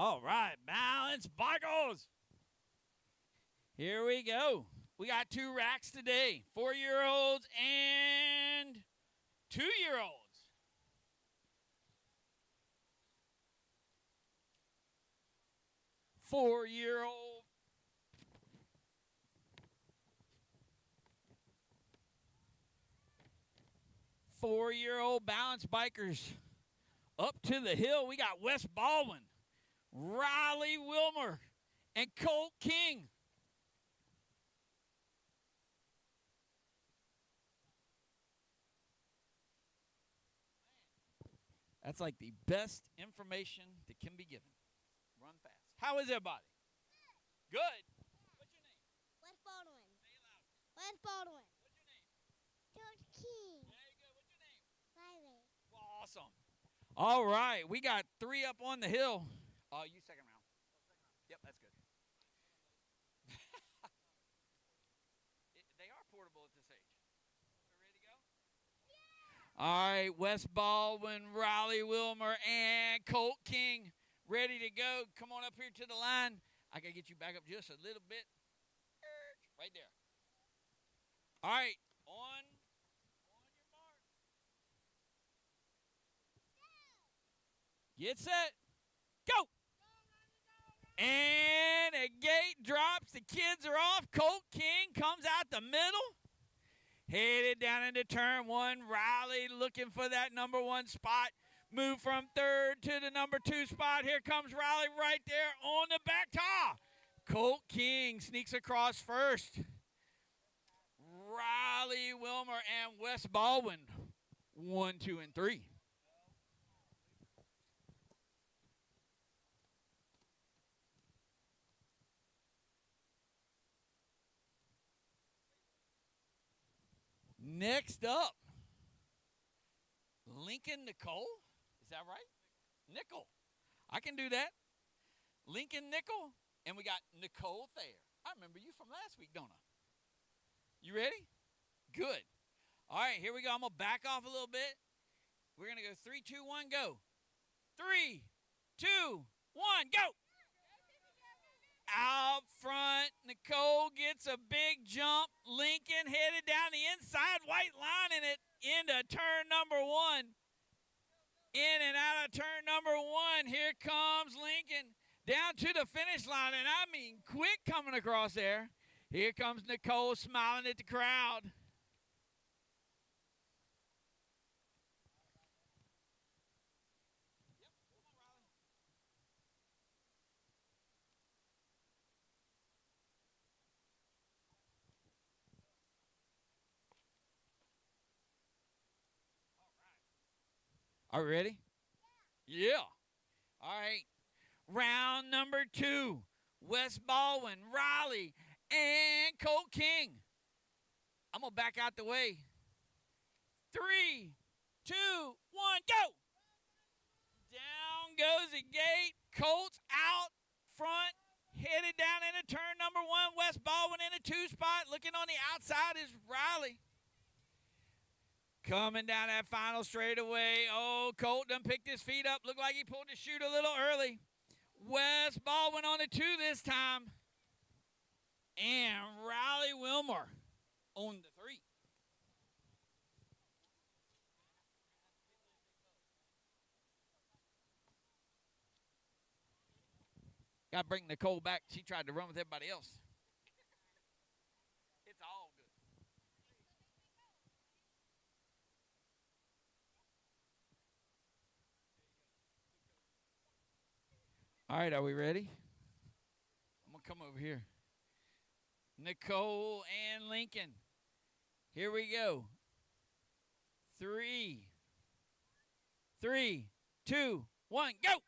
All right, balance bikers. Here we go. We got 2 racks today, 4-year-olds and 2-year-olds. Four-year-old. Four-year-old balance bikers. Up to the hill, we got Wes Baldwin, Riley Wilmer, and Colt King. That's like the best information that can be given. Run fast. How is everybody? Good. What's your name? Wes Baldwin. Say it loud. Wes Baldwin. What's your name? George King. Very good. What's your name? Riley. Well, awesome. All right. We got 3 up on the hill. Oh, you second round. Yep, that's good. They are portable at this age. We ready to go? All right, Wes Baldwin, Riley Wilmer, and Colt King ready to go. Come on up here to the line. I got to get you back up just a little bit. Right there. All right, on your mark. Get set. Go. And a gate drops. The kids are off. Colt King comes out the middle. Headed down into turn 1. Riley looking for that number 1 spot. Move from 3rd to the number 2 spot. Here comes Riley right there on the back tire. Colt King sneaks across first. Riley Wilmer and Wes Baldwin, 1, 2, and 3. Next up, Lincoln Nicole. Is that right? Nickel. I can do that. Lincoln Nickel, and we got Nicole Thayer. I remember you from last week, don't I? You ready? Good. All right, here we go. I'm going to back off a little bit. We're going to go 3, 2, 1, go. 3, 2, 1, go. Out front, Nicole gets a big jump. Lincoln headed down the inside, white lining it into turn number 1. In and out of turn number 1. Here comes Lincoln down to the finish line, and I mean quick coming across there. Here comes Nicole smiling at the crowd. Yep, come on, Riley. All right. Are we ready? Yeah. All right. Round number 2. Wes Baldwin, Riley, and Colt King. I'm going to back out the way. 3, 2, 1, go. Down goes the gate. Colt's out front, headed down into turn number 1. Wes Baldwin in a 2 spot. Looking on the outside is Riley. Coming down that final straightaway. Oh, Colt done picked his feet up. Looked like he pulled the chute a little early. Wes Baldwin on the 2 this time. And Riley Wilmer on the 3. Got to bring Nicole back. She tried to run with everybody else. It's all good. All right, are we ready? I'm going to come over here. Nicole and Lincoln. Here we go. 3, 2, 1, go!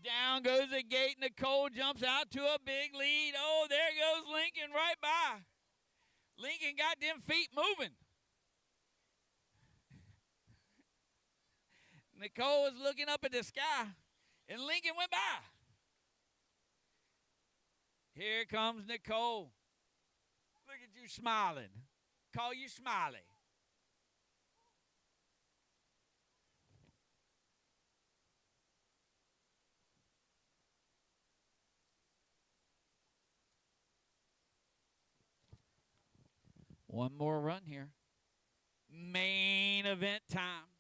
Down goes the gate. Nicole jumps out to a big lead. Oh, there goes Lincoln right by. Lincoln got them feet moving. Nicole was looking up at the sky, and Lincoln went by. Here comes Nicole. Look at you smiling. Call you Smiley. One more run here. Main event time.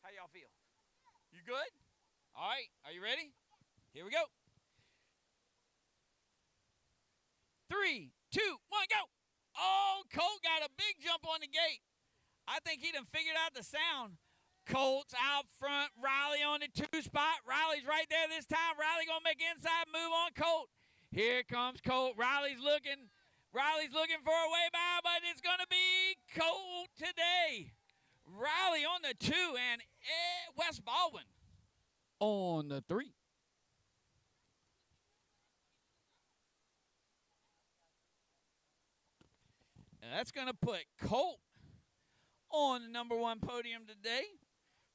How y'all feel? You good? All right. Are you ready? Here we go. 3, 2, 1, go. Oh, Colt got a big jump on the gate. I think he done figured out the sound. Colt's out front. Riley on the 2 spot. Riley's right there this time. Riley going to make inside move on Colt. Here comes Colt. Riley's looking for a way by, but it's going to be Colt today. Riley on the 2 and Wes Baldwin on the 3. And that's going to put Colt on the number 1 podium today.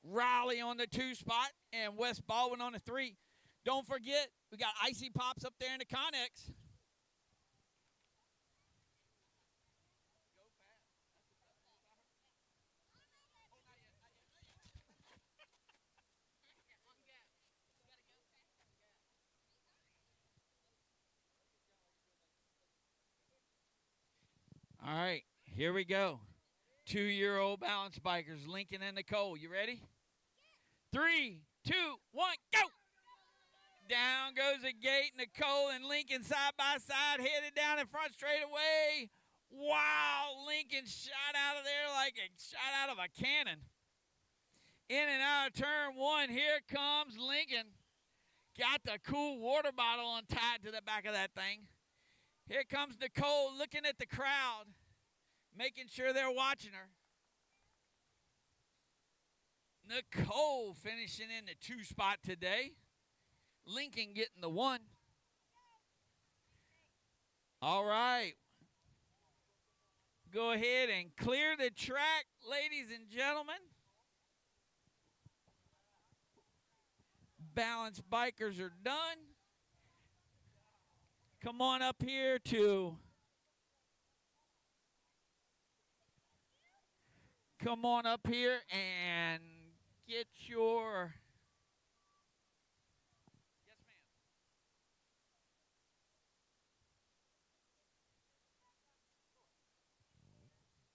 Riley on the 2 spot and Wes Baldwin on the 3. Don't forget, we got Icy Pops up there in the Connex. All right, here we go. 2-year-old balance bikers, Lincoln and Nicole. You ready? 3, 2, 1, go! Down goes the gate. Nicole and Lincoln side by side, headed down in front straight away. Wow, Lincoln shot out of there like a shot out of a cannon. In and out of turn 1, here comes Lincoln. Got the cool water bottle untied to the back of that thing. Here comes Nicole looking at the crowd, making sure they're watching her. Nicole finishing in the 2 spot today. Lincoln getting the 1. All right. Go ahead and clear the track, ladies and gentlemen. Balance bikers are done. Come on up here to and get your yes, ma'am. I've got the decades piece. You go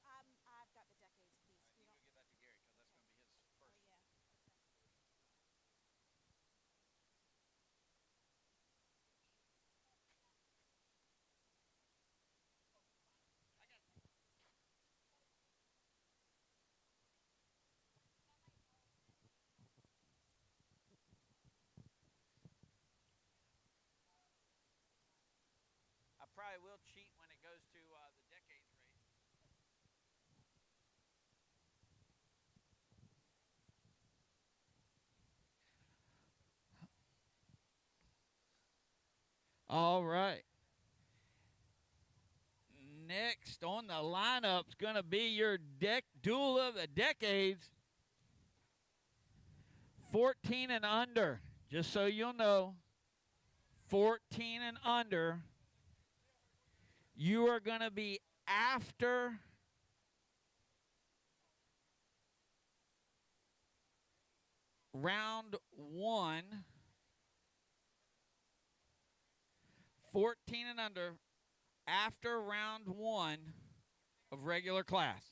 give that to Gary because that's going to be his first. Oh, yeah. I probably will cheat when it goes to the decades race. All right. Next on the lineup is going to be your duel of the decades. 14 and under, just so you'll know. 14 and under. You are going to be after round 1. 14 and under after round 1 of regular class.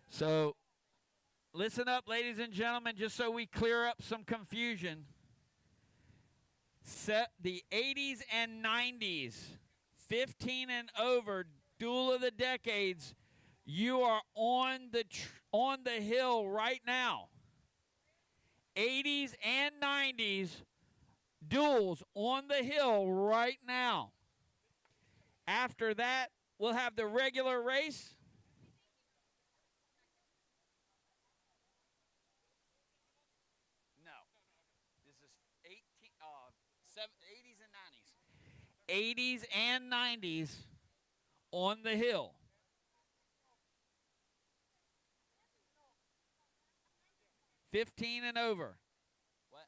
So, listen up, ladies and gentlemen, just so we clear up some confusion. Set the 80s and 90s, 15 and over, duel of the decades. You are on the hill right now. 80s and 90s, duels on the hill right now. After that, we'll have the regular race. This is 80s and 90s on the hill. 15 and over. What?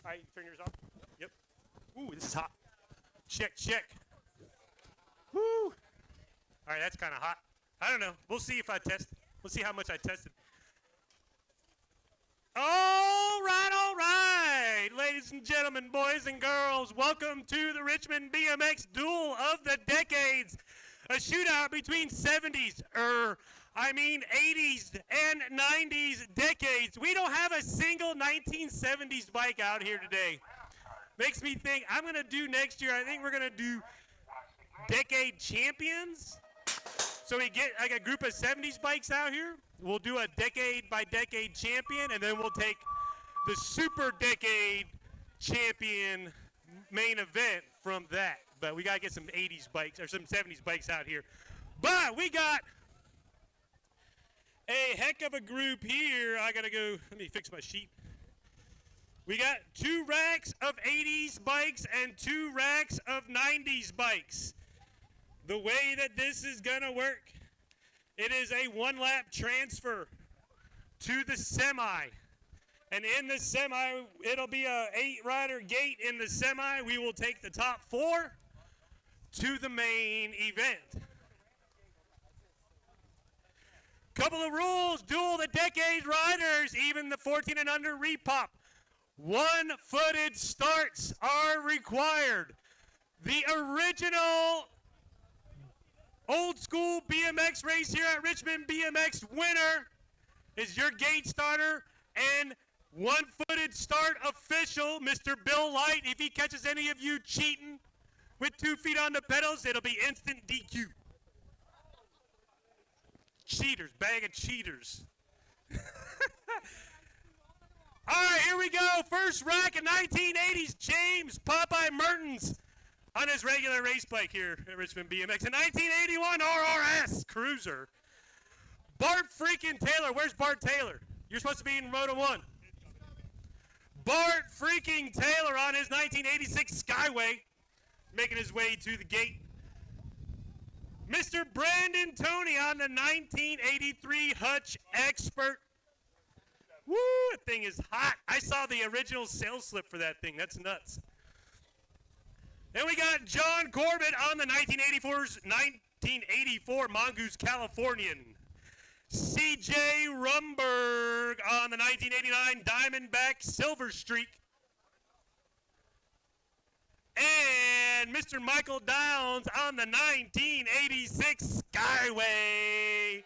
All right, turn yours off. Yep. Ooh, this is hot. Check, check. Woo. All right, that's kind of hot. I don't know. We'll see if I test. We'll see how much I tested. All right. Ladies and gentlemen, boys and girls, welcome to the Richmond BMX Duel of the Decades. A shootout between 80s and 90s decades. We don't have a single 1970s bike out here today. Makes me think I'm going to do next year, I think we're going to do decade champions. So we get like a group of 70s bikes out here. We'll do a decade by decade champion, and then we'll take the super decade champion main event from that. But we got to get some 80s bikes or some 70s bikes out here. But we got a heck of a group here. I got to go, let me fix my sheet. We got 2 racks of 80s bikes and 2 racks of 90s bikes. The way that this is going to work, it is a 1-lap transfer to the semi. And in the semi, it'll be a 8-rider gate in the semi. We will take the top 4 to the main event. Couple of rules, duel the decade riders, even the 14 and under repop. 1-footed starts are required. The original old school BMX race here at Richmond BMX winner is your gate starter and 1-footed start official, Mr. Bill Light. If he catches any of you cheating with 2 feet on the pedals, it'll be instant DQ. Cheaters, bag of cheaters. All right, here we go. First rack of 1980s, James Popeye Mertens on his regular race bike here at Richmond BMX. A 1981 RRS Cruiser. Bart freaking Taylor. Where's Bart Taylor? You're supposed to be in Moto 1. Bart freaking Taylor on his 1986 Skyway, making his way to the gate. Mr. Brandon Toney on the 1983 Hutch Expert. Woo, that thing is hot. I saw the original sales slip for that thing. That's nuts. Then we got John Corbett on the 1984 Mongoose Californian. C.J. Rumberg on the 1989 Diamondback Silver Streak. And Mr. Michael Downs on the 1986 Skyway.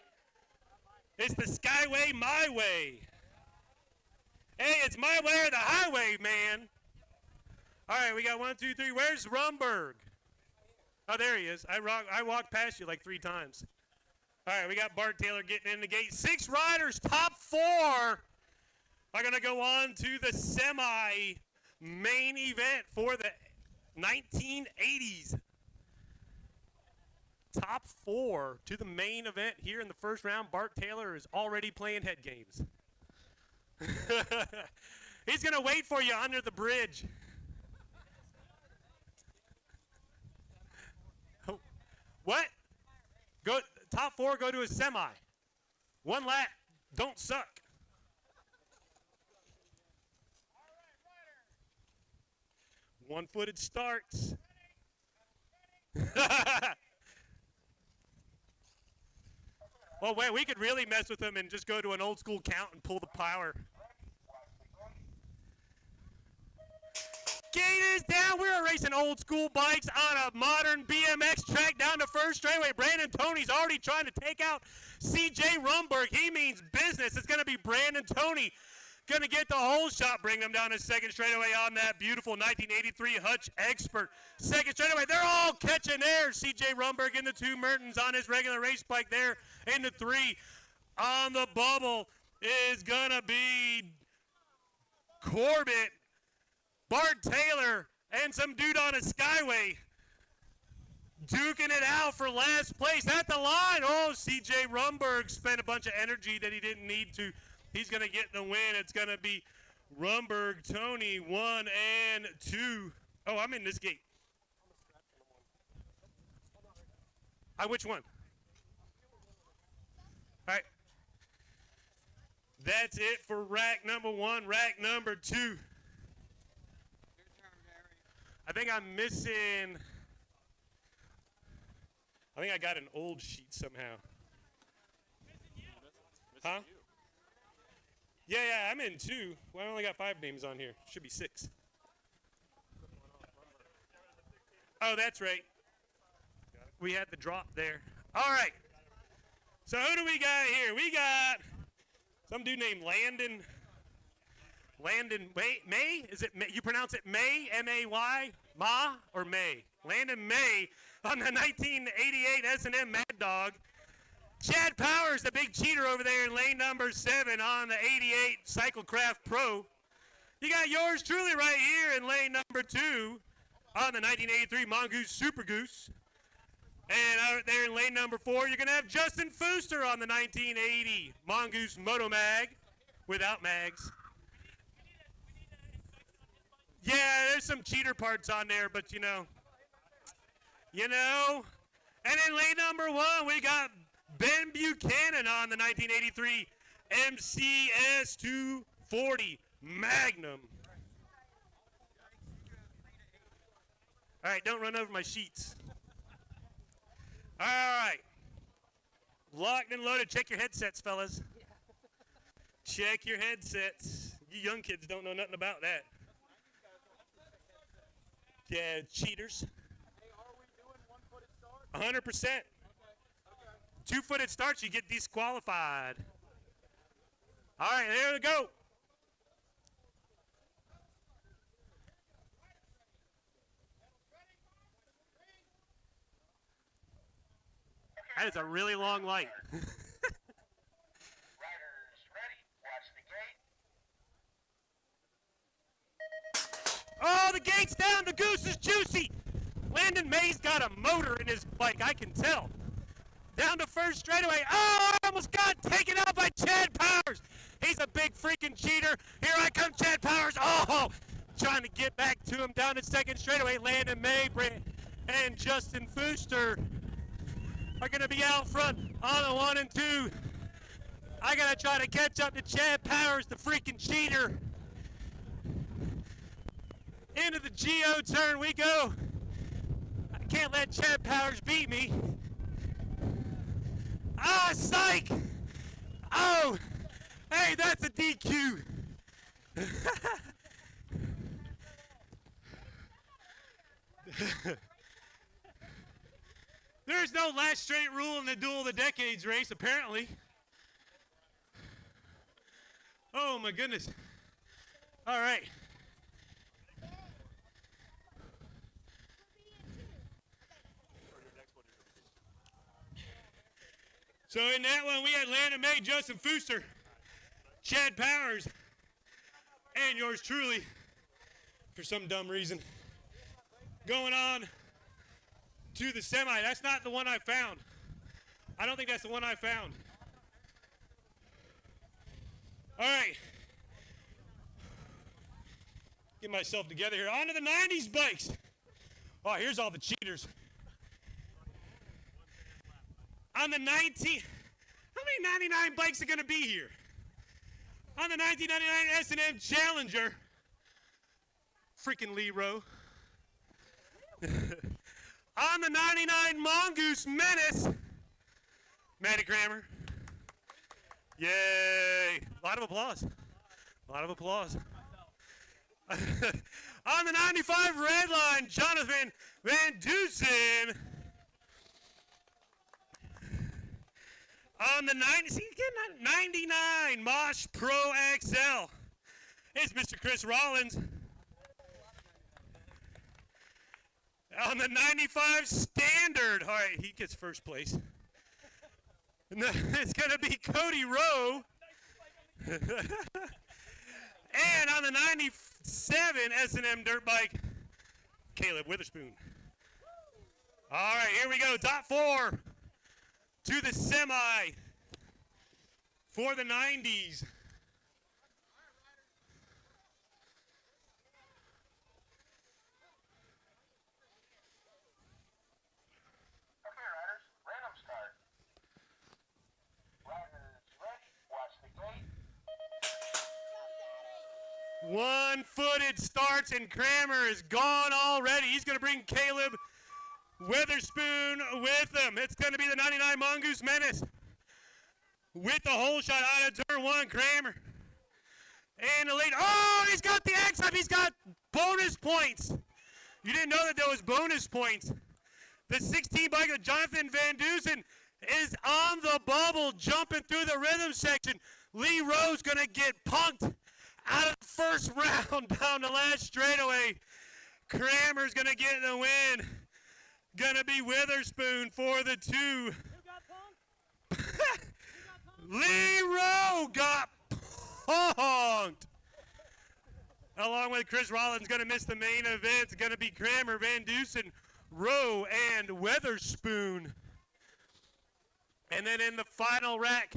It's the Skyway my way. Hey, it's my way or the highway, man. All right, we got 1, 2, 3. Where's Rumberg? Oh, there he is. I walked past you like 3 times. All right, we got Bart Taylor getting in the gate. 6 riders, top 4 are going to go on to the semi-main event for the 1980s. Top 4 to the main event here in the first round. Bart Taylor is already playing head games. He's going to wait for you under the bridge. What? Go top 4, go to a semi. 1 lap, don't suck. One-footed starts. Well, wait, we could really mess with them and just go to an old school count and pull the power. Gate is down. We're racing old school bikes on a modern BMX track down the first straightaway. Brandon Toney's already trying to take out C.J. Rumberg. He means business. It's going to be Brandon Toney going to get the whole shot, bring them down to second straightaway on that beautiful 1983 Hutch Expert. Second straightaway, they're all catching air. C.J. Rumberg in the 2 Mertens on his regular race bike there in the 3. On the bubble is going to be Corbett, Bart Taylor, and some dude on a Skyway. duking it out for last place at the line. Oh, C.J. Rumberg spent a bunch of energy that he didn't need to. He's going to get the win. It's going to be Rumberg, Tony, 1 and 2. Oh, I'm in this gate. Which one? All right. That's it for rack number 1. Rack number 2. I think I'm missing. I think I got an old sheet somehow. Huh? Yeah, I'm in 2. Well, I only got 5 names on here. Should be 6. Oh, that's right. We had the drop there. All right. So who do we got here? We got some dude named Landon. May? Is it May? You pronounce it May? M-A-Y? Ma or May? Landon May on the 1988 S&M Mad Dog. Chad Powers, the big cheater over there in lane number 7 on the 88 Cyclecraft Pro. You got yours truly right here in lane number 2 on the 1983 Mongoose Super Goose. And out there in lane number 4, you're going to have Justin Fooster on the 1980 Mongoose Moto Mag without mags. Yeah, there's some cheater parts on there, but you know. And in lane number 1, we got Ben Buchanan on the 1983 MCS 240 Magnum. All right, don't run over my sheets. All right. Locked and loaded. Check your headsets, fellas. Check your headsets. You young kids don't know nothing about that. Yeah, cheaters. Hey, are we doing one-footed starts? 100%. Okay. Two-footed starts, you get disqualified. All right, there we go. That is a really long light. Riders ready. Watch the gate. Oh, the gate's down. The goose is juicy. Landon May's got a motor in his bike, I can tell. Down to first straightaway. Oh, I almost got taken out by Chad Powers. He's a big freaking cheater. Here I come, Chad Powers. Oh, trying to get back to him down to second straightaway. Landon May and Justin Fooster are going to be out front on the 1 and 2. I got to try to catch up to Chad Powers, the freaking cheater. Into the Geo turn we go. I can't let Chad Powers beat me. Ah, psych! Oh, hey, that's a DQ. There's no last straight rule in the Duel of the Decades race, apparently. Oh, my goodness. All right. So in that one, we had Landon May, Justin Fooster, Chad Powers, and yours truly, for some dumb reason, going on to the semi. That's not the one I found. I don't think that's the one I found. All right. Get myself together here. On to the 90s bikes. Oh, here's all the cheaters. On the how many 99 bikes are going to be here? On the 1999 S&M Challenger, freaking Leroy. On the 99 Mongoose Menace, Matty Kramer. Yay! A lot of applause. A lot of applause. On the 95 Redline, Jonathan Van Dusen. On the 99 Mosh Pro XL, it's Mr. Chris Rollins. On the 95 Standard, all right, he gets first place. And it's going to be Cody Rowe. And on the 97 S&M Dirt Bike, Caleb Witherspoon. All right, here we go. Top 4 to the semi for the 90s. Okay, riders, random start. Riders ready, watch the gate. One-footed starts, and Kramer is gone already. He's going to bring Caleb Witherspoon with him. It's going to be the 99 Mongoose Menace with the hole shot out of turn 1, Kramer. And the lead. Oh, he's got the X up. He's got bonus points. You didn't know that there was bonus points. The 16 bike of Jonathan Van Dusen is on the bubble, jumping through the rhythm section. Lee Rowe's going to get punked out of the first round down the last straightaway. Kramer's going to get the win. Going to be Witherspoon for the 2. Lee Rowe got punked. Along with Chris Rollins, going to miss the main event. It's going to be Kramer, Van Dusen, Rowe, and Witherspoon. And then in the final rack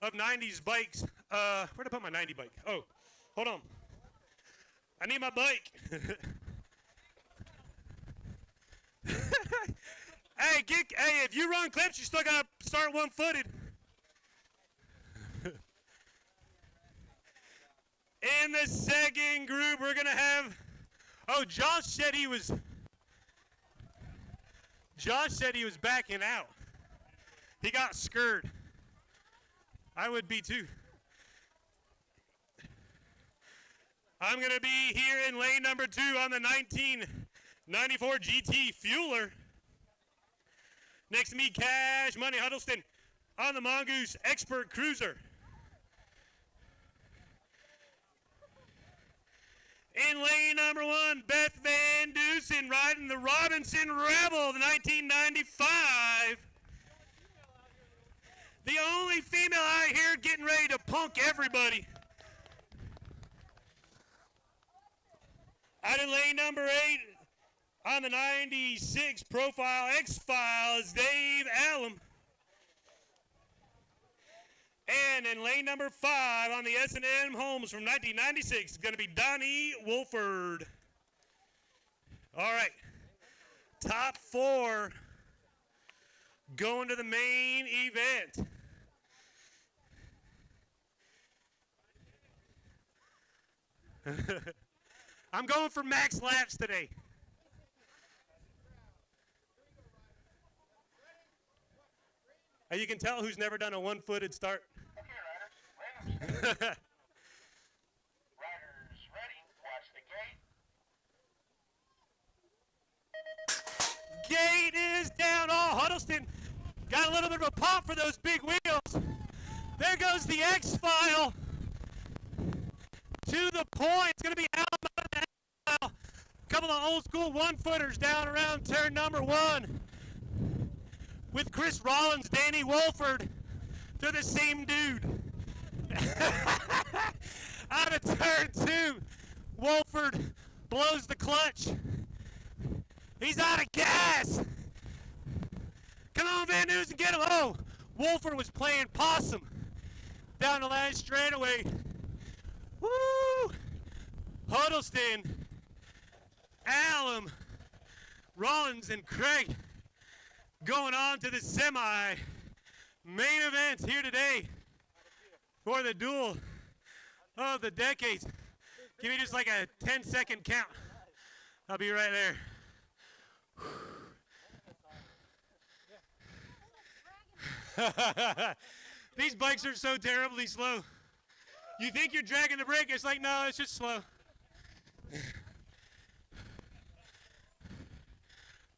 of 90s bikes, where'd I put my 90 bike? Oh, hold on. I need my bike. Hey, if you run clips, you still got to start one-footed. In the second group, we're going to have, Josh said he was backing out. He got scared. I would be too. I'm going to be here in lane number 2 on the 1994 GT Fueler. Next to me, Cash Money Huddleston on the Mongoose Expert Cruiser. In lane number 1, Beth Van Dusen riding the Robinson Rebel, the 1995. The only female out here getting ready to punk everybody. Out in lane number 8, on the 96 Profile X-File is Dave Allum. And in lane number 5 on the S&M Homes from 1996 is going to be Donnie Wolford. All right. Top 4 going to the main event. I'm going for max laps today. And you can tell who's never done a one-footed start. Okay, riders, random start. Riders ready, watch the gate. Gate is down. Oh, Huddleston got a little bit of a pop for those big wheels. There goes the X-File. To the point. It's going to be out of the X-File. A couple of old-school one-footers down around turn number 1. With Chris Rollins, Danny Wolford. They're the same dude. Out of turn 2, Wolford blows the clutch. He's out of gas. Come on, Van Dusen, get him. Oh, Wolford was playing possum down the last straightaway. Woo! Huddleston, Allum, Rollins, and Craig going on to the semi main event here today for the duel of the decades. Give me just like a 10-second count. I'll be right there. These bikes are so terribly slow. You think you're dragging the brake, it's like, no, it's just slow.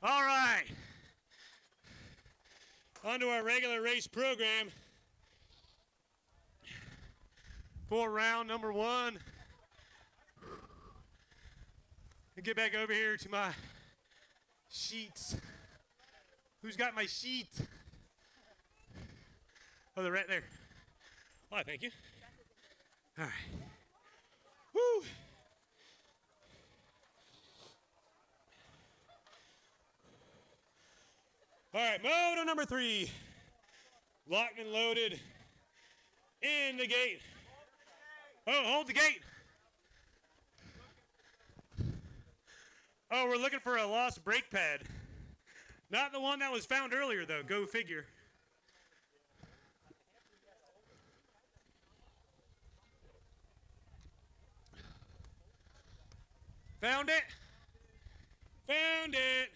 All right. On to our regular race program for round number 1. And get back over here to my sheets. Who's got my sheet? Oh, they're right there. Why, thank you. All right. Woo! All right, moto number 3. Locked and loaded in the gate. Oh, hold the gate. Oh, we're looking for a lost brake pad. Not the one that was found earlier, though. Go figure. Found it. Found it.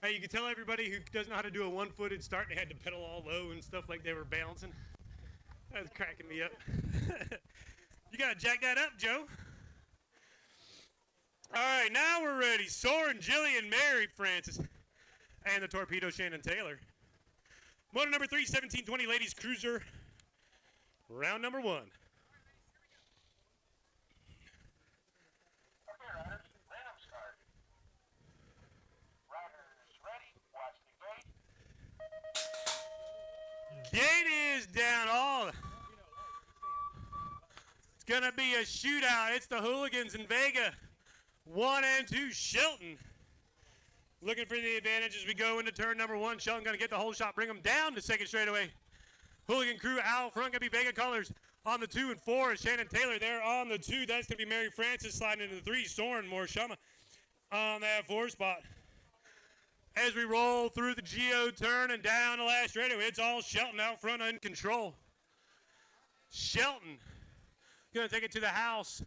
Hey, you can tell everybody who doesn't know how to do a one-footed start, they had to pedal all low and stuff like they were balancing. That was cracking me up. You got to jack that up, Joe. All right, now we're ready. Soren, Jillian, Mary Francis, and the Torpedo Shannon Taylor. Motor number 3, 1720 Ladies Cruiser. Round number 1. Okay, riders, random start. Riders ready, watch the gate. Gate is down all. It's going to be a shootout. It's the Hooligans in Vega. 1 and 2, Shelton. Looking for the advantage as we go into turn number 1. Shelton going to get the whole shot, bring them down to second straightaway. Hooligan crew out front, going to be Vega colors on the 2 and 4. Shannon Taylor there on the 2. That's going to be Mary Francis sliding into the 3. Soren Morishama on that 4 spot. As we roll through the Geo turn and down the last straightaway, it's all Shelton out front in control. Shelton going to take it to the house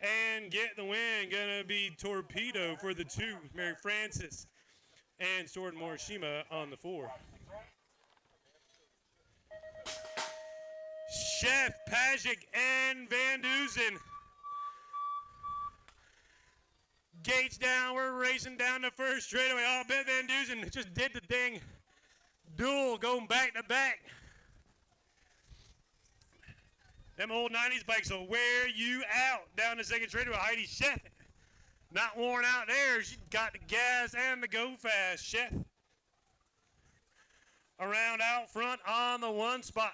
and get the win. Going to be Torpedo for the 2, Mary Francis, and Soren Morishima on the 4. Chef, Pajic, and Van Dusen. Gates down, we're racing down the first straightaway. Oh, Ben Van Dusen just did the ding. Duel going back to back. Them old 90s bikes will wear you out down the second straightaway. Heidi Chef, not worn out there. She's got the gas and the go fast. Chef around out front on the 1 spot.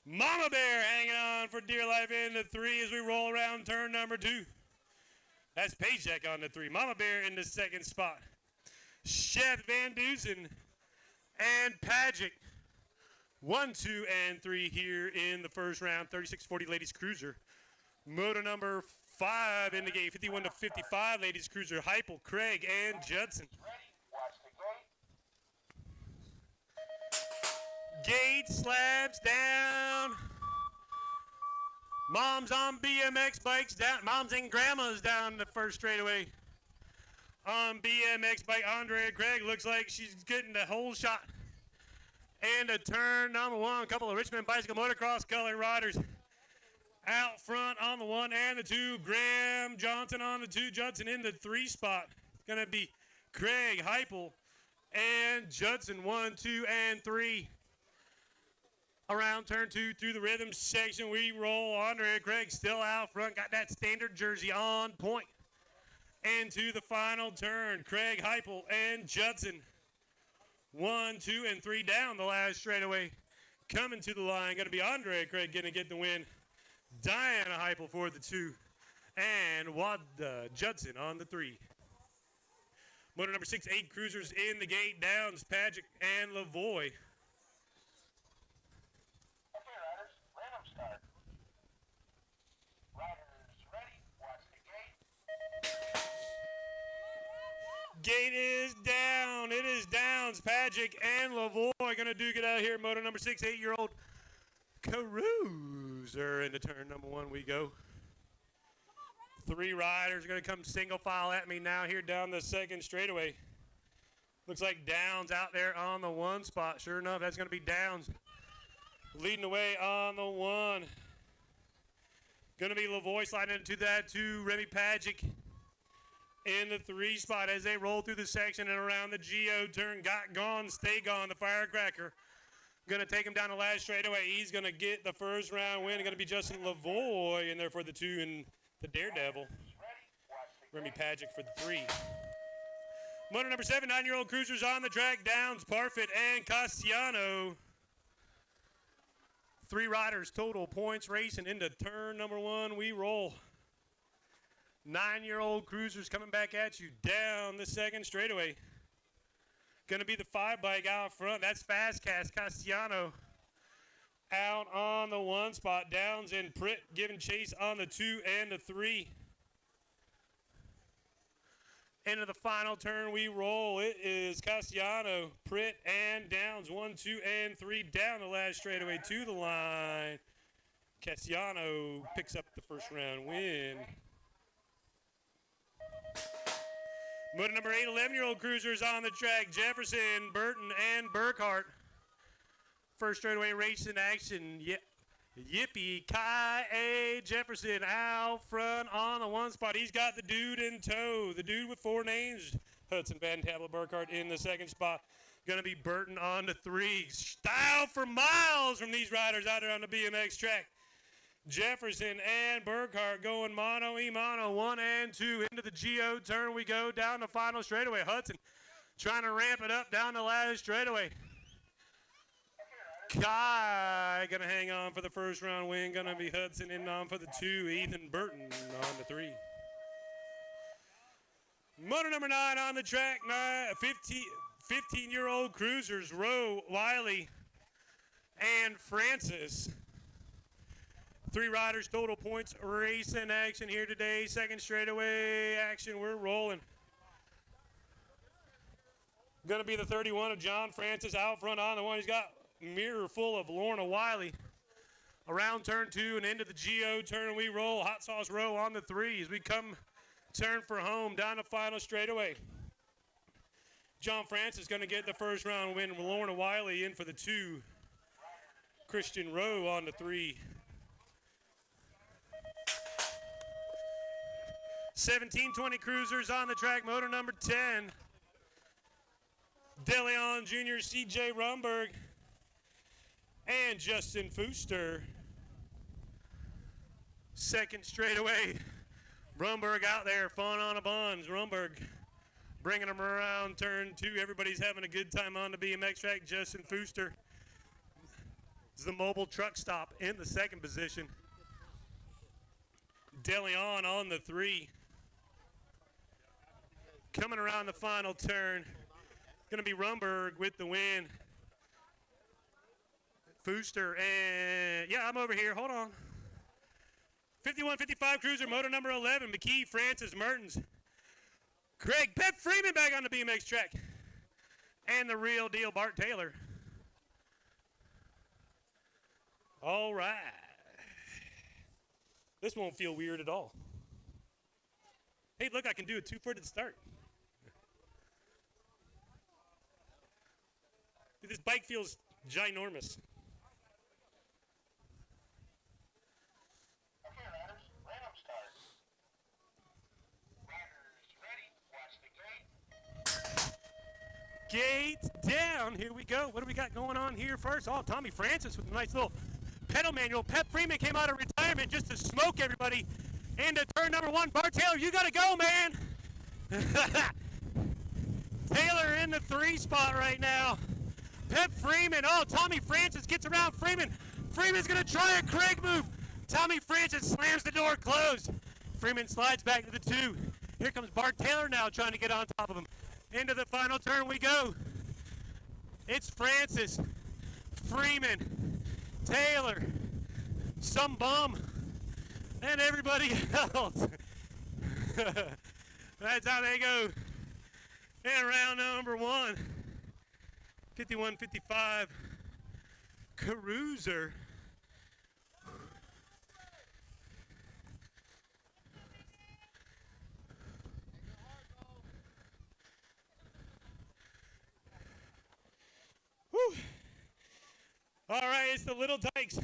Mama Bear hanging on for dear life in the 3 as we roll around turn number 2. That's Paycheck on the 3. Mama Bear in the 2nd spot. Chef, Van Dusen, and Pajic. 1, 2, and 3 here in the first round. 3640 Ladies Cruiser. Moto number 5 in the gate. 51 to 55 Ladies Cruiser. Heupel, Craig, and Judson. Ready, watch the gate. Gate slabs down. Moms on BMX bikes down. Moms and grandmas down the first straightaway. On BMX bike, Andrea Craig looks like she's getting the whole shot. And a turn number 1. A couple of Richmond bicycle motocross color riders out front on the 1 and the 2. Graham Johnson on the 2. Judson in the 3 spot. It's going to be Craig, Heupel, and Judson. 1, 2, and 3. Around turn 2 through the rhythm section, we roll. Andrea Craig still out front, got that standard jersey on point. And to the final turn, Craig, Heupel, and Judson. 1, 2, and 3 down the last straightaway. Coming to the line, going to be Andrea Craig going to get the win. Diana Heupel for the 2. And Wanda Judson on the 3. Motor number 6, 8 cruisers in the gate. Downs, Pajic, and Lavoie. Okay, riders, random start. Riders ready, watch the gate. Gate is down. It is Downs, Pajic, and Lavoie going to duke it out here. Motor number 6, 8-year-old Cruiser. Into turn number 1 we go. 3 riders are going to come single file at me now here down the second straightaway. Looks like Downs out there on the 1 spot. Sure enough, that's going to be Downs leading the way on the 1. Going to be Lavoie sliding into that 2. Remy Pajic in the 3 spot as they roll through the section and around the Geo turn. Got gone, stay gone, the firecracker. Going to take him down the last straightaway. He's going to get the first round win. Going to be Justin Lavoie in there for the 2 and the Daredevil. Remy Pajic for the 3. Motor number 7, 9-year-old cruisers on the track. Downs, Parfit, and Castiano. 3 riders total points racing into turn number 1. We roll. 9-year-old cruisers coming back at you down the second straightaway. Going to be the 5 bike out front. That's Fast Castellano out on the 1 spot. Downs and Pritt giving chase on the 2 and the 3. Into the final turn we roll. It is Castellano, Pritt, and Downs. 1, 2, and 3 down the last straightaway to the line. Castellano picks up the first round win. Motor number 8, 11-year-old cruisers on the track. Jefferson, Burton, and Burkhart. First straightaway race in action. Yippee Kai A. Jefferson out front on the 1 spot. He's got the dude in tow. The dude with 4 names. Hudson Van Tablet Burkhart in the 2nd spot. Going to be Burton on the 3. Style for miles from these riders out there on the BMX track. Jefferson and Burkhart going mano-y-mano, 1 and 2. Into the Geo turn we go down the final straightaway. Hudson trying to ramp it up down the last straightaway. Kai gonna hang on for the first round win. Gonna be Hudson in on for the 2. Ethan Burton on the 3. Motor number 9 on the track. 15-year-old cruisers Rowe, Wiley, and Francis. 3 riders total points race in action here today. Second straightaway action. We're rolling. Gonna be the 31 of John Francis out front on the 1. He's got mirror full of Lorna Wiley. Around turn 2 and into the Geo turn we roll. Hot Sauce Row on the 3 as we come turn for home down the final straightaway. John Francis going to get the first round win. Lorna Wiley in for the 2. Christian Rowe on the 3. 1720 cruisers on the track. Motor number 10. DeLeon Jr., CJ Rumberg, and Justin Fooster. Second straightaway. Rumberg out there, fun on a buns. Rumberg bringing them around turn 2. Everybody's having a good time on the BMX track. Justin Fooster is the mobile truck stop in the 2nd position. DeLeon on the 3. Coming around the final turn. Going to be Rumberg with the win. Fooster and, yeah, I'm over here. Hold on. 51-55 cruiser, motor number 11, McKee, Francis, Mertens. Craig Pep Freeman back on the BMX track. And the real deal, Bart Taylor. All right. This won't feel weird at all. Hey, look, I can do a 2-footed start. This bike feels ginormous. Okay, riders, random start. Riders ready, watch the gate. Gate down. Here we go. What do we got going on here first? Oh, Tommy Francis with a nice little pedal manual. Pep Freeman came out of retirement just to smoke everybody into turn number 1. Bart Taylor, you got to go, man. Taylor in the 3 spot right now. Pep Freeman. Oh, Tommy Francis gets around Freeman. Freeman's going to try a Craig move. Tommy Francis slams the door closed. Freeman slides back to the 2. Here comes Bart Taylor now trying to get on top of him. Into the final turn we go. It's Francis, Freeman, Taylor, some bum, and everybody else. That's how they go. And round number 1. 51-55 cruiser. Whew. All right, it's the little dykes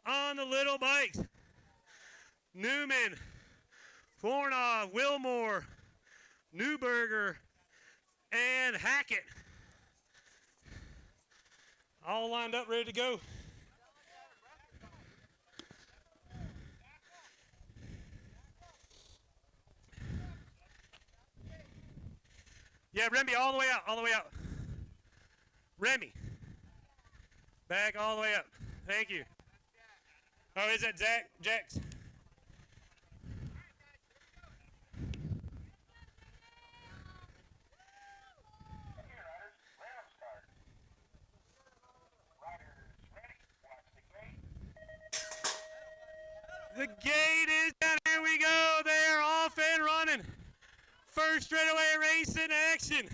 on the little bikes. Newman, Fornov, Wilmore, Newberger, and Hackett. All lined up, ready to go. Yeah, Remy, all the way out, all the way out. Remy, back all the way up. Thank you. Oh, is that Zach? Jax? The gate is down. Here we go. They're off and running. First straightaway race in action.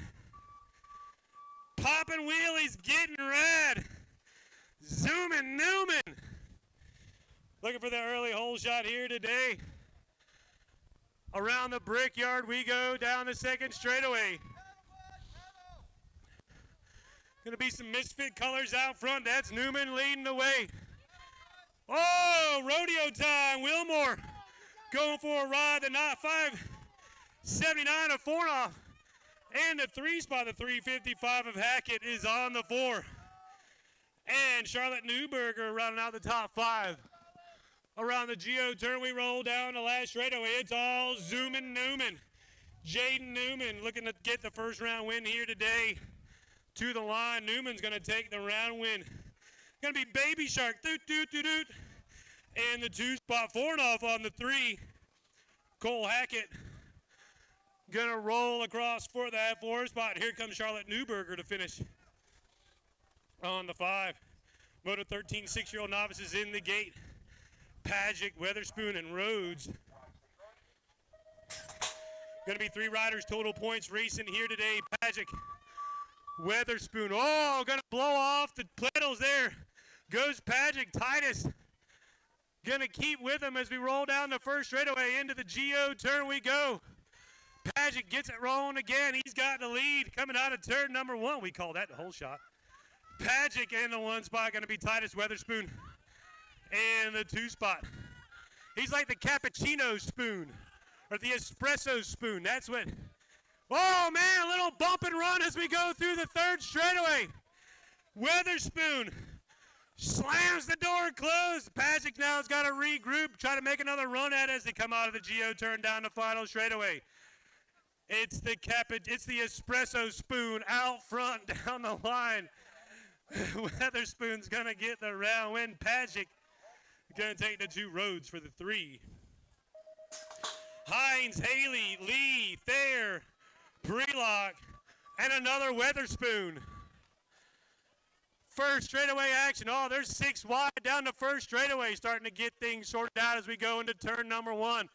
Popping wheelies, getting rad. Zooming Newman. Looking for the early hole shot here today. Around the brickyard we go down the second straightaway. Gonna be some misfit colors out front. That's Newman leading the way. Oh, rodeo time. Wilmore going for a ride. The 579 of Fornoff. And the 3 spot, the 355 of Hackett is on the 4. And Charlotte Newberger rounding out the top 5. Around the Geo turn, we roll down the last straightaway. It's all zooming Newman. Jaden Newman looking to get the first round win here today. To the line, Newman's going to take the round win. Going to be Baby Shark, doot, doot, doot, doot. And the 2 spot, Fornoff on the 3. Cole Hackett going to roll across for that 4 spot. Here comes Charlotte Newberger to finish on the 5. Moto 13 6-year-old novices in the gate. Pagic, Weatherspoon, and Rhodes. Going to be 3 riders total points racing here today. Pagic, Weatherspoon. Oh, going to blow off the pedals there. Goes Pagic. Titus going to keep with him as we roll down the first straightaway. Into the Geo turn we go. Pagic gets it rolling again. He's got the lead coming out of turn number 1. We call that the whole shot. Pagic in the 1 spot. Going to be Titus Weatherspoon. And the 2 spot. He's like the cappuccino spoon or the espresso spoon. That's what. Oh, man, a little bump and run as we go through the 3rd straightaway. Weatherspoon slams the door closed. Pagic now has got to regroup, try to make another run at it as they come out of the Geo turn down the final straightaway. It's the espresso spoon out front down the line. Weatherspoon's going to get the round win. Pagic going to take the 2 roads for the 3. Hines, Haley, Lee, Thayer, Prelock, and another Weatherspoon. First straightaway action. Oh, there's 6 wide down the first straightaway. Starting to get things sorted out as we go into turn number 1.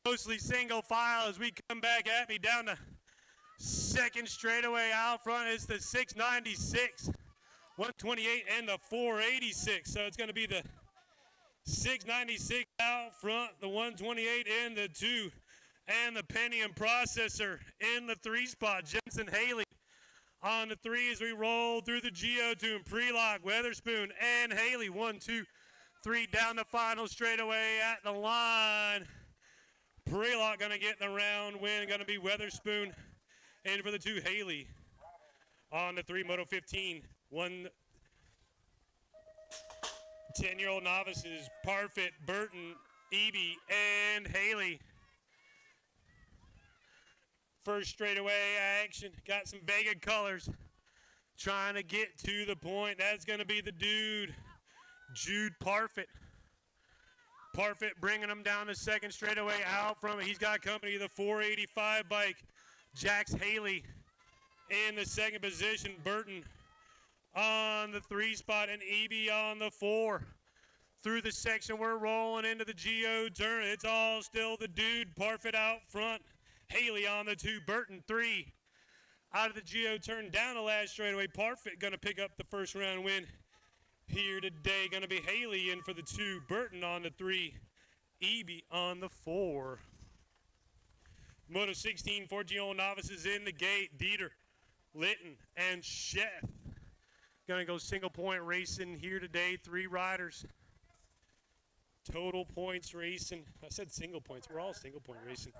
Mostly single file as we come back at me down the 2nd straightaway out front. It's the 696, 128, and the 486. So it's going to be the 696 out front, the 128 in the 2, and the Pentium processor in the 3 spot. Jensen Haley on the 3 as we roll through the Geo to Prelock, Weatherspoon, and Haley. 1, 2, 3 down the final straightaway at the line. Prelock going to get the round win. Going to be Weatherspoon. And for the 2, Haley on the 3, Moto 15. 10-year-old novices, Parfit, Burton, Eby, and Haley. First straightaway action. Got some Vega colors. Trying to get to the point. That's going to be the dude, Jude Parfit. Parfit bringing him down the 2nd straightaway out from it. He's got company of the 485 bike. Jax Haley in the 2nd position. Burton on the 3 spot and Eby on the 4. Through the section, we're rolling into the Geo turn. It's all still the dude. Parfit out front. Haley on the 2. Burton 3. Out of the Geo turn down the last straightaway. Parfit going to pick up the first round win here today. Going to be Haley in for the 2. Burton on the 3. Eby on the 4. Moto 16, 14-year-old novices in the gate. Dieter, Litton, and Chef. Going to go single point racing here today. 3 riders. Total points racing. I said single points. We're all single point racing.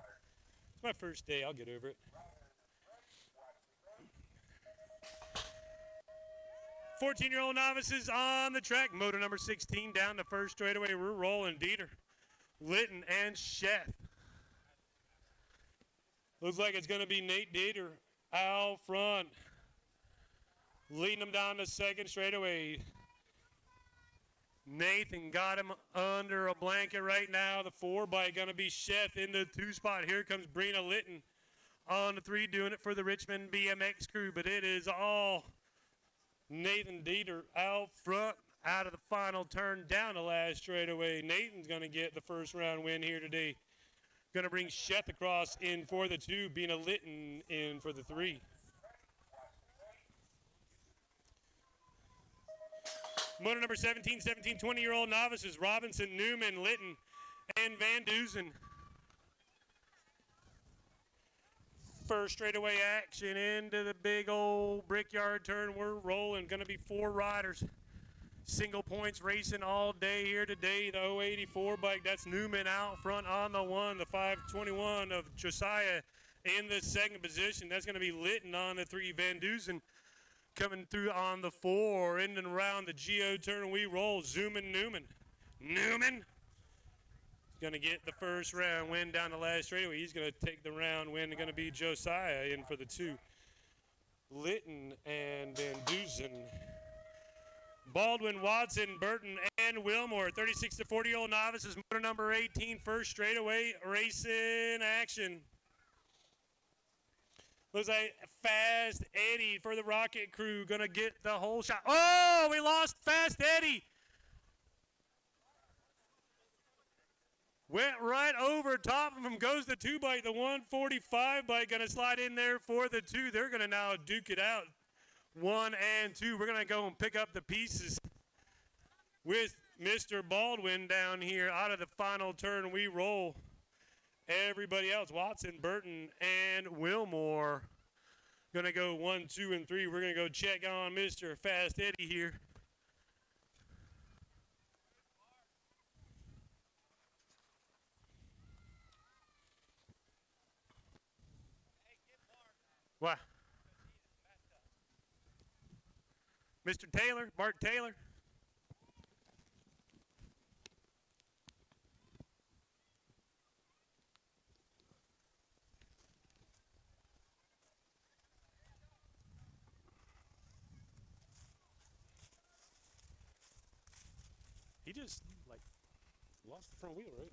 It's my first day. I'll get over it. 14-year-old novices on the track. Moto number 16 down the first straightaway. We're rolling. Dieter, Litton, and Chef. Looks like it's going to be Nate Dieter out front. Leading them down the 2nd straightaway. Nathan got him under a blanket right now. The 4 bike going to be Chef in the 2 spot. Here comes Brina Litton on the 3 doing it for the Richmond BMX crew. But it is all Nathan Dieter out front. out of the final turn down the last straightaway. Nathan's going to get the first round win here today. Going to bring Sheth across in for the 2, Bina Litton in for the 3. Motor number 17, 20-year-old novices, Robinson, Newman, Litton, and Van Dusen. First straightaway action into the big old brickyard turn. We're rolling. Going to be 4 riders. Single points racing all day here today. The 084 bike, that's Newman out front on the 1. The 521 of Josiah in the second position. That's going to be Litton on the 3. Van Dusen coming through on the 4. In and around the Geo turn, we roll. Zooming Newman. Newman going to get the first round win down the last straightaway. He's going to take the round win. Going to be Josiah in for the 2. Litton and Van Dusen. Baldwin, Watson, Burton, and Wilmore. 36 to 40-year-old novices. Motor number 18, first straightaway racing action. Looks like Fast Eddie for the Rocket Crew. Going to get the whole shot. Oh, we lost Fast Eddie. Went right over top of him, goes the 2 bike. The 145 bike going to slide in there for the 2. They're going to now duke it out. 1 and 2. We're going to go and pick up the pieces with Mr. Baldwin down here. Out of the final turn, we roll. Everybody else, Watson, Burton, and Wilmore, going to go 1, 2, and 3. We're going to go check on Mr. Fast Eddie here. What? Mr. Taylor, Mark Taylor. He just, like, lost the front wheel, right?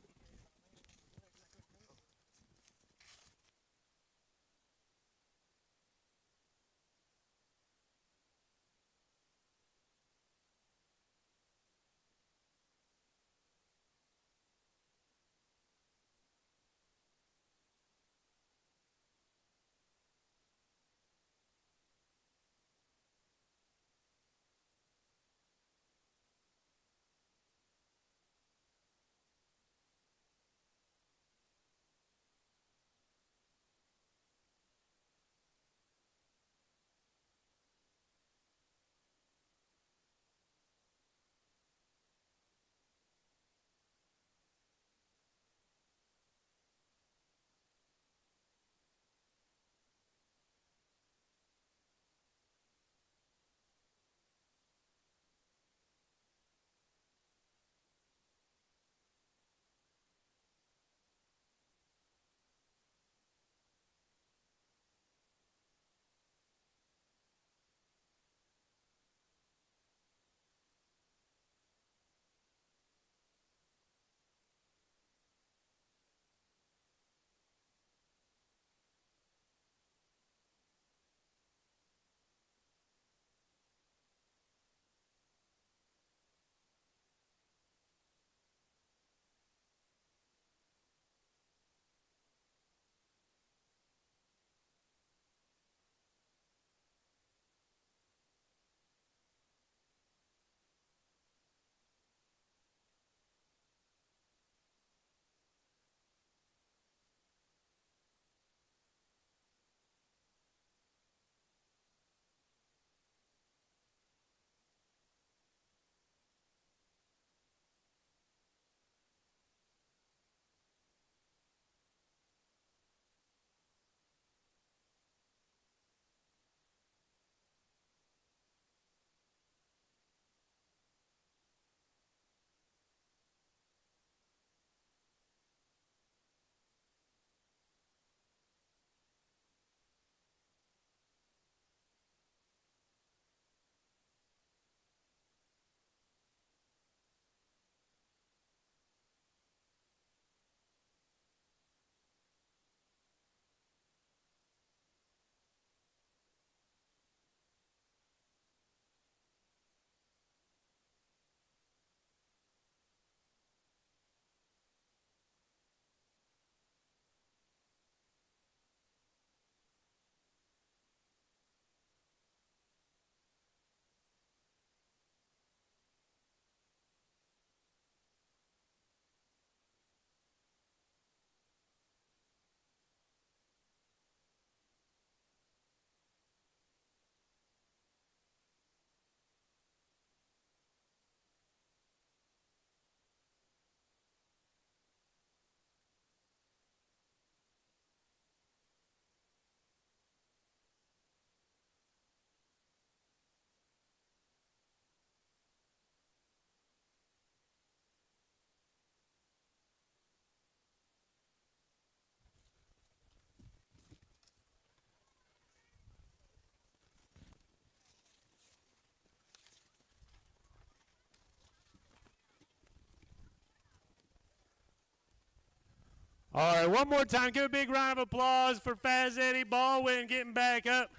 All right, one more time. Give a big round of applause for Faz Eddie Baldwin getting back up.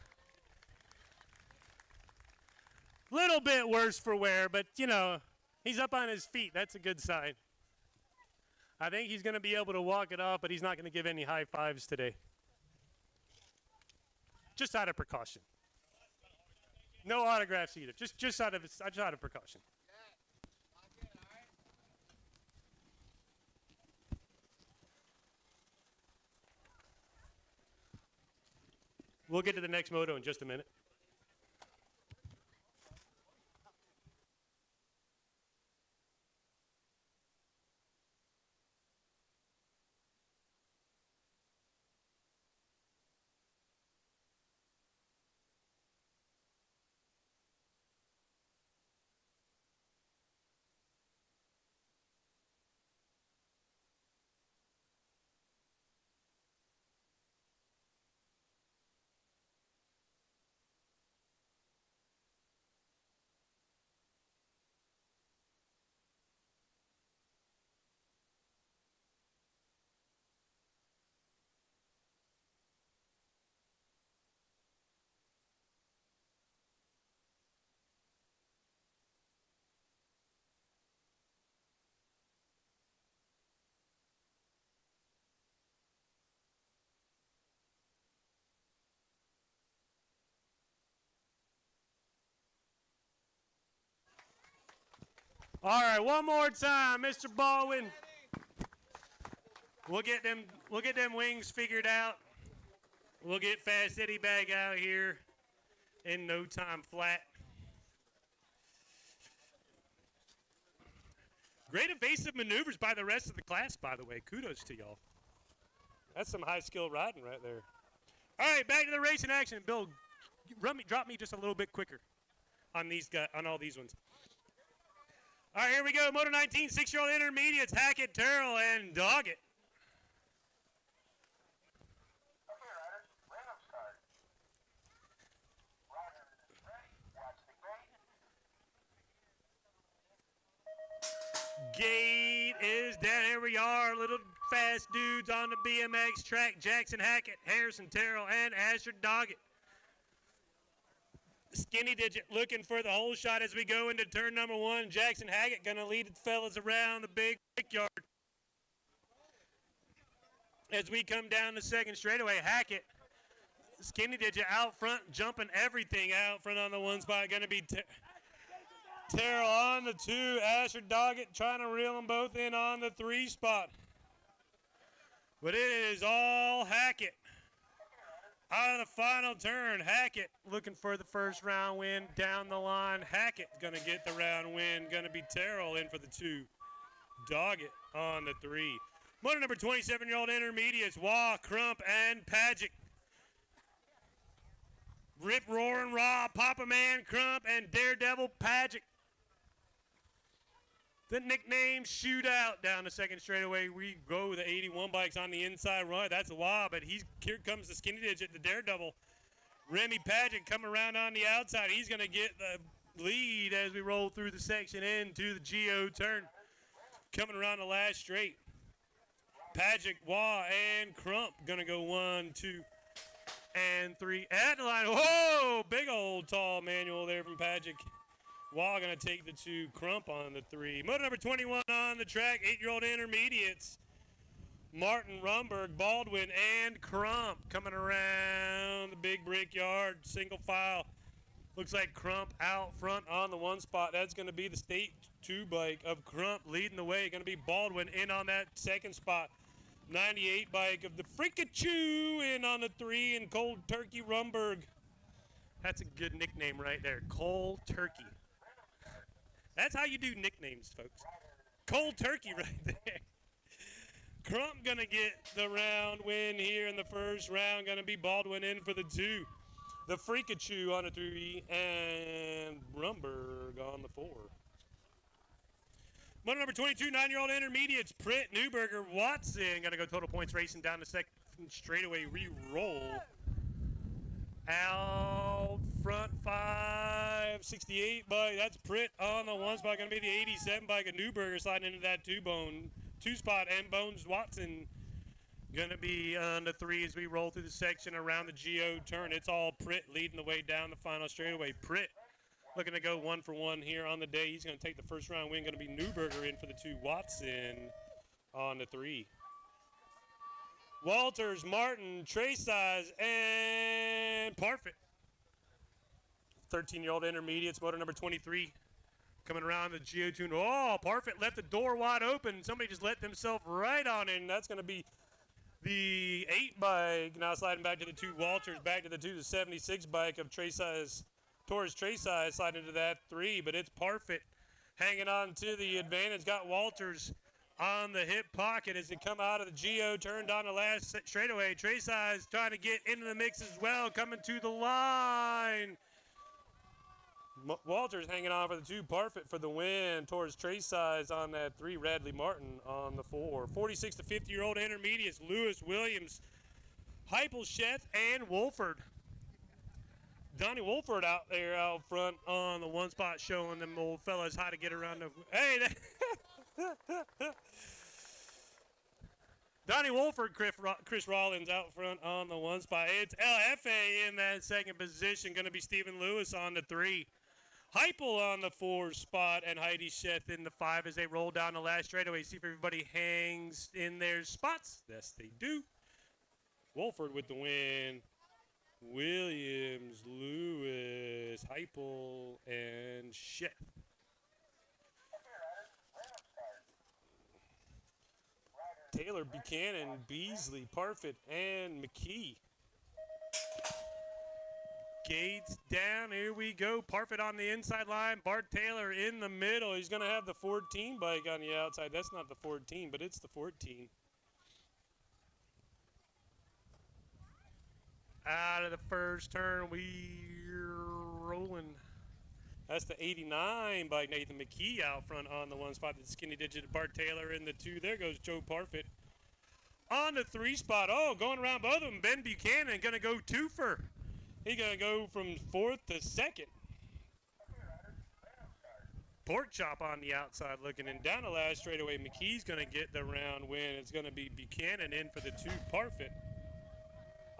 Little bit worse for wear, but, you know, he's up on his feet. That's a good sign. I think he's going to be able to walk it off, but he's not going to give any high fives today. Just out of precaution. No autographs either. Just out of precaution. We'll get to the next moto in just a minute. All right, one more time, Mr. Baldwin. We'll get them wings figured out. We'll get Fast Eddie back out here in no time flat. Great evasive maneuvers by the rest of the class, by the way. Kudos to y'all. That's some high skill riding right there. All right, back to the racing action. Bill, drop me just a little bit quicker on these guys, on all these ones. All right, here we go. Moto 19, 6-year-old intermediates, Hackett, Terrell, and Doggett. Okay, riders, random start. Riders, ready? Watch the gate. Gate is down. Here we are, little fast dudes on the BMX track. Jackson Hackett, Harrison Terrell, and Asher Doggett. Skinny Digit looking for the whole shot as we go into turn number 1. Jackson Hackett going to lead the fellas around the big brickyard. As we come down the second straightaway, Hackett, Skinny Digit out front, jumping everything out front on the one spot. Going to be Terrell on the 2. Asher Doggett trying to reel them both in on the 3 spot. But it is all Hackett. Out of the final turn, Hackett looking for the first round win down the line. Hackett going to get the round win. Going to be Terrell in for the 2. Doggett on the 3. Motor number 27-year-old intermediates, Wah, Crump, and Pagic. Rip, Roaring, Raw, Papa Man, Crump, and Daredevil Pagic. The nickname Shootout down the second straightaway. We go with the 81 bikes on the inside run. That's a Wah, but here comes the Skinny Digit, the Daredevil. Remy Pageant coming around on the outside. He's going to get the lead as we roll through the section into the GO turn. Coming around the last straight. Pageant, Wah, and Crump going to go 1, 2, and 3. At the line, whoa, big old tall manual there from Pageant. Wah going to take the 2, Crump on the 3. Motor number 21 on the track, 8-year-old intermediates. Martin, Rumberg, Baldwin, and Crump coming around the big brickyard, single file. Looks like Crump out front on the 1 spot. That's going to be the State 2 bike of Crump leading the way. Going to be Baldwin in on that 2nd spot. 98 bike of the Freakachu in on the 3, and Cold Turkey Rumberg. That's a good nickname right there, Cold Turkey. That's how you do nicknames, folks. Cold Turkey right there. Crump going to get the round win here in the first round. Going to be Baldwin in for the 2. The Freakachu on the 3, and Rumberg on the 4. Motor number 22, 9-year-old intermediates, Pritt, Newberger, Watson. Going to go total points racing down the second straightaway re-roll. Out front 568 bike. That's Pritt on the 1 spot. Going to be the 87 bike of Newberger sliding into that 2 spot. And Bones Watson Going to be on the 3 as we roll through the section around the GO turn. It's all Pritt leading the way down the final straightaway. Pritt looking to go 1 for 1 here on the day. He's going to take the first round win. Going to be Newberger in for the 2. Watson on the 3. Walters, Martin, Trey Size, and Parfit. 13-year-old intermediates, motor number 23. Coming around the Geotune. Oh, Parfit left the door wide open. Somebody just let themselves right on in. That's going to be the 8 bike. Now sliding back to the 2 Walters, back to the 2, the 76 bike of Trey Size. Torres Trey Size sliding into that 3, but it's Parfit hanging on to the advantage. Got Walters on the hip pocket as they come out of the GO, turned on the last straightaway. Trey Size trying to get into the mix as well, coming to the line. Walters hanging on for the 2. Parfit for the win. Towards Trey Size on that 3. Radley Martin on the 4. 46 to 50-year-old intermediates. Lewis, Williams, Heipelsheth, and Wolford. Donnie Wolford out there out front on the 1 spot, showing them old fellas how to get around the. Hey, Donnie Wolford, Chris Rollins out front on the 1 spot. It's LFA in that 2nd position. Going to be Stephen Lewis on the 3. Heipel on the 4 spot, and Heidi Sheth in the 5 as they roll down the last straightaway. See if everybody hangs in their spots. Yes, they do. Wolford with the win. Williams, Lewis, Heipel, and Sheth. Taylor, Buchanan, Beasley, Parfit, and McKee. Gates down. Here we go. Parfit on the inside line. Bart Taylor in the middle. He's going to have the 14 bike on the outside. That's not the 14, but it's the 14. Out of the first turn, we're rolling. That's the 89 by Nathan McKee out front on the 1 spot. The skinny digit Bart Taylor in the 2. There goes Joe Parfit. On the 3 spot. Oh, going around both of them. Ben Buchanan going to go twofer. He's going to go from 4th to 2nd. Pork chop on the outside looking. And down the last straightaway, McKee's going to get the round win. It's going to be Buchanan in for the 2. Parfit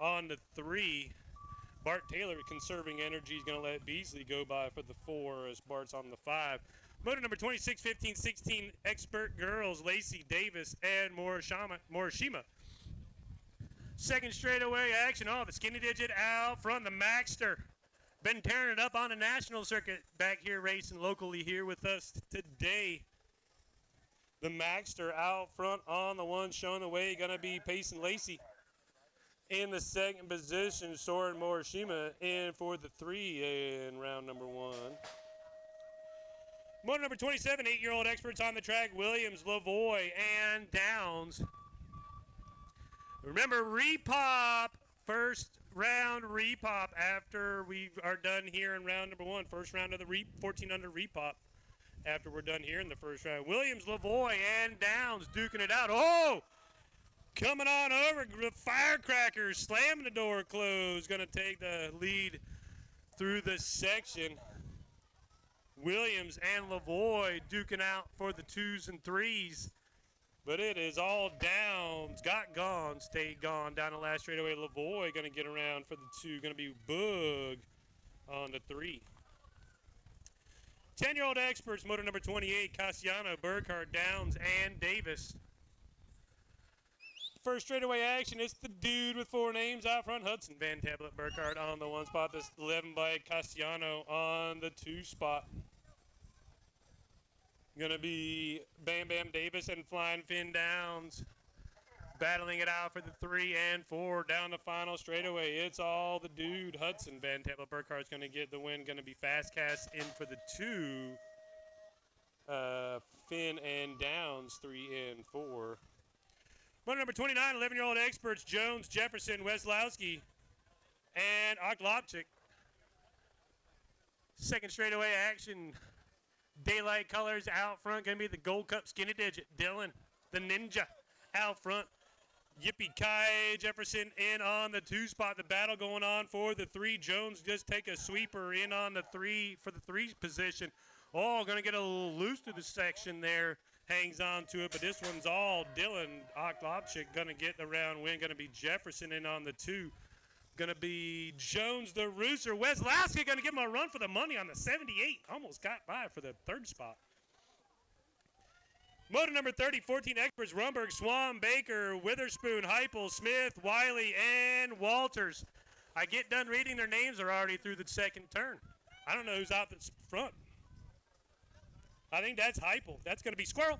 on the 3. Bart Taylor conserving energy. He's going to let Beasley go by for the 4 as Bart's on the 5. Motor number 26, 15, 16 expert girls, Lacey Davis and Morishima. 2nd straightaway action. Oh, the skinny digit out front. The Maxter. Been tearing it up on the national circuit back here racing locally here with us today. The Maxter out front on the 1 showing the way. Going to be Payson Lacey. In the 2nd position, Soren Morishima in for the 3 in round number 1. Motor number 27, 8-year-old experts on the track, Williams, Lavoie, and Downs. Remember, repop, first round repop after we are done here in round number 1. First round of the 14 under repop after we're done here in the first round. Williams, Lavoie, and Downs duking it out. Oh! Coming on over, the Firecrackers slamming the door closed. Going to take the lead through this section. Williams and Lavoie duking out for the 2s and 3s. But it is all Downs. Got gone, stayed gone. Down the last straightaway, Lavoie going to get around for the 2. Going to be Boog on the 3. 10-year-old experts, motor number 28, Cassiano, Burkhardt, Downs, and Davis. First straightaway action, it's the dude with 4 names out front. Hudson, Van Tablet, Burkhardt on the 1 spot. This 11 by Cassiano on the 2 spot. Going to be Bam Bam Davis and Flying Finn Downs battling it out for the 3 and 4 down the final straightaway. It's all the dude. Hudson, Van Tablet, Burkhardt's going to get the win. Going to be Fast Cast in for the 2. Finn and Downs, 3 and 4. Motor number 29, 11-year-old experts, Jones, Jefferson, Weslowski, and Oklopchik. 2nd straightaway action. Daylight colors out front. Going to be the Gold Cup skinny digit. Dylan, the Ninja, out front. Yippee Kai Jefferson in on the 2 spot. The battle going on for the 3. Jones just take a sweeper in on the 3 for the 3 position. Oh, going to get a little loose through the section there. hangs on to it, but this one's all Dylan Oklopchik going to get the round win. Going to be Jefferson in on the 2. Going to be Jones the Rooster. Weslowski going to give him a run for the money on the 78. Almost got by for the 3rd spot. Moto number 30, 14 experts, Rumberg, Swan, Baker, Witherspoon, Heupel, Smith, Wiley, and Walters. I get done reading their names, they're already through the 2nd turn. I don't know who's out the front. I think that's Heupel. That's going to be Squirrel.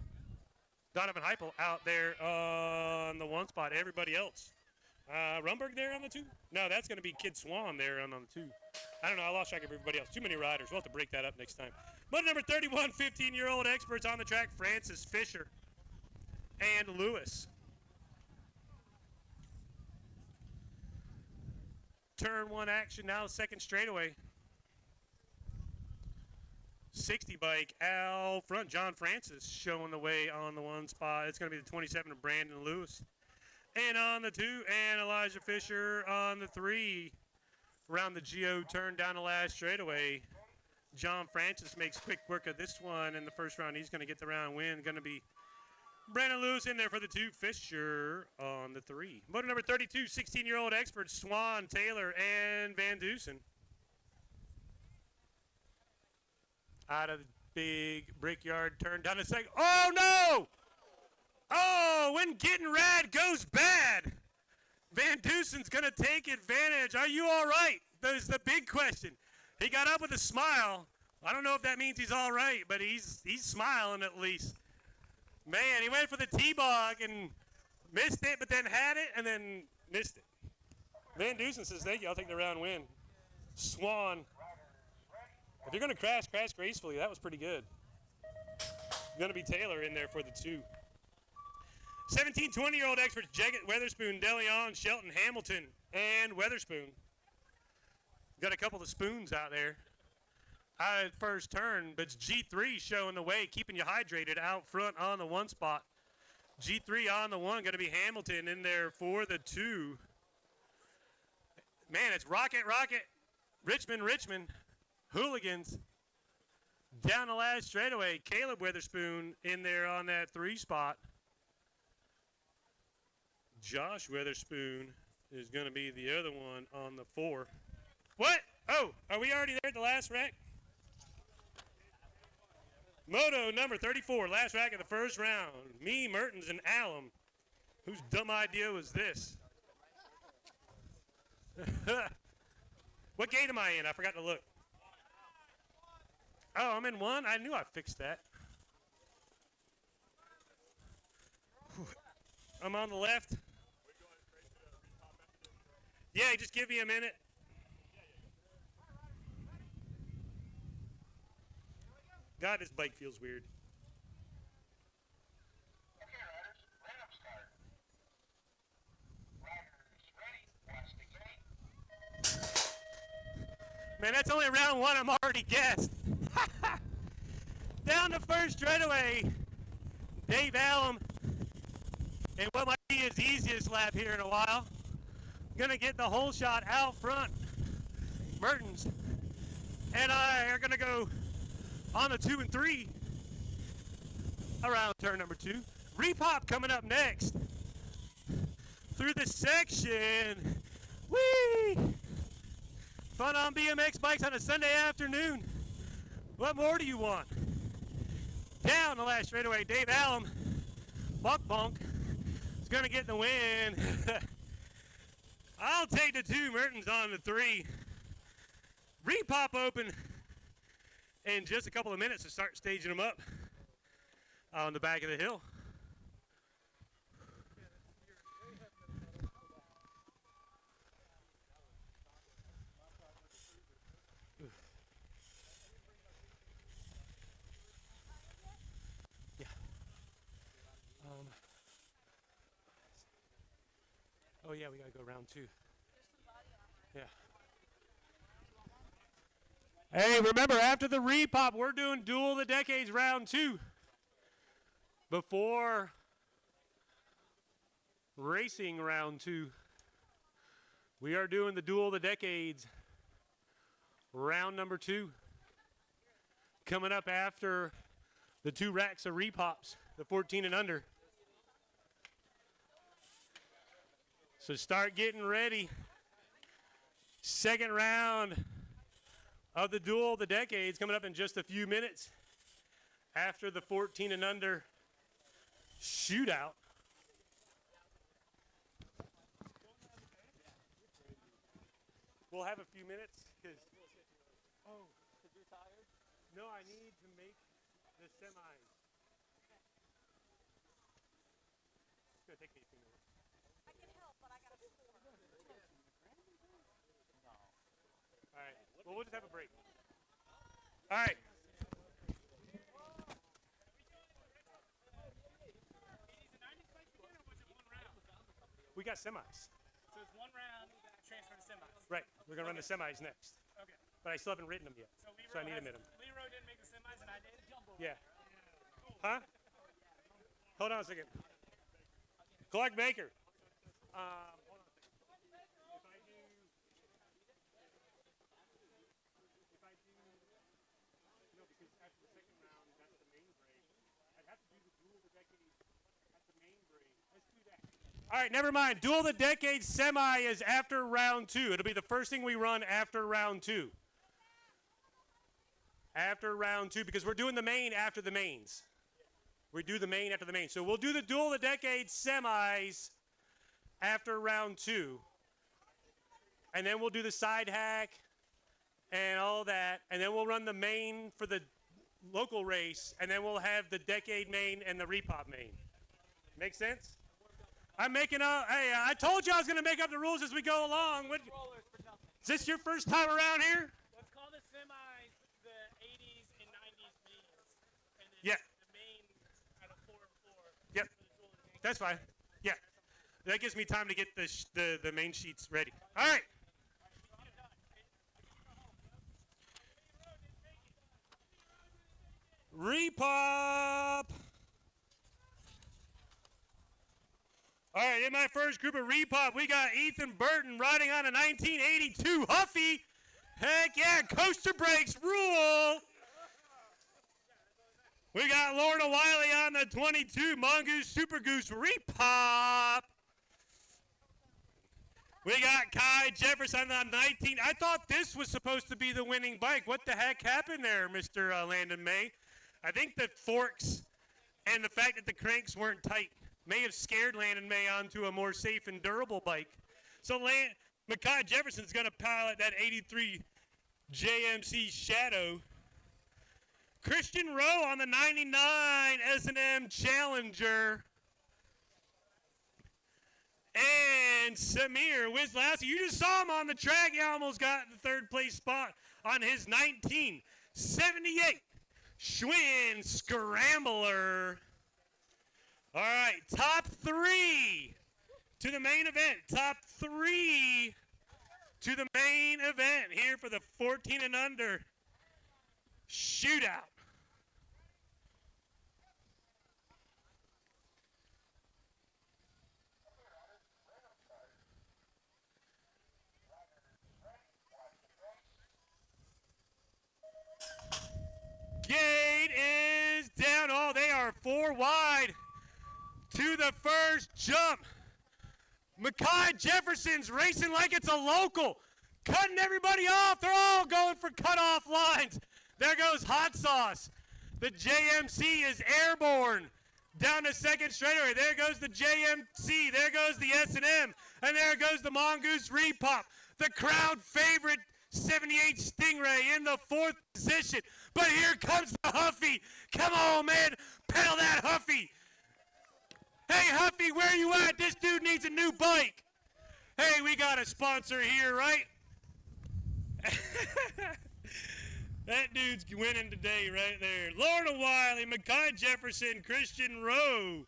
Donovan Heupel out there on the 1 spot. Everybody else. Rumberg there on the 2? No, that's going to be Kid Swan there on the 2. I don't know. I lost track of everybody else. Too many riders. We'll have to break that up next time. Moto number 31, 15-year-old experts on the track, Francis Fisher and Lewis. Turn 1 action now, 2nd straightaway. 60 bike out front. John Francis showing the way on the 1 spot. It's going to be the 27 of Brandon Lewis. And on the 2, and Elijah Fisher on the 3. Around the Geo turn down the last straightaway. John Francis makes quick work of this one in the 1st round. He's going to get the round win. Going to be Brandon Lewis in there for the 2. Fisher on the 3. Moto number 32, 16-year-old experts, Swan, Taylor, and Van Dusen. Out of the big brickyard turn down the 2nd. Oh, no! Oh, when getting rad goes bad. Van Dusen's going to take advantage. Are you all right? That is the big question. He got up with a smile. I don't know if that means he's all right, but he's smiling at least. Man, he went for the T-bog and missed it, but then had it and then missed it. Van Dusen says, thank you, I'll take the round win. Swan. If you're going to crash gracefully. That was pretty good. Going to be Taylor in there for the 2. 17, 20-year-old experts, Jeggett, Weatherspoon, DeLeon, Shelton, Hamilton, and Weatherspoon. Got a couple of spoons out there. Out at 1st turn, but it's G3 showing the way, keeping you hydrated out front on the 1 spot. G3 on the 1, going to be Hamilton in there for the 2. Man, it's Rocket, Richmond, Hooligans. Down the last straightaway, Caleb Witherspoon in there on that 3 spot. Josh Witherspoon is going to be the other one on the 4. What? Oh, are we already there at the last rack? Moto number 34, last rack of the 1st round. Me, Mertens, and Alum. Whose dumb idea was this? What gate am I in? I forgot to look. Oh, I'm in 1? I knew I fixed that. I'm on the left. Yeah, just give me a minute. God, this bike feels weird. Okay, riders, random start. Riders ready, watch the gate. Man, that's only round 1. I'm already guessed. Down the 1st straightaway, Dave Allen, and what might be his easiest lap here in a while. Gonna get the whole shot out front. Mertens and I are gonna go on the 2 and 3 around turn number 2. Repop coming up next. Through the section. Whee! Fun on BMX bikes on a Sunday afternoon. What more do you want? Down the last straightaway, Dave Allen, Bonk, is going to get the win. I'll take the 2, Mertens on the 3. Repop open in just a couple of minutes to start staging them up on the back of the hill. Oh yeah, we gotta go round 2. Yeah. Hey, remember after the repop, we're doing Duel of the Decades round 2. Before racing round 2, we are doing the Duel of the Decades round number 2. Coming up after the 2 racks of repops, the 14 and under. So start getting ready. Second round of the Duel of the Decades coming up in just a few minutes after the 14 and under shootout. We'll have a few minutes because, Because you're tired? no, I need to make the semis. It's going to take me a few minutes. I can help, but I gotta score. All right. Well, we'll just have a break. All right. We got semis. So it's one round, transfer to semis. Right. We're going to run the semis next. Okay. But I still haven't written them yet. So I need them in them. Leroy didn't make the semis and I did. Yeah. Huh? Hold on a second. Clark Baker. Hold on a second. If I do, no, because after the second round, that's the main break. I'd have to do the Duel of the Decades at the main break. Let's do that. All right, never mind. Duel of the Decades semi is after round 2. It'll be the first thing we run after round 2. After round 2, because we're doing the main after the mains. We do the main after the main. So we'll do the Duel of the Decades semis after round 2. And then we'll do the side hack and all that. And then we'll run the main for the local race. And then we'll have the decade main and the repop main. Make sense? I'm making up. Hey, I told you I was going to make up the rules as we go along. What, is this your first time around here? Let's call the semis the 80s and 90s mains. And then Yeah. the mains at a 4-4. Yep. For the Duel of the Decades. That's fine. Yeah. That gives me time to get the main sheets ready. All right. Repop. All right, in my first group of repop, we got Ethan Burton riding on a 1982 Huffy. Heck yeah, coaster brakes rule. We got Lorna Wiley on the 22 Mongoose Super Goose repop. We got Kai Jefferson on the 19. I thought this was supposed to be the winning bike. What the heck happened there, Mr. Landon May? I think the forks and the fact that the cranks weren't tight may have scared Landon May onto a more safe and durable bike. So Makai Jefferson's going to pilot that 83 JMC Shadow. Christian Rowe on the 99 S&M Challenger. And Samir Wizlowski, you just saw him on the track. He almost got the third place spot on his 1978 Schwinn Scrambler. All right, top 3 to the main event. Top 3 to the main event here for the 14 and under shootout. Gate is down. Oh, they are 4 wide to the first jump. Makai Jefferson's racing like it's a local, cutting everybody off. They're all going for cutoff lines. There goes Hot Sauce. The JMC is airborne down to second straightaway. There goes the JMC. There goes the S&M. And there goes the Mongoose Repop. The crowd favorite 78 Stingray in the 4th position. But here comes the Huffy. Come on, man. Pedal that Huffy. Hey, Huffy, where you at? This dude needs a new bike. Hey, we got a sponsor here, right? That dude's winning today right there. Lorna Wiley, Makai Jefferson, Christian Rowe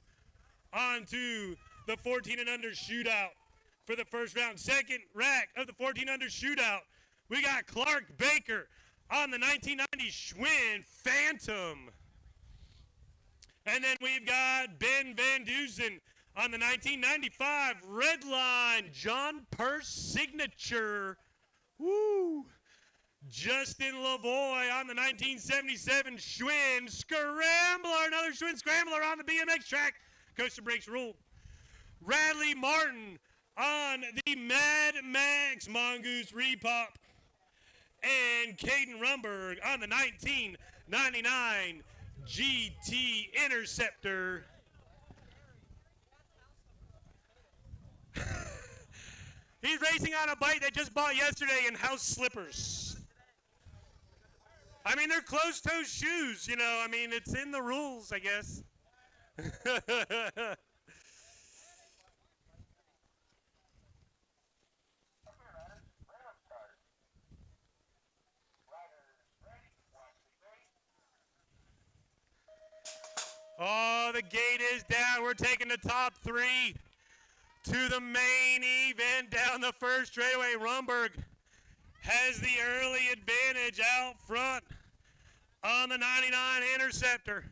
on to the 14 and under shootout for the first round. Second rack of the 14 under shootout. We got Clark Baker on the 1990 Schwinn Phantom. And then we've got Ben Van Dusen on the 1995 Redline John Purse Signature. Woo! Justin Lavoie on the 1977 Schwinn Scrambler. Schwinn Scrambler on the BMX track. Coaster brakes rule. Radley Martin on the Mad Max Mongoose Repop. And Caden Rumberg on the 1999 GT Interceptor. He's racing on a bike they just bought yesterday in house slippers. I mean, they're closed-toe shoes, you know. I mean, it's in the rules, I guess. Oh, the gate is down. We're taking the top three to the main event down the first straightaway. Rumberg has the early advantage out front on the 99 Interceptor.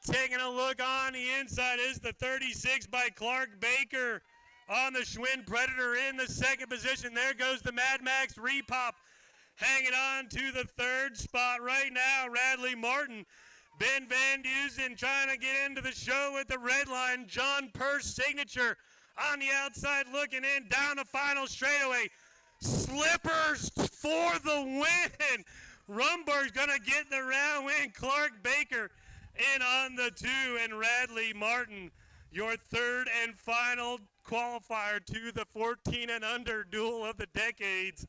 Taking a look on the inside is the 36 by Clark Baker on the Schwinn Predator in the second position. There goes the Mad Max Repop hanging on to the third spot right now. Radley Martin, Ben Van Dusen trying to get into the show with the red line. John Purse signature on the outside looking in down the final straightaway. Slippers for the win. Rumberg's going to get the round win. Clark Baker in on the 2, and Radley Martin, your third and final qualifier to the 14 and under duel of the decades.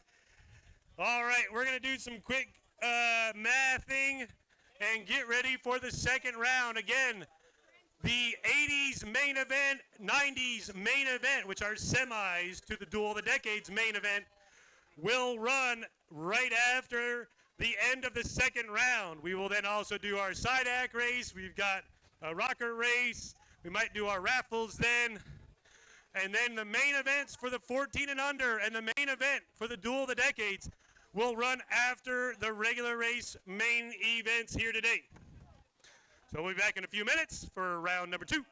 All right, we're going to do some quick mathing and get ready for the second round. Again, the 80s main event, 90s main event, which are semis to the Duel of the Decades main event, will run right after the end of the second round. We will then also do our side act race. We've got a rocker race. We might do our raffles then. And then the main events for the 14 and under and the main event for the Duel of the Decades will run after the regular race main events here today. So we'll be back in a few minutes for round number 2.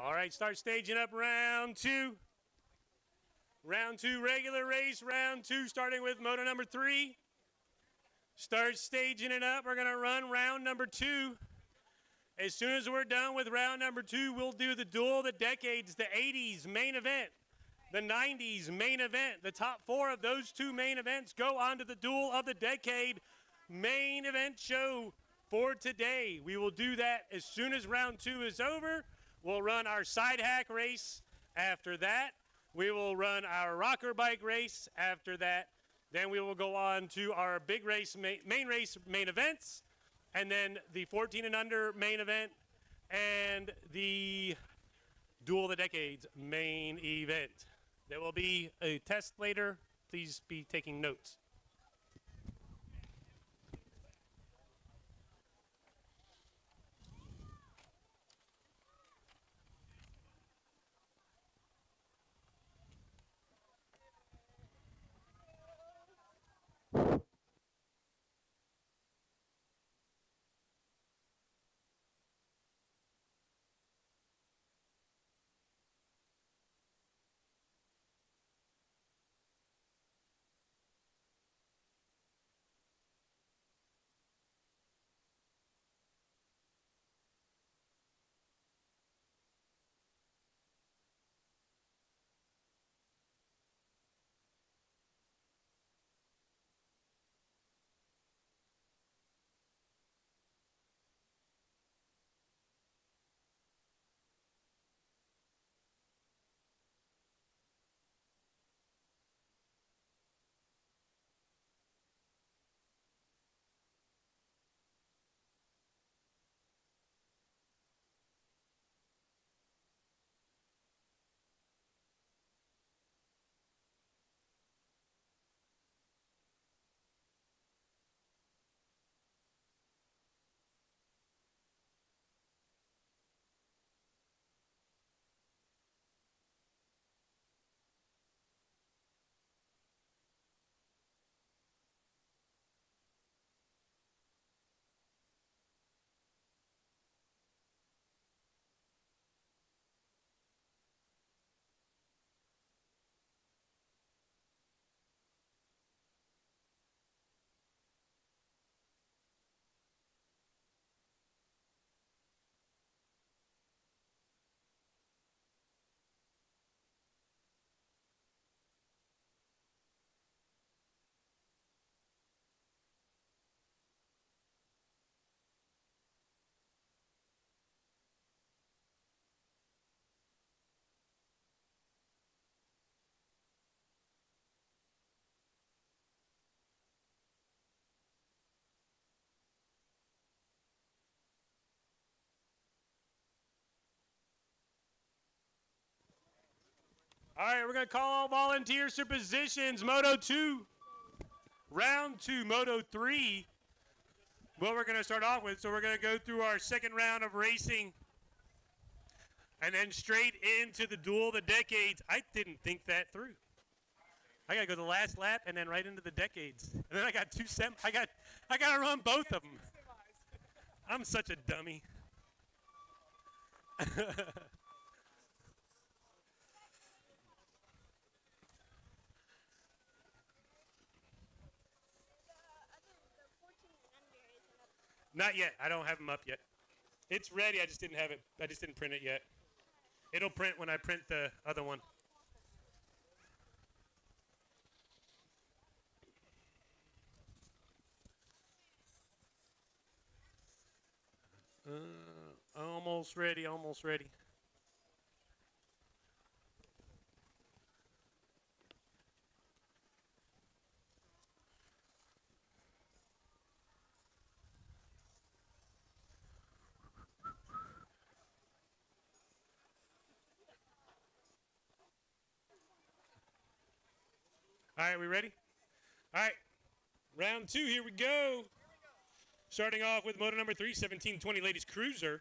All right, start staging up round 2. Round 2, regular race. Round 2, starting with moto number 3. Start staging it up. We're going to run round number 2. As soon as we're done with round number 2, we'll do the Duel of the Decades, the 80s main event, the 90s main event. The top 4 of those 2 main events go on to the Duel of the Decade main event show for today. We will do that as soon as round 2 is over. We'll run our side hack race after that. We will run our rocker bike race after that. Then we will go on to our big race, main race main events, and then the 14 and under main event, and the Duel of the Decades main event. There will be a test later. Please be taking notes. All right, we're going to call all volunteers to positions. Moto 2, round 2, Moto 3. What we're going to start off with, so we're going to go through our second round of racing and then straight into the Duel of the Decades. I didn't think that through. I got to go the last lap and then right into the Decades. And then I got I got to run both of them. I'm such a dummy. Not yet. I don't have them up yet. It's ready. I just didn't have it. I just didn't print it yet. It'll print when I print the other one. Almost ready. Almost ready. All right, we ready? All right, round 2, here we go. Starting off with moto number 3, 1720 Ladies Cruiser.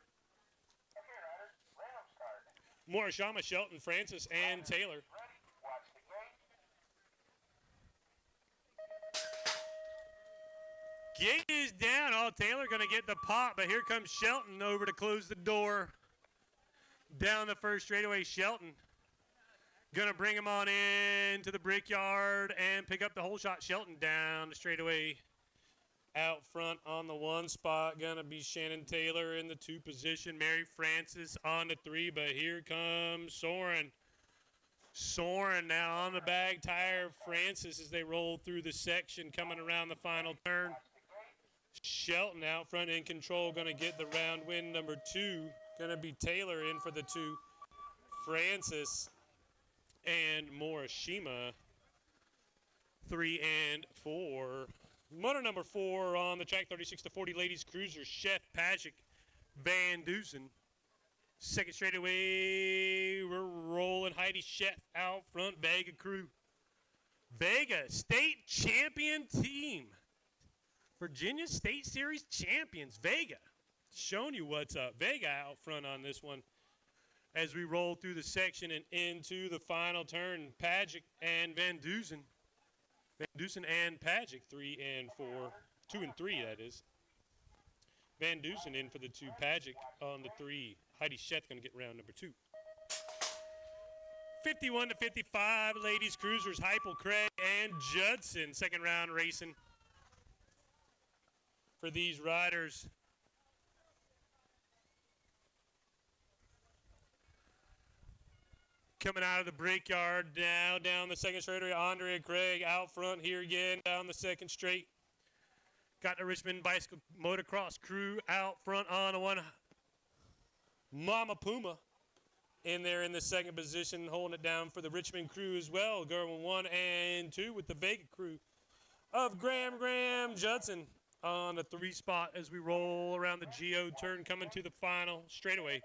Okay, riders, round start. Morishama, Shelton, Francis, and Taylor. Ready, watch the gate. Gate is down. Oh, Taylor going to get the pop, but here comes Shelton over to close the door. Down the first straightaway, Shelton. Gonna bring him on in to the brickyard and pick up the whole shot. Shelton down the straightaway. Out front on the 1 spot, gonna be Shannon Taylor in the 2 position. Mary Francis on the 3, but here comes Soren. Soren now on the bag tire of Francis as they roll through the section, coming around the final turn. Shelton out front in control, gonna get the round win. Number 2, gonna be Taylor in for the 2. Francis and Morishima, 3 and 4. Motor number 4 on the track, 36 to 40 ladies cruiser, Chef Patrick Van Dusen. Second straightaway, we're rolling Heidi Chef out front, Vega crew. Vega, state champion team. Virginia State Series champions, Vega. Showing you what's up. Vega out front on this one. As we roll through the section and into the final turn, Patrick and Van Dusen. Van Dusen and Pagic, 3 and 4. 2 and 3, that is. Van Dusen in for the 2. Pagic on the 3. Heidi Sheth going to get round number 2. 51 to 55, ladies cruisers, Heupel, Craig, and Judson. Second round racing for these riders. Coming out of the brickyard now down the second straightaway, Andrea Craig out front here again down the second straight. Got the Richmond Bicycle Motocross crew out front on the 1. Mama Puma in there in the second position, holding it down for the Richmond crew as well. Going 1 and 2 with the Vega crew of Graham Judson on the 3 spot as we roll around the Geo turn, coming to the final straightaway.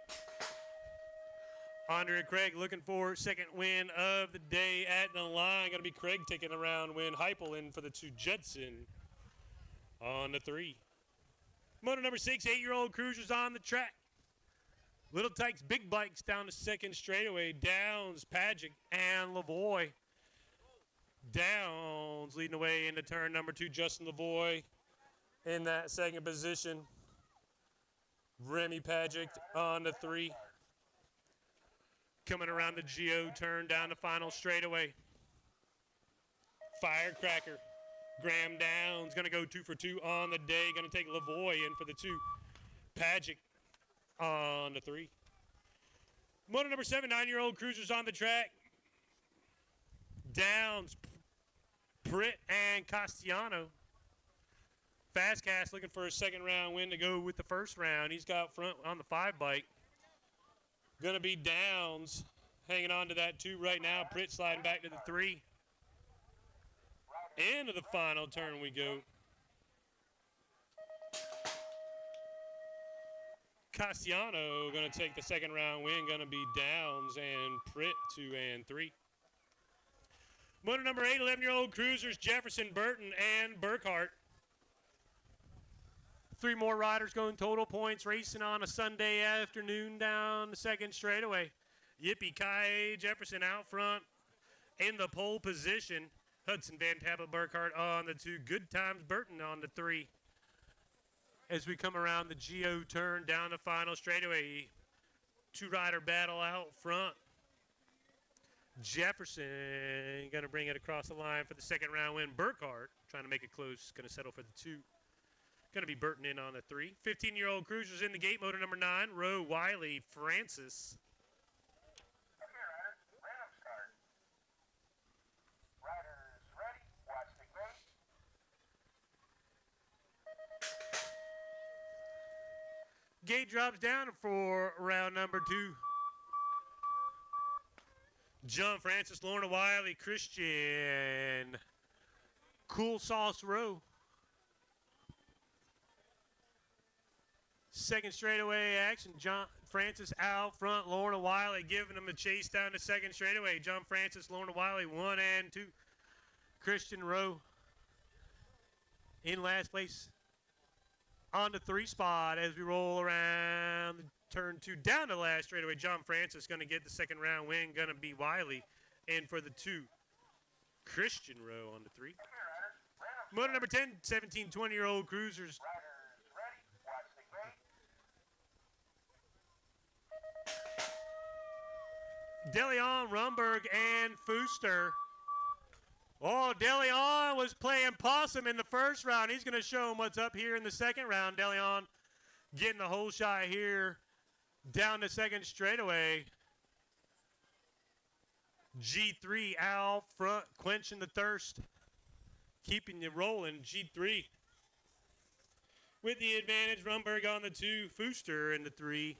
Andrea Craig looking for second win of the day at the line. Going to be Craig taking the round win. Heupel in for the 2. Judson on the 3. Motor number 6, 8-year-old cruisers on the track. Little Tykes, big bikes down the second straightaway. Downs, Pagic, and Lavoie. Downs leading the way into turn number 2. Justin Lavoie in that second position. Remy Pagic on the 3. Coming around the Geo turn down the final straightaway. Firecracker. Graham Downs going to go 2 for 2 on the day. Going to take Lavoie in for the 2. Pagic on the 3. Motor number 7, 9-year-old cruisers on the track. Downs, Britt, and Castellano. Fastcast looking for a second round win to go with the first round. He's got front on the 5 bike. Going to be Downs hanging on to that 2 right now. Britt sliding back to the 3. Into the final turn we go. Castellano going to take the second round win. Going to be Downs and Pritt 2 and 3. Motor number 8, 11-year-old cruisers, Jefferson, Burton, and Burkhart. 3 more riders going total points, racing on a Sunday afternoon down the second straightaway. Yippee Kai Jefferson out front in the pole position. Hudson Van Tappel Burkhart on the 2. Good Times Burton on the 3. As we come around the Geo turn down the final straightaway, 2-rider battle out front. Jefferson going to bring it across the line for the second round win. Burkhart trying to make it close, going to settle for the 2. Going to be Burton in on the 3. 15-year-old cruisers in the gate, motor number 9, Roe Wiley Francis. Okay, riders, random start. Riders ready, watch the gate. Gate drops down for round number 2. John Francis, Lorna Wiley, Christian, Cool Sauce Rowe. Second straightaway action, John Francis out front, Lorna Wiley giving him a chase down the second straightaway. John Francis, Lorna Wiley, 1 and 2. Christian Rowe in last place on the 3 spot as we roll around turn 2 down the last straightaway. John Francis going to get the second round win, going to be Wiley in for the 2. Christian Rowe on the 3. Motor number 10, 17, 20-year-old cruisers. Riders ready, watch the gate. DeLeon, Rumberg, and Fooster. Oh, DeLeon was playing possum in the first round. He's going to show him what's up here in the second round. DeLeon getting the whole shot here down the second straightaway. G3 out front, quenching the thirst, keeping you rolling. G3 with the advantage. Rumberg on the 2, Fooster in the 3.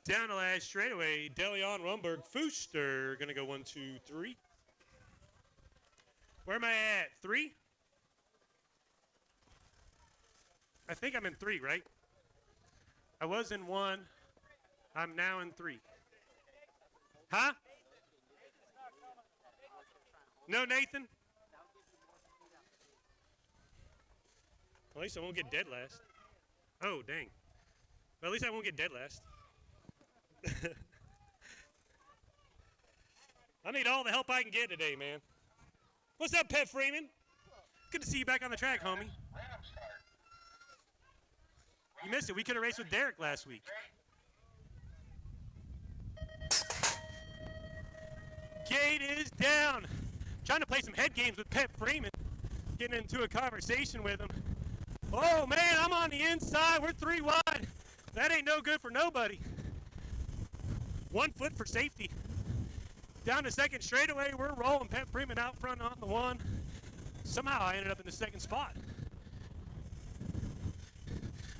Down the last straightaway, DeLeon, Rumberg, Fooster going to go 1, 2, 3. Where am I at? 3? I think I'm in 3, right? I was in 1. I'm now in 3. Huh? No, Nathan? At least I won't get dead last. Oh, dang. Well, at least I won't get dead last. I need all the help I can get today, man. What's up, Pet Freeman? Good to see you back on the track, homie. You missed it. We could have raced with Derek last week. Gate is down. Trying to play some head games with Pet Freeman. Getting into a conversation with him. Oh, man, I'm on the inside. We're 3 wide. That ain't no good for nobody. 1 foot for safety. Down the second straightaway, we're rolling. Pet Freeman out front on the 1. Somehow I ended up in the second spot.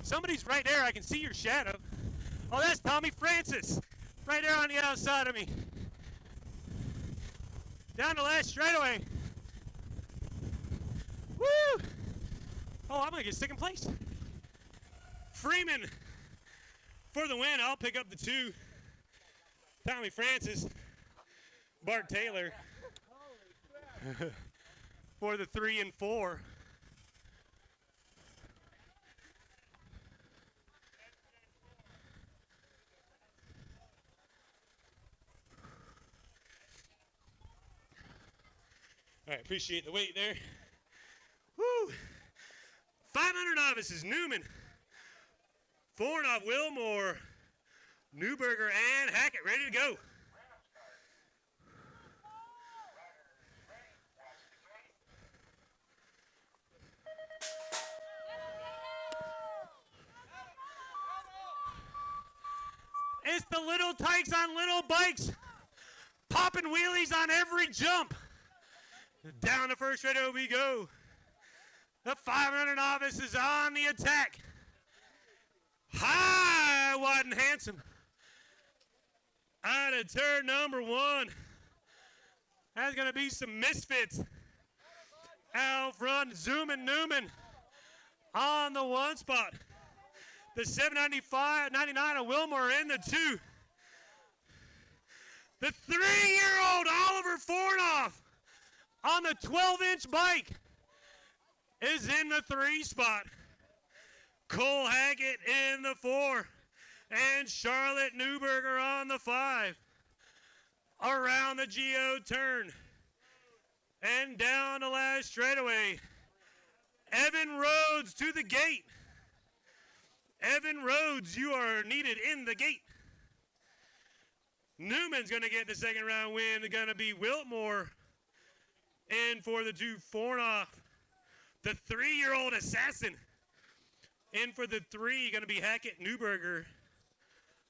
Somebody's right there. I can see your shadow. Oh, that's Tommy Francis. Right there on the outside of me. Down the last straightaway. Woo! Oh, I'm going to get second place. Freeman for the win. I'll pick up the 2. Tommy Francis. Bart Taylor for the 3 and 4. All right, appreciate the wait there. Woo! 500 novices, Newman, Fornoff, Wilmore, Newberger, and Hackett ready to go. It's the little tykes on little bikes, popping wheelies on every jump. Down the first straightaway we go. The 500 novice is on the attack. High, wide, and handsome. Out of turn number 1. That's going to be some misfits. Out front, Zoomin' Newman on the 1 spot. The 795-99 of Wilmore in the 2. The 3-year-old Oliver Fornoff on the 12-inch bike is in the 3 spot. Cole Hackett in the 4. And Charlotte Newberger on the 5. Around the Geo turn. And down the last straightaway. Evan Rhodes to the gate. Evan Rhodes, you are needed in the gate. Newman's going to get the second round win. It's going to be Wiltmore in for the 2 Fornoff. The 3-year-old assassin in for the 3. Going to be Hackett Newberger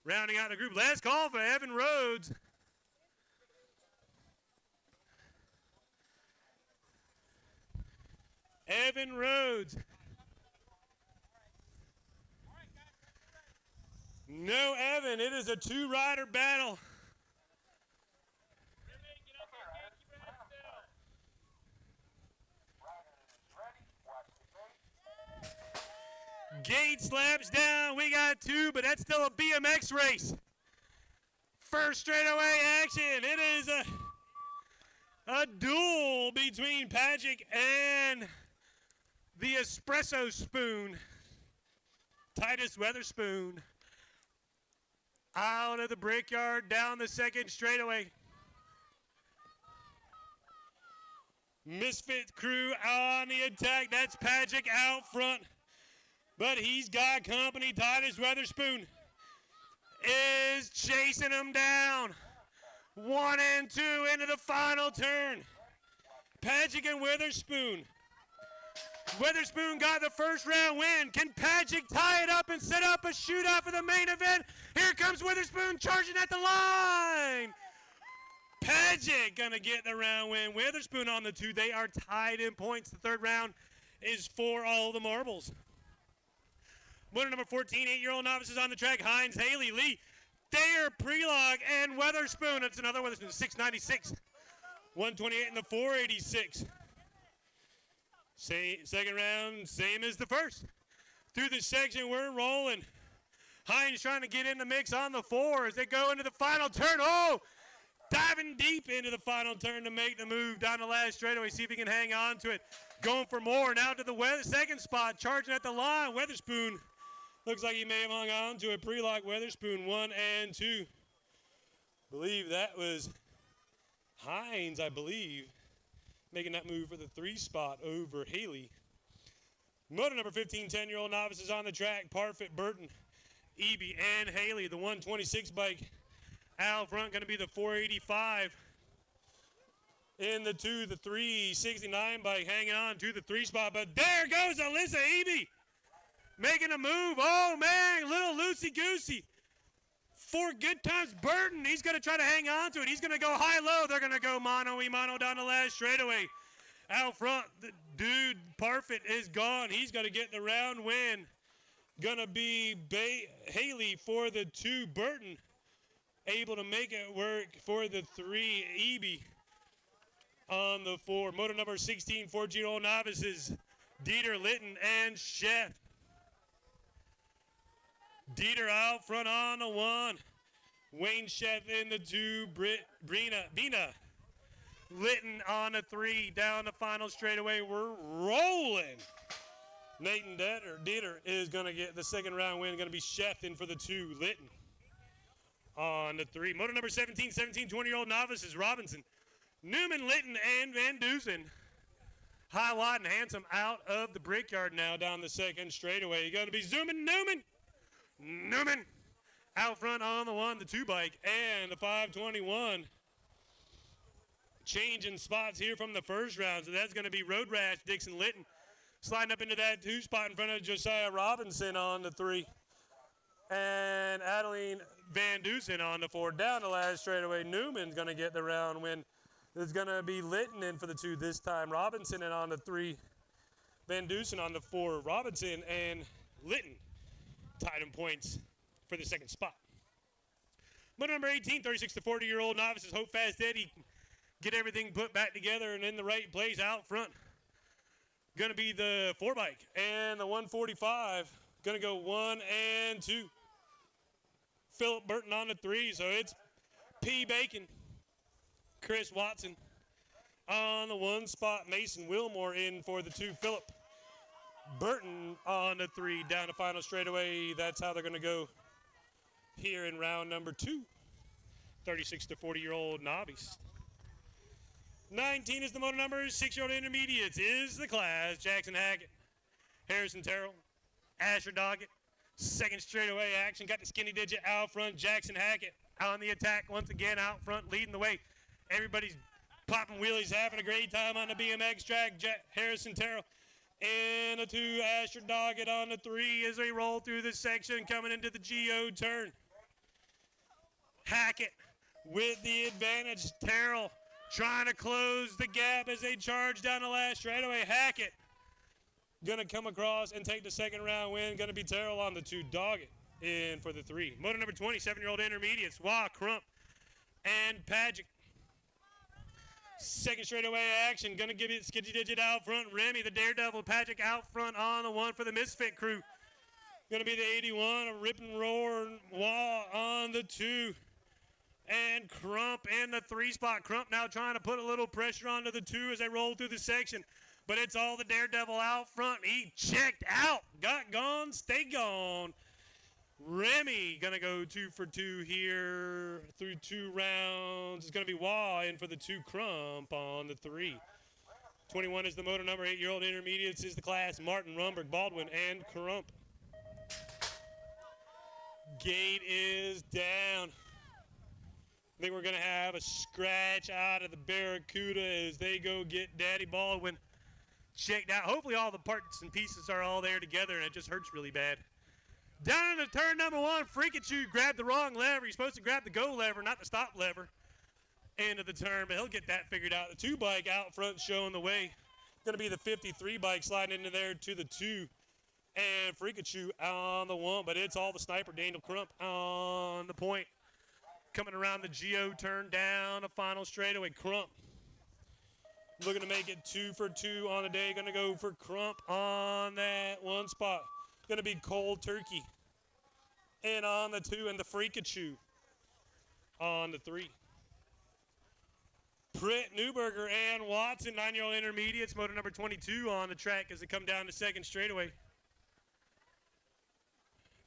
rounding out the group. Last call for Evan Rhodes. Evan Rhodes. No, Evan. It is a 2-rider battle. Gate slaps down. We got 2, but that's still a BMX race. First straightaway action. It is a duel between Patrick and the espresso spoon. Titus Weatherspoon. Out of the brickyard, down the second straightaway. Misfit crew on the attack. That's Patrick out front. But he's got company. Titus Weatherspoon is chasing him down. 1 and 2 into the final turn. Pagic and Witherspoon. Witherspoon got the first round win. Can Pagic tie it up and set up a shootout for the main event? Here comes Witherspoon charging at the line. Pagic gonna get the round win. Witherspoon on the 2. They are tied in points. The third round is for all the marbles. Winner number 14, 8-year-old novices on the track. Hines, Haley, Lee, Thayer, Prelock, and Witherspoon. It's another Witherspoon, 696. 128 in the 486. Second round, same as the first. Through the section, we're rolling. Hines trying to get in the mix on the 4 as they go into the final turn. Oh! Diving deep into the final turn to make the move down the last straightaway. See if he can hang on to it. Going for more. Now to the second spot. Charging at the line. Witherspoon. Looks like he may have hung on to it. Prelock Witherspoon 1 and 2. Believe that was Hines, I believe, making that move for the 3 spot over Haley. Motor number 15, 10-year-old novices on the track. Parfit, Burton, Eby, and Haley. The 126 bike out front going to be the 485. In the 2, the 369 bike hanging on to the 3 spot. But there goes Alyssa Eby making a move. Oh, man, little loosey-goosey. For good times, Burton, he's going to try to hang on to it. He's going to go high-low. They're going to go mano-y-mano down the last straightaway. Out front, the dude, Parfit, is gone. He's going to get the round win. Going to be Haley for the 2. Burton able to make it work for the 3. Eby on the 4. Motor number 16, 14-year-old novices. Dieter, Litton, and Chef. Dieter out front on the 1. Wayne Chef in the 2. Bina. Litton on the 3. Down the final straightaway. We're rolling. Nathan Dieter is going to get the second round win. Going to be Chef in for the 2. Litton on the 3. Motor number 17, 20-year-old novices. Robinson, Newman, Litton, and Van Dusen. High, wide, and handsome out of the brickyard now down the second straightaway. You're going to be zooming Newman out front on the 1, the 2 bike, and the 521. Changing spots here from the first round. So that's going to be Road Rash, Dixon, Litton. Sliding up into that 2 spot in front of Josiah Robinson on the 3. And Adeline Van Dusen on the 4. Down the last straightaway, Newman's going to get the round win. There's going to be Litton in for the 2 this time. Robinson in on the 3. Van Dusen on the 4. Robinson and Litton tied in points for the second spot. Motor number 18, 36 to 40-year-old novices. Hope Fast Eddie get everything put back together and in the right place out front. Going to be the 4 bike and the 145. Going to go 1 and 2. Philip Burton on the 3. So it's P. Bacon, Chris Watson on the 1 spot. Mason Wilmore in for the 2. Philip Burton on the 3 down the final straightaway. That's how they're going to go here in round number 2. 36 to 40-year-old novice. 19 is the motor number. 6-year-old intermediates is the class. Jackson Hackett, Harrison Terrell, Asher Doggett. Second straightaway action. Got the skinny digit out front. Jackson Hackett on the attack once again out front, leading the way. Everybody's popping wheelies, having a great time on the BMX track. Harrison Terrell in a 2. Asher Doggett on the 3 as they roll through this section, coming into the GO turn. Hackett with the advantage. Terrell trying to close the gap as they charge down the last straightaway. Hackett going to come across and take the second round win. Going to be Terrell on the 2. Doggett in for the 3. Motor number 20, 7-year-old intermediates. Crump, and Pagic. Second straightaway action. Going to give it skidgy digit out front. Remy, the Daredevil. Pagic out front on the 1 for the Misfit crew. Going to be the 81. A Rip and Roar Wall on the 2. And Crump in the 3 spot. Crump now trying to put a little pressure onto the 2 as they roll through the section. But it's all the Daredevil out front. He checked out. Got gone. Stay gone. Remy going to go 2 for 2 here through 2 rounds. It's going to be Waugh in for the 2. Crump on the 3. 21 is the motor number. 8-year-old intermediates is the class. Martin, Rumberg, Baldwin, and Crump. Gate is down. I think we're going to have a scratch out of the Barracuda as they go get Daddy Baldwin checked out. Hopefully all the parts and pieces are all there together and it just hurts really bad. Down into turn number one, Freakachu grabbed the wrong lever. He's supposed to grab the go lever, not the stop lever. End of the turn, but he'll get that figured out. The 2 bike out front showing the way. Going to be the 53 bike sliding into there to the 2. And Freakachu on the 1, but it's all the sniper, Daniel Crump, on the point. Coming around the Geo turn down the final straightaway. Crump looking to make it 2 for 2 on the day. Going to go for Crump on that 1 spot. Going to be Cold Turkey. And on the 2, and the Freakachu on the 3. Pritt, Newberger, and Watson, 9-year-old intermediates, motor number 22 on the track as they come down the second straightaway.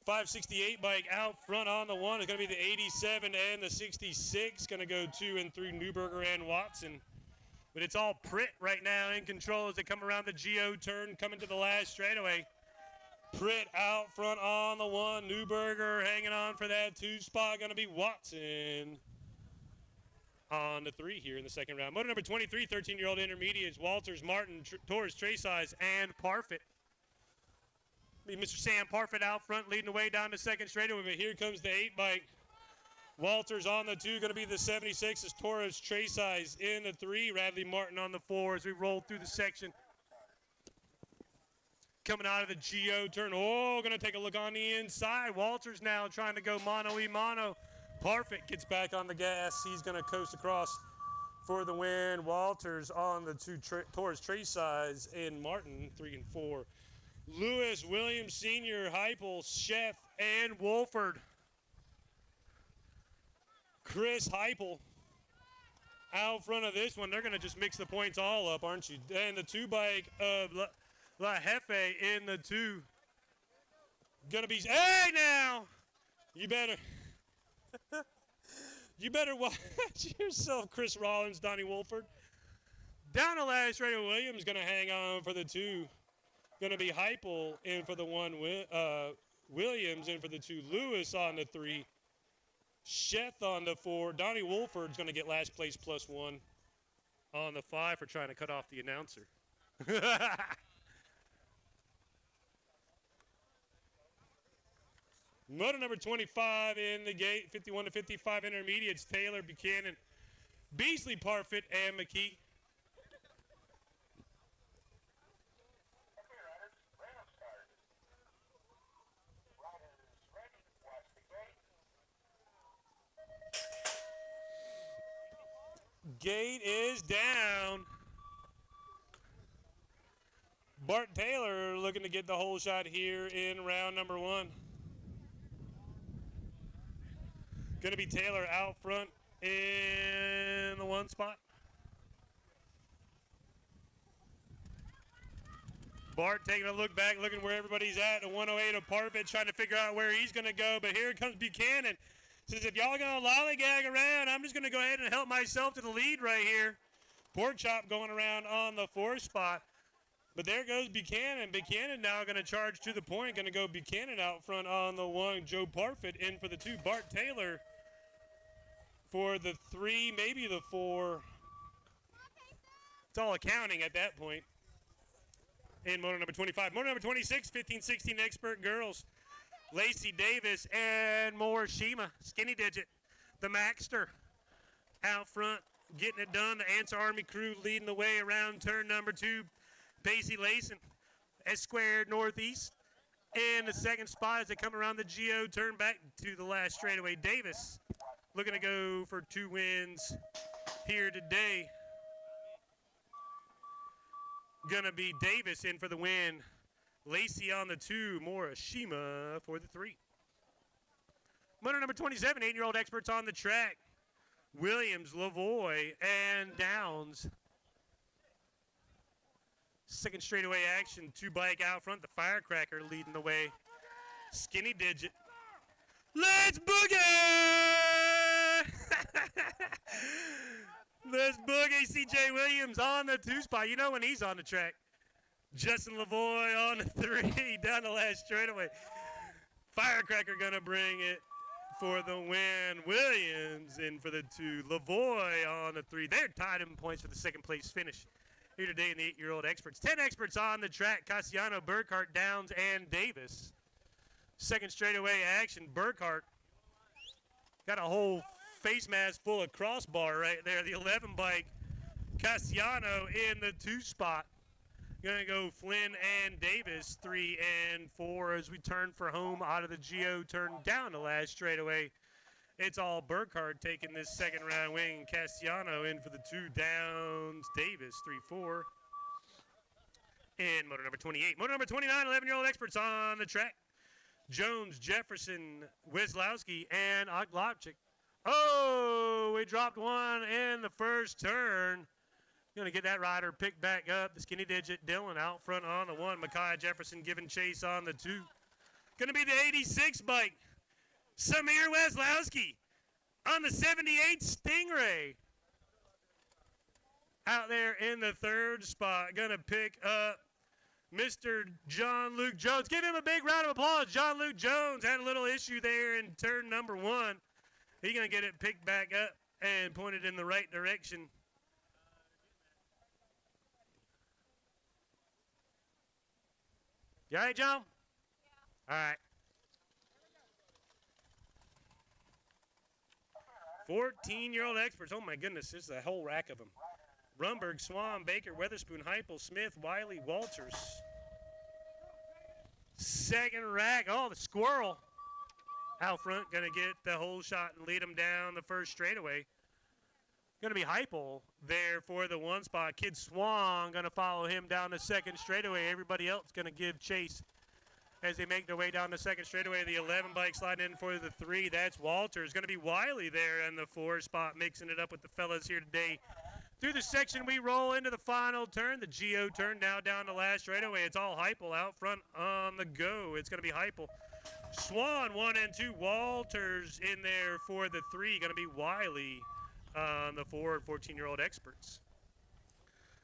568 bike out front on the 1 is going to be the 87 and the 66. Going to go 2 and 3, Newberger and Watson. But it's all Pritt right now in control as they come around the Geo turn, coming to the last straightaway. Pritt out front on the 1. Newberger hanging on for that 2 spot. Going to be Watson on the 3 here in the second round. Motor number 23, 13-year-old intermediates, Walters, Martin, Torres, Tresize, and Parfit. Mr. Sam Parfit out front leading the way down the second straightaway, but here comes the 8 bike. Walters on the 2, going to be the 76 is Torres, Tresize in the 3, Radley Martin on the 4 as we roll through the section. Coming out of the Geo turn, going to take a look on the inside. Walters now trying to go mano-y-mano. Parfit gets back on the gas. He's going to coast across for the win. Walters on the 2, Torres, Tresize, and Martin, 3 and 4. Lewis, Williams Sr., Heupel, Chef, and Wolford. Chris Heupel out front of this one. They're going to just mix the points all up, aren't you? And the 2 bike of La Jefe in the 2. Going to be, hey now! You better watch yourself, Chris Rollins, Donnie Wolford. Down the last straight, Williams going to hang on for the 2. Going to be Heupel in for the 1, Williams in for the 2, Lewis on the 3, Sheth on the 4, Donnie Wolford's going to get last place +1 on the 5 for trying to cut off the announcer. Motor number 25 in the gate, 51 to 55 intermediates, Taylor, Buchanan, Beasley, Parfit, and McKee. Gate is down. Bart Taylor looking to get the whole shot here in round number 1. Going to be Taylor out front in the 1 spot. Bart taking a look back, looking where everybody's at. The 108 of Parfit trying to figure out where he's going to go. But here comes Buchanan. Says, if y'all going to lollygag around, I'm just going to go ahead and help myself to the lead right here. Pork Chop going around on the 4th spot. But there goes Buchanan. Buchanan now going to charge to the point. Going to go Buchanan out front on the 1. Joe Parfit in for the 2. Bart Taylor for the 3, maybe the 4. It's all accounting at that point. In motor number 25. Motor number 26, 15-16 expert girls. Lacey Davis and Morishima, Skinny Digit, the Maxter out front, getting it done. The Answer Army crew leading the way around turn number 2. Pacey Layson, S squared northeast. In the second spot as they come around the Geo turn back to the last straightaway. Davis looking to go for 2 wins here today. Gonna be Davis in for the win. Lacey on the 2, Morishima for the 3. Motor number 27, 8-year-old experts on the track. Williams, Lavoie, and Downs. Second straightaway action, 2 bike out front. The Firecracker leading the way. Skinny Digit. Let's boogie! Let's boogie. CJ Williams on the 2 spot. You know when he's on the track. Justin Lavoie on the 3, down the last straightaway. Firecracker going to bring it for the win. Williams in for the 2. Lavoie on the 3. They're tied in points for the second place finish here today in the 8-year-old experts. 10 experts on the track. Cassiano, Burkhart, Downs, and Davis. Second straightaway action. Burkhart got a whole face mask full of crossbar right there. The 11 bike. Cassiano in the 2 spot. Going to go Flynn and Davis, 3 and 4 as we turn for home out of the Geo turn down the last straightaway. It's all Burkhart taking this second round win. Cassiano in for the 2 Downs. Davis, 3-4. And motor number 28. Motor number 29, 11-year-old experts on the track. Jones, Jefferson, Wisłowski, and Oglopchik. Oh, we dropped one in the first turn. Going to get that rider picked back up. The skinny digit Dylan out front on the 1. Micaiah Jefferson giving chase on the 2. Going to be the 86 bike. Samir Wisłowski on the 78 Stingray. Out there in the 3rd spot. Going to pick up Mr. John Luke Jones. Give him a big round of applause. John Luke Jones had a little issue there in turn number 1. He's going to get it picked back up and pointed in the right direction. You all right, John? Yeah. All right. 14-year-old experts. Oh, my goodness. There's a whole rack of them. Rumberg, Swan, Baker, Weatherspoon, Heupel, Smith, Wiley, Walters. Second rack. Oh, the squirrel. Out front, going to get the whole shot and lead them down the first straightaway. Going to be Heupel there for the 1 spot. Kid Swan going to follow him down the second straightaway. Everybody else going to give chase as they make their way down the second straightaway. The 11 bike sliding in for the 3. That's Walters. Going to be Wiley there in the 4 spot, mixing it up with the fellas here today. Through the section, we roll into the final turn. The Geo turn now down the last straightaway. It's all Heupel out front on the go. It's going to be Heupel. Swan 1 and 2. Walters in there for the 3. Going to be Wiley on the 4 and 14-year-old experts.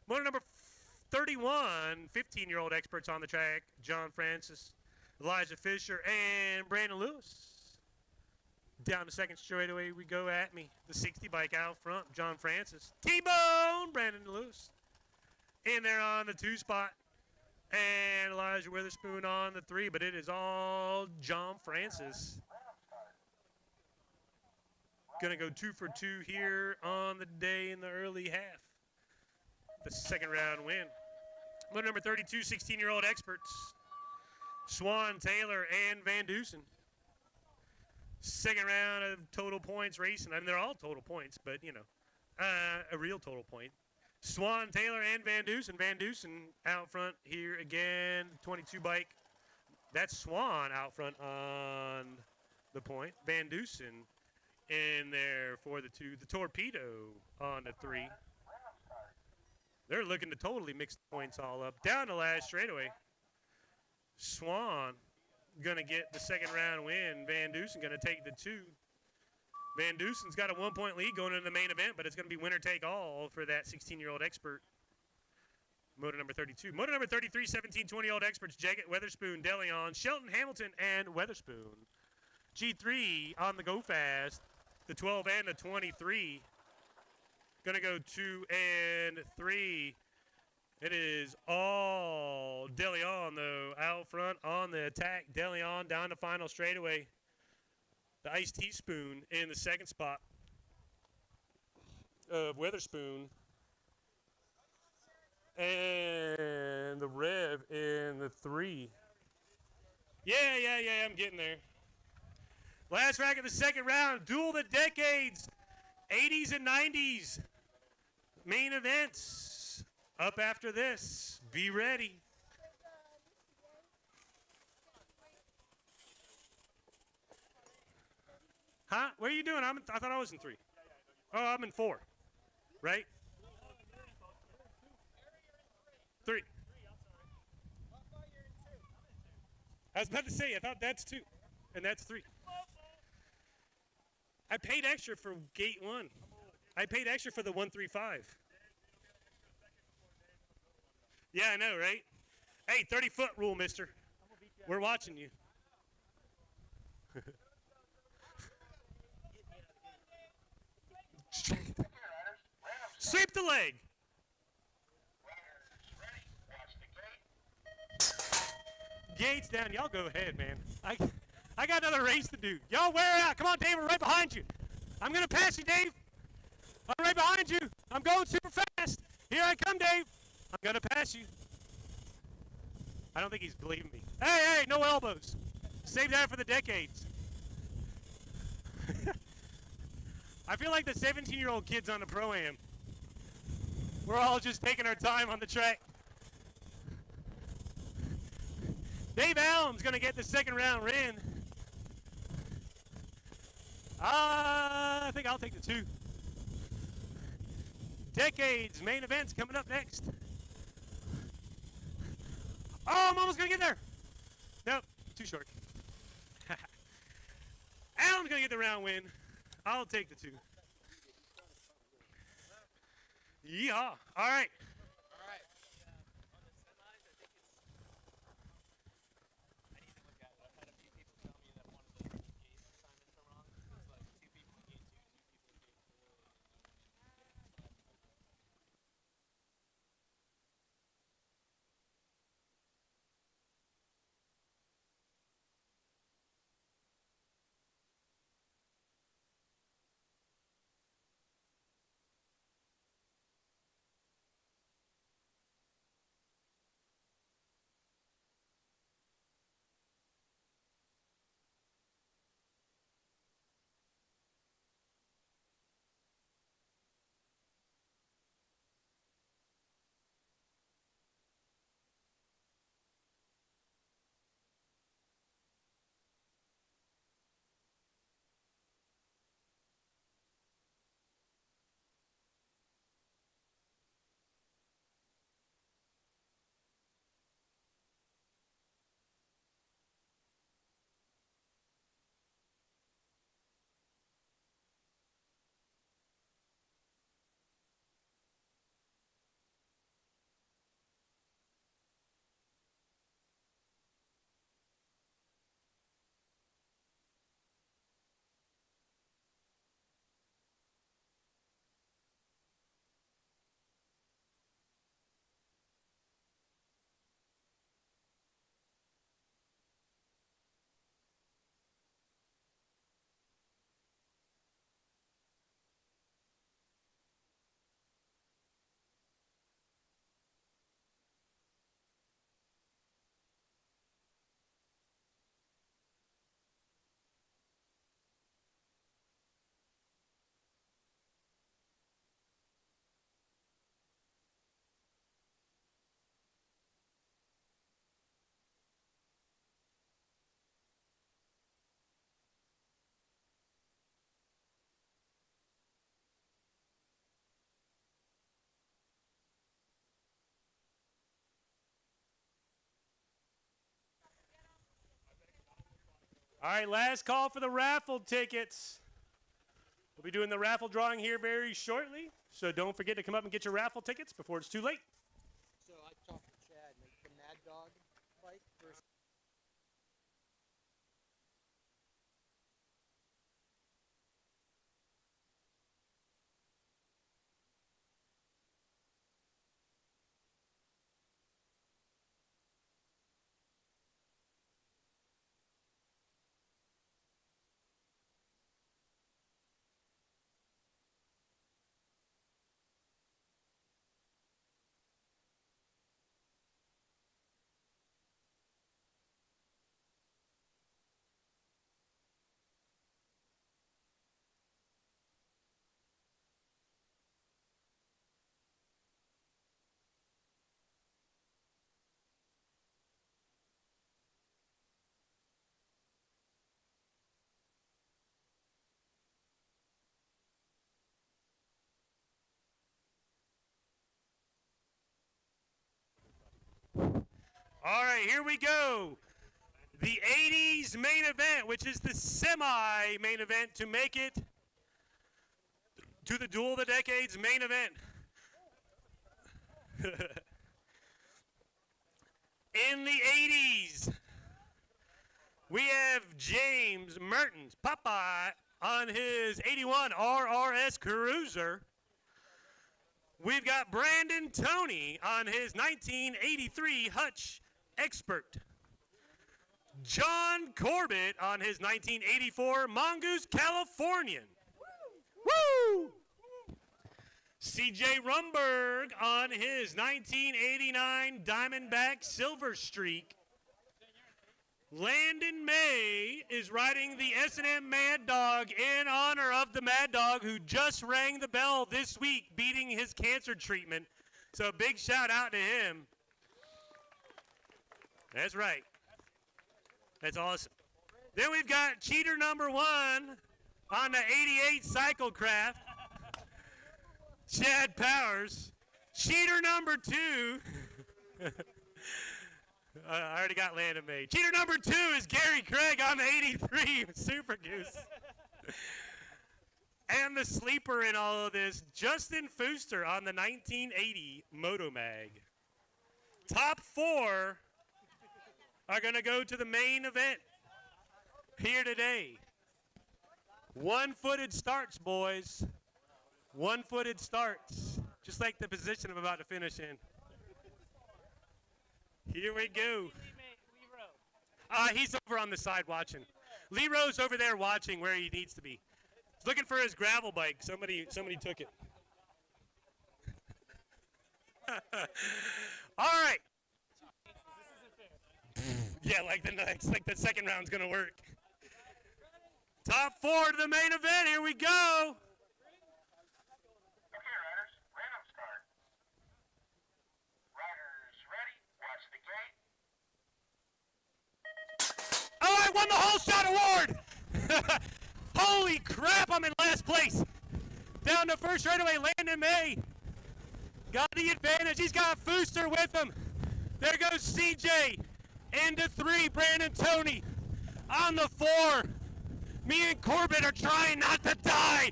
Motor number 31, 15-year-old experts on the track. John Francis, Elijah Fisher, and Brandon Lewis. Down the second straightaway we go at me. The 60 bike out front, John Francis. T-Bone, Brandon Lewis. In there on the 2 spot. And Elijah Witherspoon on the 3, but it is all John Francis. Going to go 2 for 2 here on the day in the early half. The second round win. Motor number 32, 16-year-old experts. Swan, Taylor, and Van Dusen. Second round of total points racing. I mean, they're all total points, but, you know, a real total point. Swan, Taylor, and Van Dusen. Van Dusen out front here again. 22 bike. That's Swan out front on the point. Van Dusen in there for the 2. The Torpedo on the 3. They're looking to totally mix the points all up. Down the last straightaway. Swan going to get the second round win. Van Dusen going to take the 2. Van Dusen's got a 1-point lead going into the main event, but it's going to be winner take all for that 16-year-old expert. Motor number 32. Motor number 33, 17, 20-year-old experts. Jaggett, Weatherspoon, DeLeon, Shelton, Hamilton, and Weatherspoon. G3 on the go fast. The 12 and the 23. Going to go 2 and 3. It is all DeLeon, though, out front on the attack. DeLeon down the final straightaway. The Iced Teaspoon in the second spot of Weatherspoon. And the Rev in the 3. Yeah, I'm getting there. Last rack of the second round. Duel the decades. 80s and 90s. Main events. Up after this. Be ready. Huh? What are you doing? I thought I was in 3. Oh, I'm in 4. Right? 3. I was about to say, I thought that's 2. And that's 3. I paid extra for gate 1. I paid extra for the 135. Yeah, I know, right? Hey, 30-foot rule, mister. We're watching you. Sweep the leg. Runners ready. Watch the gate. Gates down. Y'all go ahead, man. I got another race to do. Y'all wear out. Come on, Dave. We're right behind you. I'm going to pass you, Dave. I'm right behind you. I'm going super fast. Here I come, Dave. I'm going to pass you. I don't think he's believing me. Hey, no elbows. Save that for the decades. I feel like the 17-year-old kids on the Pro-Am. We're all just taking our time on the track. Dave Allen's going to get the second round win. I think I'll take the 2. Decades main events coming up next. Oh, I'm almost going to get there. Nope, too short. Allen's going to get the round win. I'll take the 2. Yeehaw. All right. All right, last call for the raffle tickets. We'll be doing the raffle drawing here very shortly, so don't forget to come up and get your raffle tickets before it's too late. So I talked to Chad, and the Mad Dog bike versus All right, here we go. The 80s main event, which is the semi-main event to make it to the Duel of the Decades main event. In the 80s, we have James Mertens, Popeye, on his 81 RRS Cruiser We've got Brandon Toney on his 1983 Hutch Expert. John Corbett on his 1984 Mongoose Californian. Woo! CJ Rumberg on his 1989 Diamondback Silver Streak. Landon May is riding the S&M Mad Dog in honor of the Mad Dog who just rang the bell this week beating his cancer treatment. So a big shout out to him. That's right. That's awesome. Then we've got cheater number 1 on the 88 Cyclecraft, Chad Powers. Cheater number 2, I already got Landon May. Cheater number 2 is Gary Craig on the 83 Super Goose. And the sleeper in all of this, Justin Fooster on the 1980 Motomag. Top 4 are going to go to the main event here today. One-footed starts, boys. One-footed starts. Just like the position I'm about to finish in. Here we go. He's over on the side watching. Leroy's over there watching where he needs to be. He's looking for his gravel bike. Somebody took it. All right. Yeah, like the second round's gonna work. Top 4 to the main event. Here we go. Okay, riders, random start. Riders ready, watch the gate. Oh, I won the whole shot award! Holy crap, I'm in last place. Down the first straightaway, Landon May. Got the advantage. He's got Fooster with him. There goes CJ. Into 3, Brandon Toney. On the 4, me and Corbett are trying not to die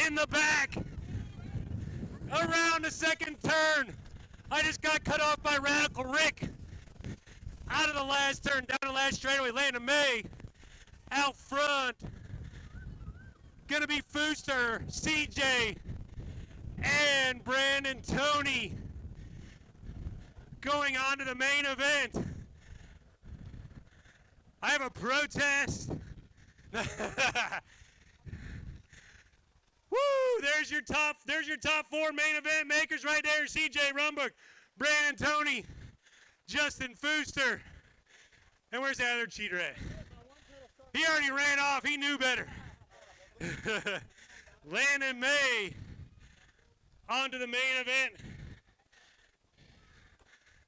in the back. Around the second turn, I just got cut off by Radical Rick. Out of the last turn, down the last straightaway, Landon May. Out front, gonna be Fooster, CJ, and Brandon Toney. Going on to the main event. I have a protest. Woo! There's your top 4 main event makers right there. CJ Rumberg, Brandon Toney, Justin Fooster. And where's that other cheater at? He already ran off. He knew better. Landon May on to the main event.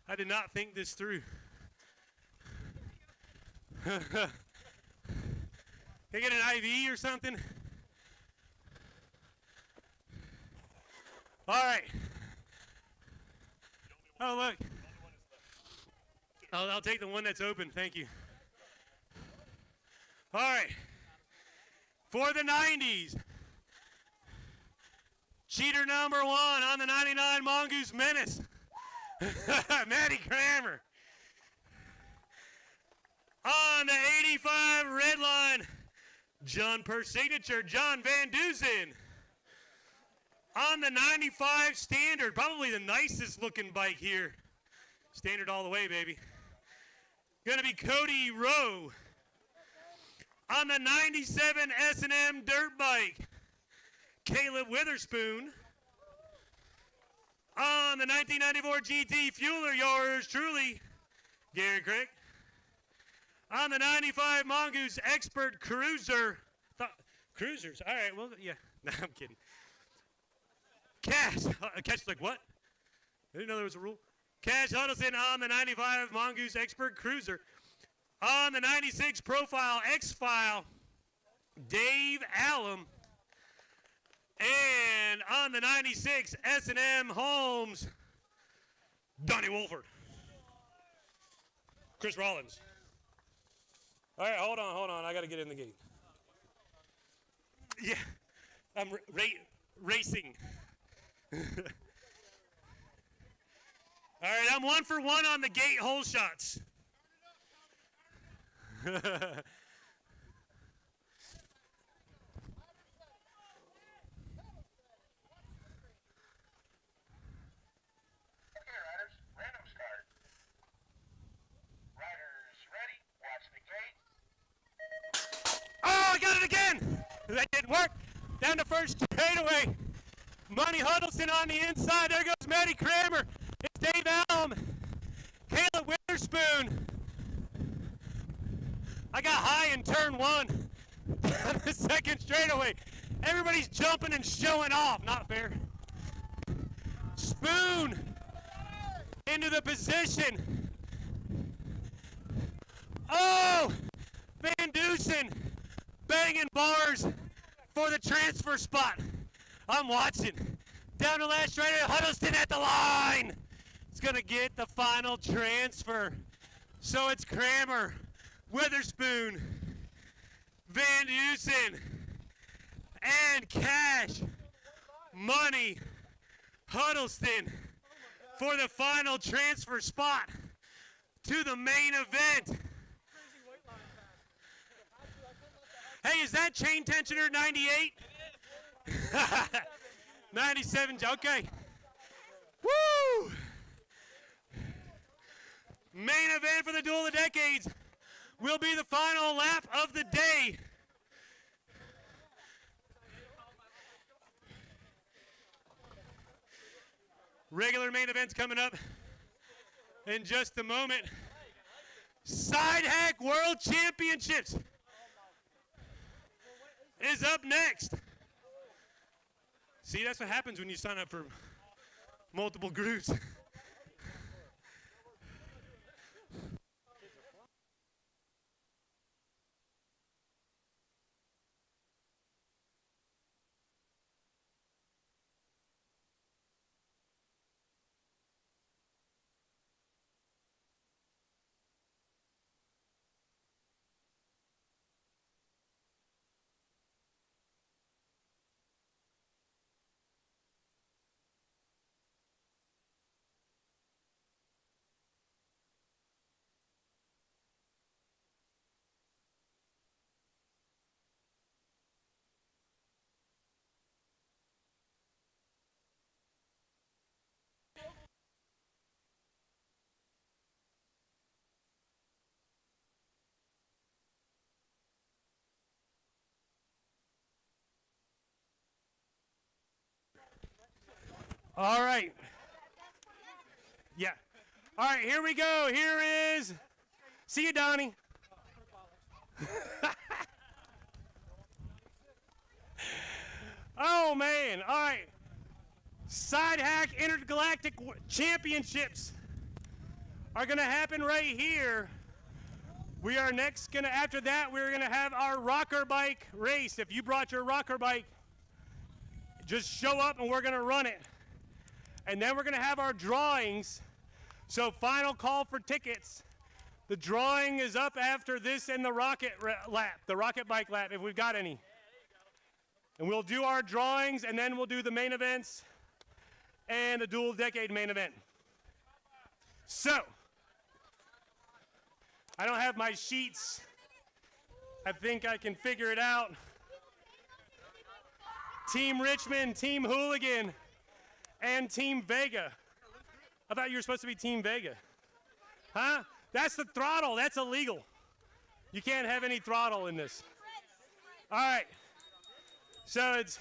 I did not think this through. Can I get an IV or something? All right. Oh, look. I'll take the one that's open. Thank you. All right. For the 90s, cheater number 1 on the 99 Mongoose Menace, Matty Kramer. On the 85 red line, John per signature, John Van Duzen. On the 95 standard, probably the nicest looking bike here. Standard all the way, baby. Gonna be Cody Rowe. On the 97 S&M dirt bike, Caleb Witherspoon. On the 1994 GT Fueler, yours truly, Gary Craig. On the 95 Mongoose Expert Cruiser. Cruisers, all right, well, yeah. No, I'm kidding. Cash, Cash like, what? I didn't know there was a rule. Cash Huddleston on the 95 Mongoose Expert Cruiser. On the 96 Profile X-File, Dave Allum. And on the 96 S&M Holmes, Donnie Wolford. Chris Rollins. All right, hold on. I got to get in the gate. Yeah, I'm racing. All right, I'm 1 for 1 on the gate hole shots. Down the first straightaway. Money Huddleston on the inside. There goes Matty Kramer. It's Dave Allen. Caleb Witherspoon. I got high in turn one. Down the second straightaway. Everybody's jumping and showing off. Not fair. Spoon into the position. Oh! Van Dusen banging bars for the transfer spot. I'm watching. Down the last straightaway, Huddleston at the line. It's going to get the final transfer. So it's Kramer, Witherspoon, Van Dusen, and Cash, Money, Huddleston for the final transfer spot to the main event. Hey, is that chain tensioner 98? 97, okay. Woo! Main event for the Duel of the Decades will be the final lap of the day. Regular main events coming up in just a moment. Side Hack World Championships is up next. See, that's what happens when you sign up for multiple groups. All right. Yeah. All right, here we go. Here is, see you, Donnie. Oh, man. All right. Side Hack Intergalactic Championships are going to happen right here. We are next going to, after that, we're going to have our rocker bike race. If you brought your rocker bike, just show up and we're going to run it. And then we're going to have our drawings. So final call for tickets. The drawing is up after this and the rocket lap, the rocket bike lap, if we've got any. And we'll do our drawings, and then we'll do the main events and the Duel Decade main event. So, I don't have my sheets. I think I can figure it out. Team Richmond, Team Hooligan, and Team Vega. I thought you were supposed to be Team Vega. Huh? That's the throttle. That's illegal. You can't have any throttle in this. All right. So it's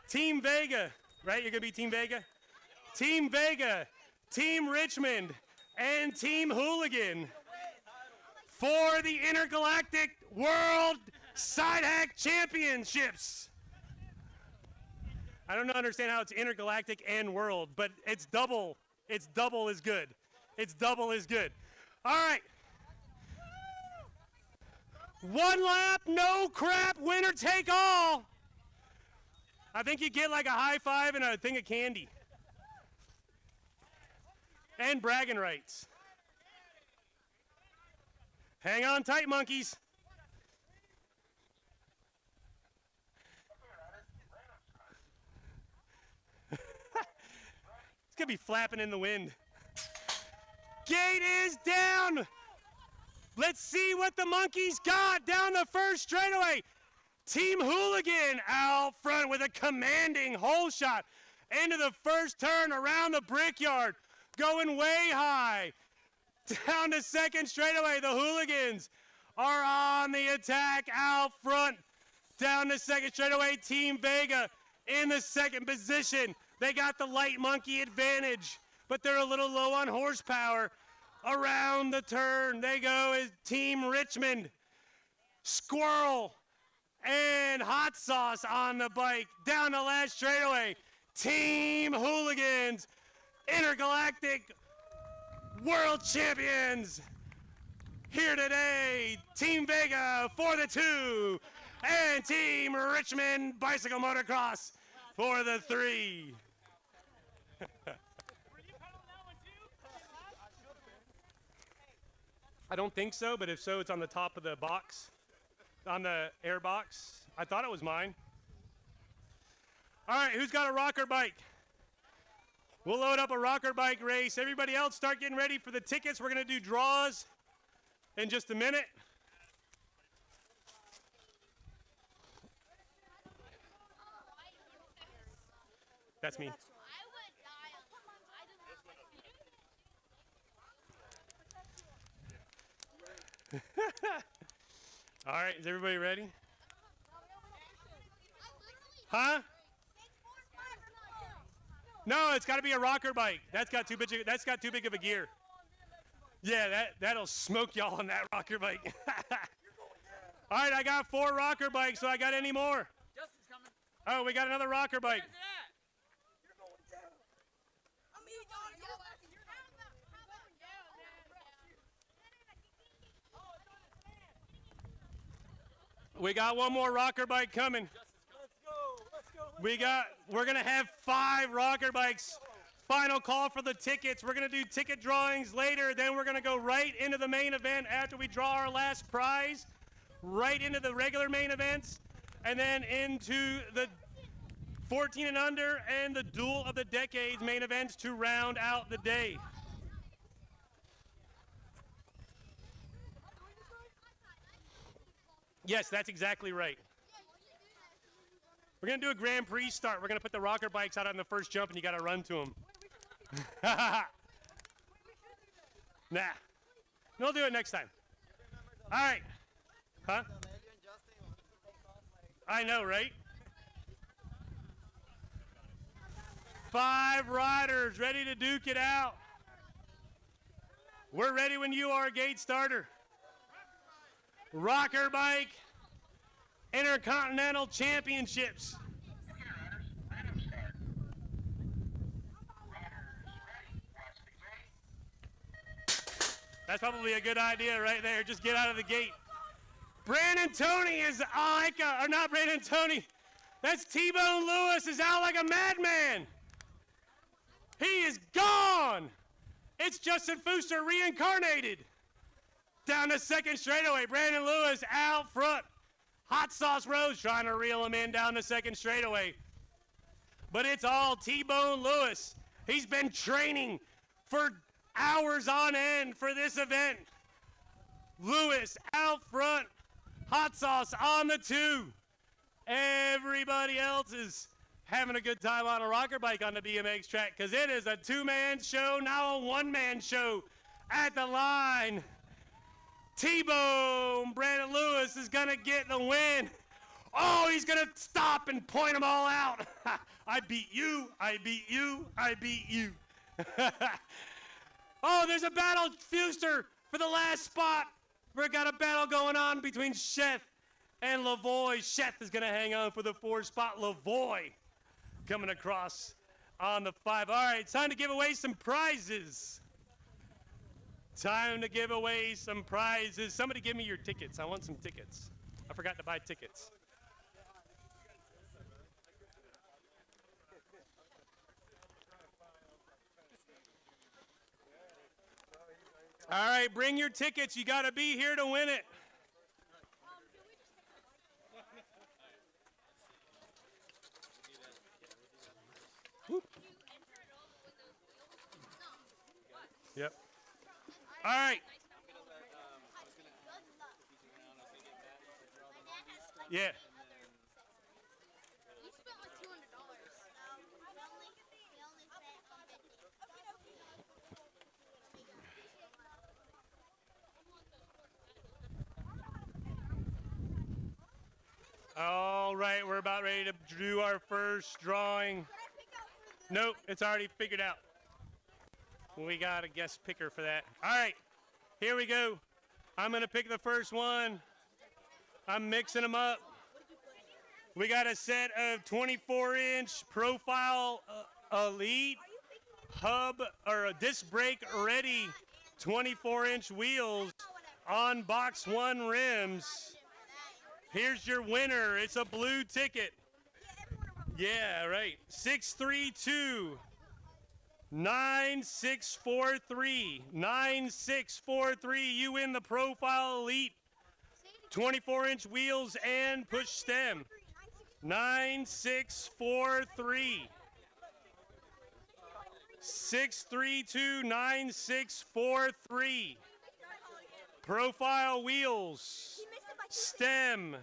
Team Vega, right? You're going to be Team Vega? Team Vega, Team Richmond, and Team Hooligan for the Intergalactic World Side Hack Championships. I don't understand how it's intergalactic and world, but it's double. It's double is good. It's double is good. All right. One lap, no crap, winner take all. I think you get like a high five and a thing of candy. And bragging rights. Hang on tight, monkeys. It's going to be flapping in the wind. Gate is down. Let's see what the monkeys got down the first straightaway. Team Hooligan out front with a commanding hole shot into the first turn around the brickyard, going way high. Down to second straightaway, the Hooligans are on the attack out front. Down the second straightaway, Team Vega in the second position. They got the light monkey advantage, but they're a little low on horsepower. Around the turn, they go as Team Richmond. Squirrel and Hot Sauce on the bike. Down the last straightaway, Team Hooligans, Intergalactic World Champions. Here today, Team Vega for the 2, and Team Richmond Bicycle Motocross for the 3. Were you pedaling that one too? I don't think so, but if so, it's on the top of the box, on the air box. I thought it was mine. All right, who's got a rocker bike? We'll load up a rocker bike race. Everybody else start getting ready for the tickets. We're going to do draws in just a minute. That's me. All right, is everybody ready? Huh? No, it's got to be a rocker bike. That's got too big of a gear. Yeah, that'll smoke y'all on that rocker bike. All right, I got 4 rocker bikes, so I got any more? Justin's coming. Oh, we got another rocker bike. Where's it at? We got one more rocker bike coming. We're gonna have 5 rocker bikes. Final call for the tickets. We're gonna do ticket drawings later. Then we're gonna go right into the main event after we draw our last prize. Right into the regular main events, and then into the 14 and under and the Duel of the Decades main events to round out the day. Yes, that's exactly right. We're going to do a Grand Prix start. We're going to put the rocker bikes out on the first jump, and you got to run to them. Nah. We'll do it next time. All right. Huh? I know, right? 5 riders ready to duke it out. We're ready when you are, gate starter. Rocker Bike Intercontinental Championships. That's probably a good idea right there. Just get out of the gate. Brandon Tony is or not Brandon Tony. That's T-Bone Lewis is out like a madman. He is gone. It's Justin Fooster reincarnated. Down the second straightaway, Brandon Lewis out front. Hot Sauce Rose trying to reel him in down the second straightaway. But it's all T-Bone Lewis. He's been training for hours on end for this event. Lewis out front. Hot Sauce on the 2. Everybody else is having a good time on a rocker bike on the BMX track because it is a 2-man show, now a 1-man show at the line. T-Bone Brandon Lewis is going to get the win. Oh, he's going to stop and point them all out. I beat you, I beat you, I beat you. Oh, there's a battle, Fooster, for the last spot. We've got a battle going on between Sheth and Lavoie. Sheth is going to hang on for the 4th spot. Lavoie coming across on the 5. All right, it's time to give away some prizes. Time to give away some prizes. Somebody give me your tickets. I want some tickets. I forgot to buy tickets. All right, bring your tickets. You got to be here to win it. Whoop. Yep. All right. Yeah. You spent like $200. We only spent $150. Oh. All right, we're about ready to do our first drawing. Nope, it's already figured out. We got a guest picker for that. All right, here we go. I'm going to pick the first one. I'm mixing them up. We got a set of 24-inch profile elite hub or a disc brake ready 24-inch wheels on box 1 rims. Here's your winner. It's a blue ticket. Yeah, right. 632 9643. 9643. You win the Profile Elite 24-inch wheels and push stem. 9643. 632 9643. Profile wheels. Stem.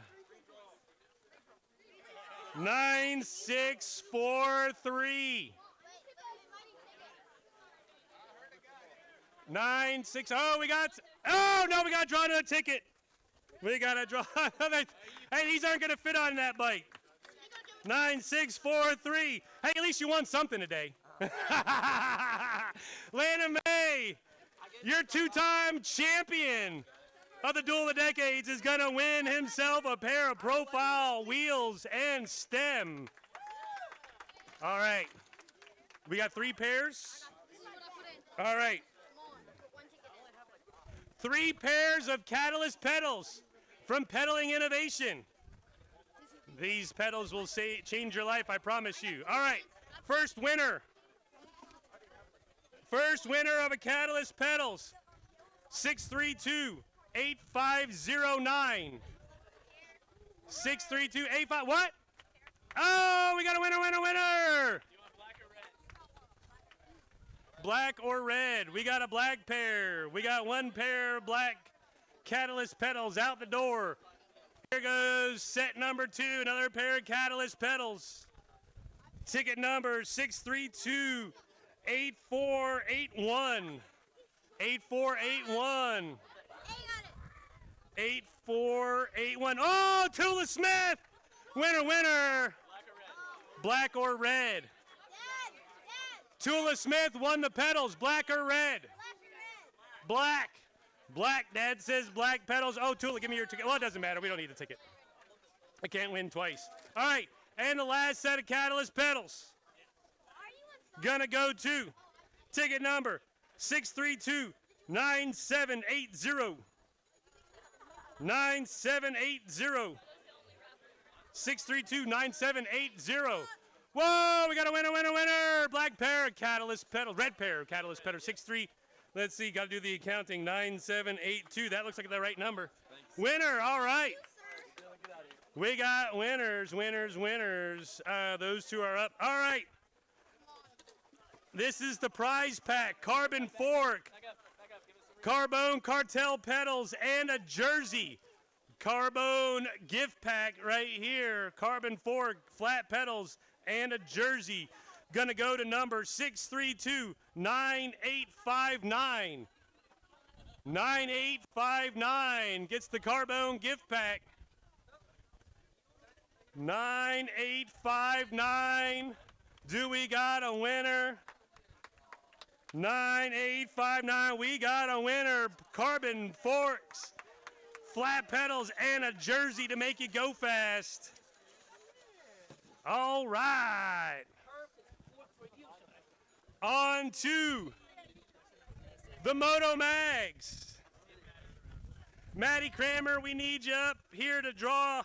9643. 96. Oh, we got to draw another ticket. We got to draw another. Hey, these aren't going to fit on that bike. 9643. Hey, at least you won something today. Landon May, your 2-time champion of the Duel of the Decades, is going to win himself a pair of profile wheels and stem. All right. We got 3 pairs. All right. 3 pairs of Catalyst pedals from Pedaling Innovation. These pedals will change your life, I promise you. All right. First winner. First winner of a Catalyst pedals. 632 8509. 63285. What? Oh, we got a winner, winner, winner. Black or red? We got a black pair. We got 1 pair of black Catalyst pedals out the door. Here goes set number 2, another pair of Catalyst pedals. Ticket number 632 8481. 8481. 8481. Oh, Tula Smith! Winner, winner! Black or red? Tula Smith won the pedals. Black or red? Black. Black. Dad says black pedals. Oh, Tula, give me your ticket. Well, it doesn't matter. We don't need a ticket. I can't win twice. All right. And the last set of Catalyst pedals. Gonna go to ticket number 632 9780. 9780. 632 9780. Whoa, we got a winner, winner, winner. Black pair of Catalyst pedals. Red pair of Catalyst pedals. 63. Let's see, got to do the accounting. 9782. That looks like the right number. Winner, all right. We got winners, winners, winners. Those 2 are up. All right. This is the prize pack. Carbon fork, Carbone cartel pedals, and a jersey. Carbone gift pack right here. Carbon fork, flat pedals, and a jersey. Gonna go to number 632 9859. 9859 gets the Carbone gift pack. 9859. Do we got a winner? 9859. We got a winner. Carbon forks, flat pedals, and a jersey to make you go fast. All right. On to the Moto Mags. Maddie Kramer, we need you up here to draw.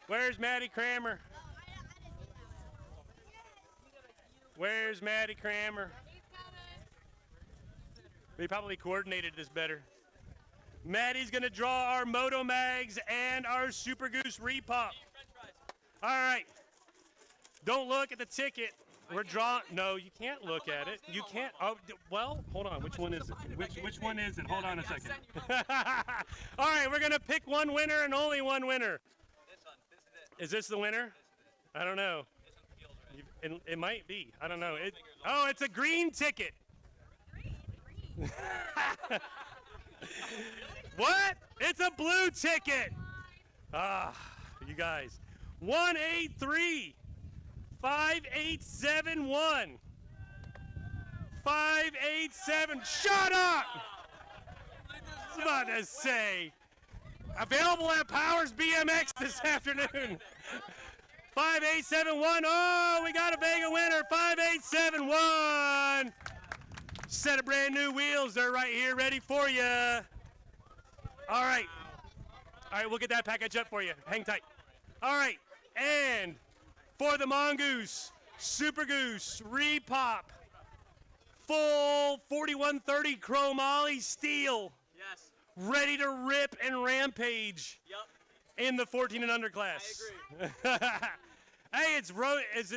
Where's Maddie Kramer? Where's Maddie Kramer? We probably coordinated this better. Maddie's going to draw our Moto Mags and our Super Goose Repop. All right. Don't look at the ticket. We're drawing. No, you can't look at it. You can't. Oh, well, hold on. Which one is it? Which one is it? Hold on a second. All right, we're going to pick one winner and only one winner. Is this the winner? I don't know. It might be. I don't know. Oh, it's a green ticket. What? It's a blue ticket. You guys. 183 5871. 587. Shut up! I was about to say. Available at Powers BMX this afternoon. 5871. Oh, we got a Vega winner. 5871. Set of brand new wheels. They're right here ready for you. All right. All right, we'll get that package up for you. Hang tight. All right. And for the Mongoose, Super Goose, Repop, full 4130 chromoly steel. Yes. Ready to rip and rampage. Yep. In the 14 and under class. I agree. Hey, it's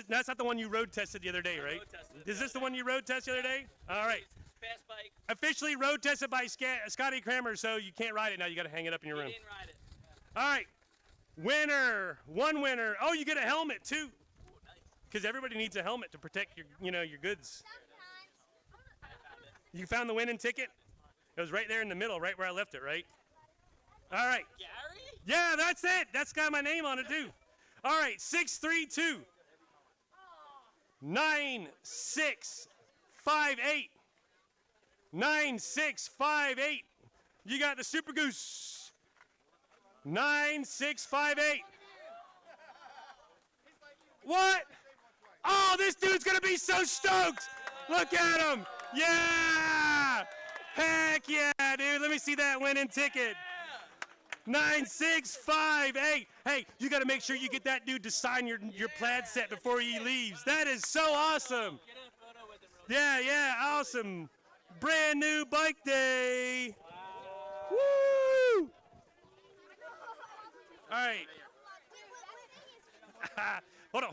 that's not the one you road tested the other day, right? Road tested it. Is this the one you road tested the other day? All right. Fast bike. Officially road tested by Scotty Kramer, so you can't ride it now. You got to hang it up in your room. Didn't ride it. All right. Winner. One winner. Oh, you get a helmet too. Because everybody needs a helmet to protect your goods. You found the winning ticket? It was right there in the middle, right where I left it, right? All right. Gary? Yeah, that's it. That's got my name on it too. All right, 632 9658. 9658. You got the Super Goose. 9658. What? Oh, this dude's gonna be so stoked. Look at him. Yeah. Heck yeah, dude. Let me see that winning ticket. 9658. Hey, you got to make sure you get that dude to sign your plaid set before he leaves. That is so awesome. Get in a photo with him real quick. Yeah, awesome. Brand new bike day. Woo! All right. Hold on.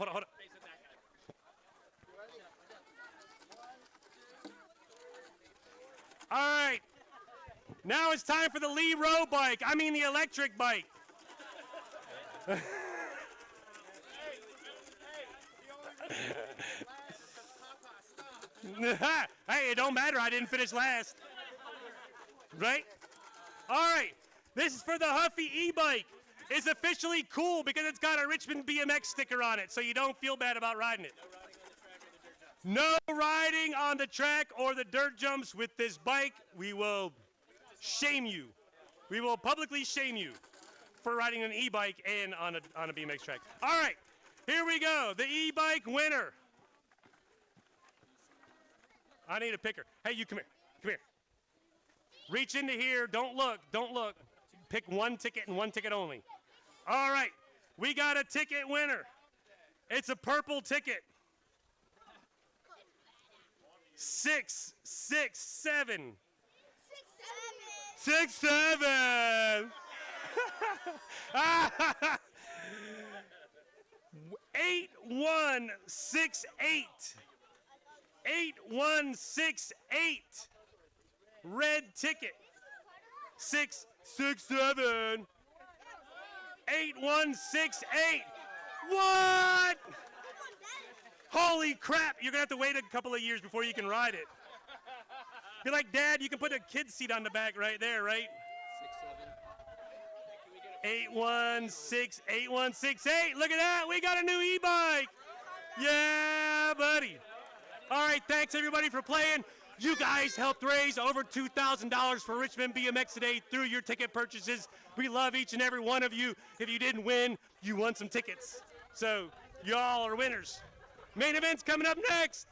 All right. Now it's time for the Lee Row bike. I mean the electric bike. Hey, it don't matter. I didn't finish last. Right? All right. This is for the Huffy e-bike. It's officially cool because it's got a Richmond BMX sticker on it, so you don't feel bad about riding it. No riding on the track or the dirt jumps with this bike. We will shame you. We will publicly shame you for riding an e-bike and on a BMX track. All right, here we go. The e-bike winner. I need a picker. Hey, you come here. Come here. Reach into here. Don't look. Don't look. Pick one ticket and one ticket only. All right, we got a ticket winner. It's a purple ticket. 667. 67. 8168. 8168. Red ticket. 667. 8168. What? Holy crap, you're going to have to wait a couple of years before you can ride it. You're like, Dad, you can put a kid's seat on the back right there, right? 8168. Look at that. We got a new e-bike. Yeah, buddy. All right, thanks everybody for playing. You guys helped raise over $2,000 for Richmond BMX today through your ticket purchases. We love each and every one of you. If you didn't win, you won some tickets. So y'all are winners. Main event's coming up next.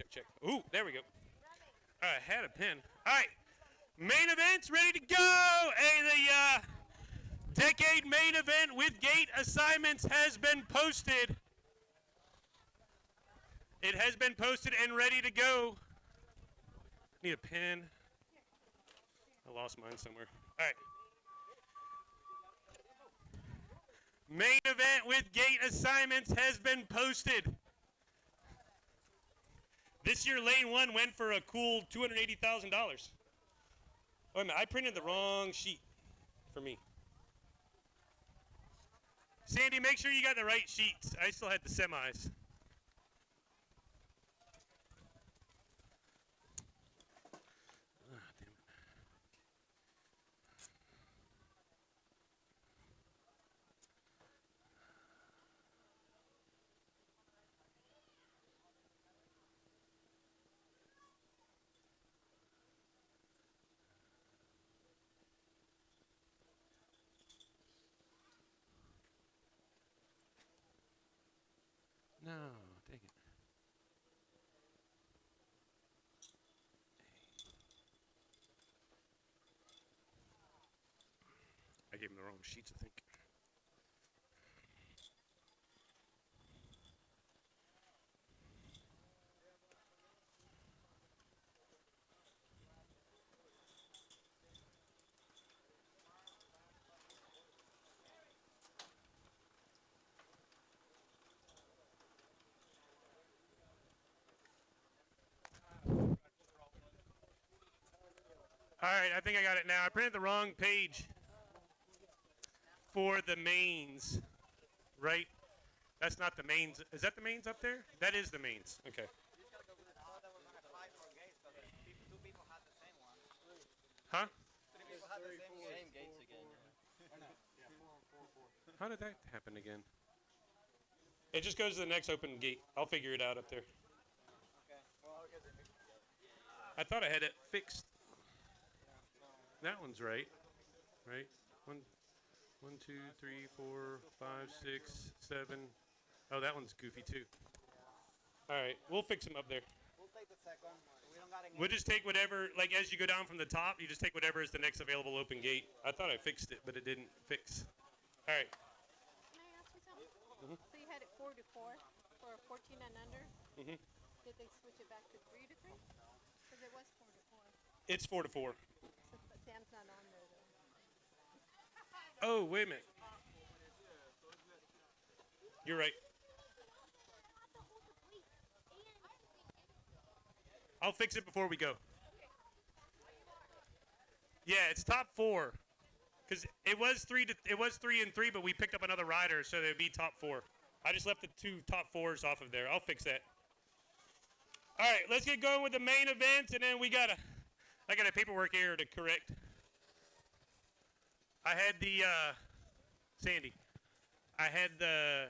check. Ooh, there we go. All right, had a pin. All right, main event's ready to go. Hey, the decade main event with gate assignments has been posted. It has been posted and ready to go. Need a pin. I lost mine somewhere. All right. Main event with gate assignments has been posted. This year, lane 1 went for a cool $280,000. Wait a minute, I printed the wrong sheet for me. Sandy, make sure you got the right sheets. I still had the semis. No, take it. I gave him the wrong sheets, I think. All right, I think I got it now. I printed the wrong page for the mains, right? That's not the mains. Is that the mains up there? That is the mains. Okay. Huh? How did that happen again? It just goes to the next open gate. I'll figure it out up there. I thought I had it fixed. That one's right. Right? 1, 2, 3, 4, 5, 6, 7. Oh, that one's goofy too. All right, we'll fix them up there. We'll take the second. We don't got any. We'll just take whatever, like as you go down from the top, you just take whatever is the next available open gate. I thought I fixed it, but it didn't fix. All right. Can I ask you something? So you had it 4 to 4 for 14 and under. Mhm. Did they switch it back to 3 to 3? Because it was 4 to 4. It's 4 to 4. So, but Sam's not on there though. Oh, wait a minute. You're right. I'll fix it before we go. Yeah, it's top 4. Because it was 3 and 3, but we picked up another rider, so it'd be top 4. I just left the 2 top 4s off of there. I'll fix that. All right, let's get going with the main event, and then I got a paperwork error to correct. I had the Sandy. I had the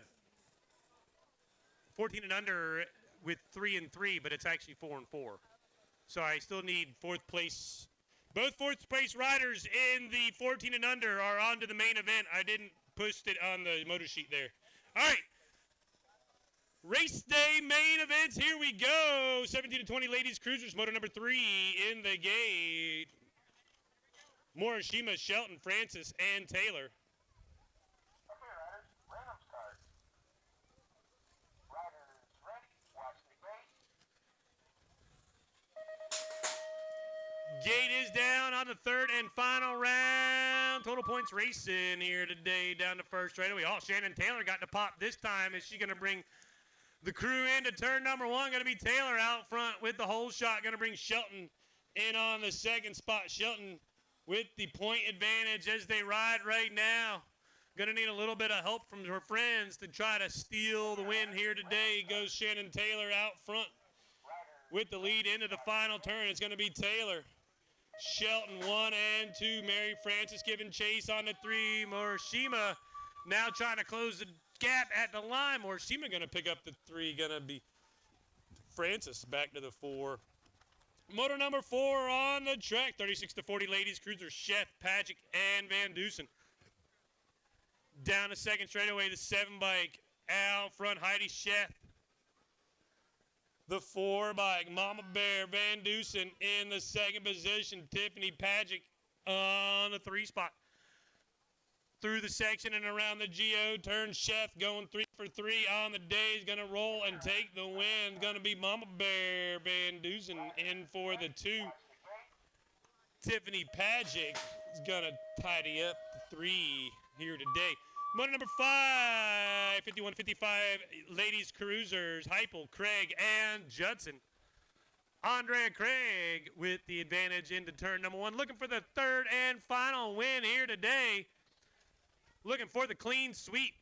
14 and under with 3 and 3, but it's actually 4 and 4. So I still need 4th place. Both 4th place riders in the 14 and under are on to the main event. I didn't post it on the motor sheet there. All right. Race day main events. Here we go. 17 to 20 ladies cruisers. Motor number 3 in the gate. Morishima, Shelton, Francis, and Taylor. Okay, riders, random start. Riders ready, watch the gate. Gate is down on the 3rd and final round. Total points racing here today down the first straightaway. Oh, Shannon Taylor got to pop this time. Is she going to bring the crew into turn number 1? Going to be Taylor out front with the whole shot. Going to bring Shelton in on the 2nd spot. Shelton with the point advantage as they ride right now. Going to need a little bit of help from her friends to try to steal the win here today. Goes Shannon Taylor out front with the lead into the final turn. It's going to be Taylor. Shelton 1 and 2. Mary Francis giving chase on the 3. Morishima now trying to close the gap at the line. Morishima going to pick up the 3. Going to be Francis back to the 4. Motor number 4 on the track. 36 to 40 ladies cruiser. Chef, Patrick, and Van Dusen. Down the 2nd straightaway, the 7 bike. Out front, Heidi Chef. The 4 bike, Mama Bear Van Dusen in the second position. Tiffany Pagic on the 3 spot. Through the section and around the Geo turn, Chef going 3 for 3 on the day. He's going to roll and take the win. Going to be Mama Bear Van Dusen in for the 2. Tiffany Pagic is going to tidy up the 3 here today. Motor number 5, 51-55 Ladies Cruisers, Heupel, Craig, and Judson. Andrea Craig with the advantage into turn number 1. Looking for the 3rd and final win here today. Looking for the clean sweep.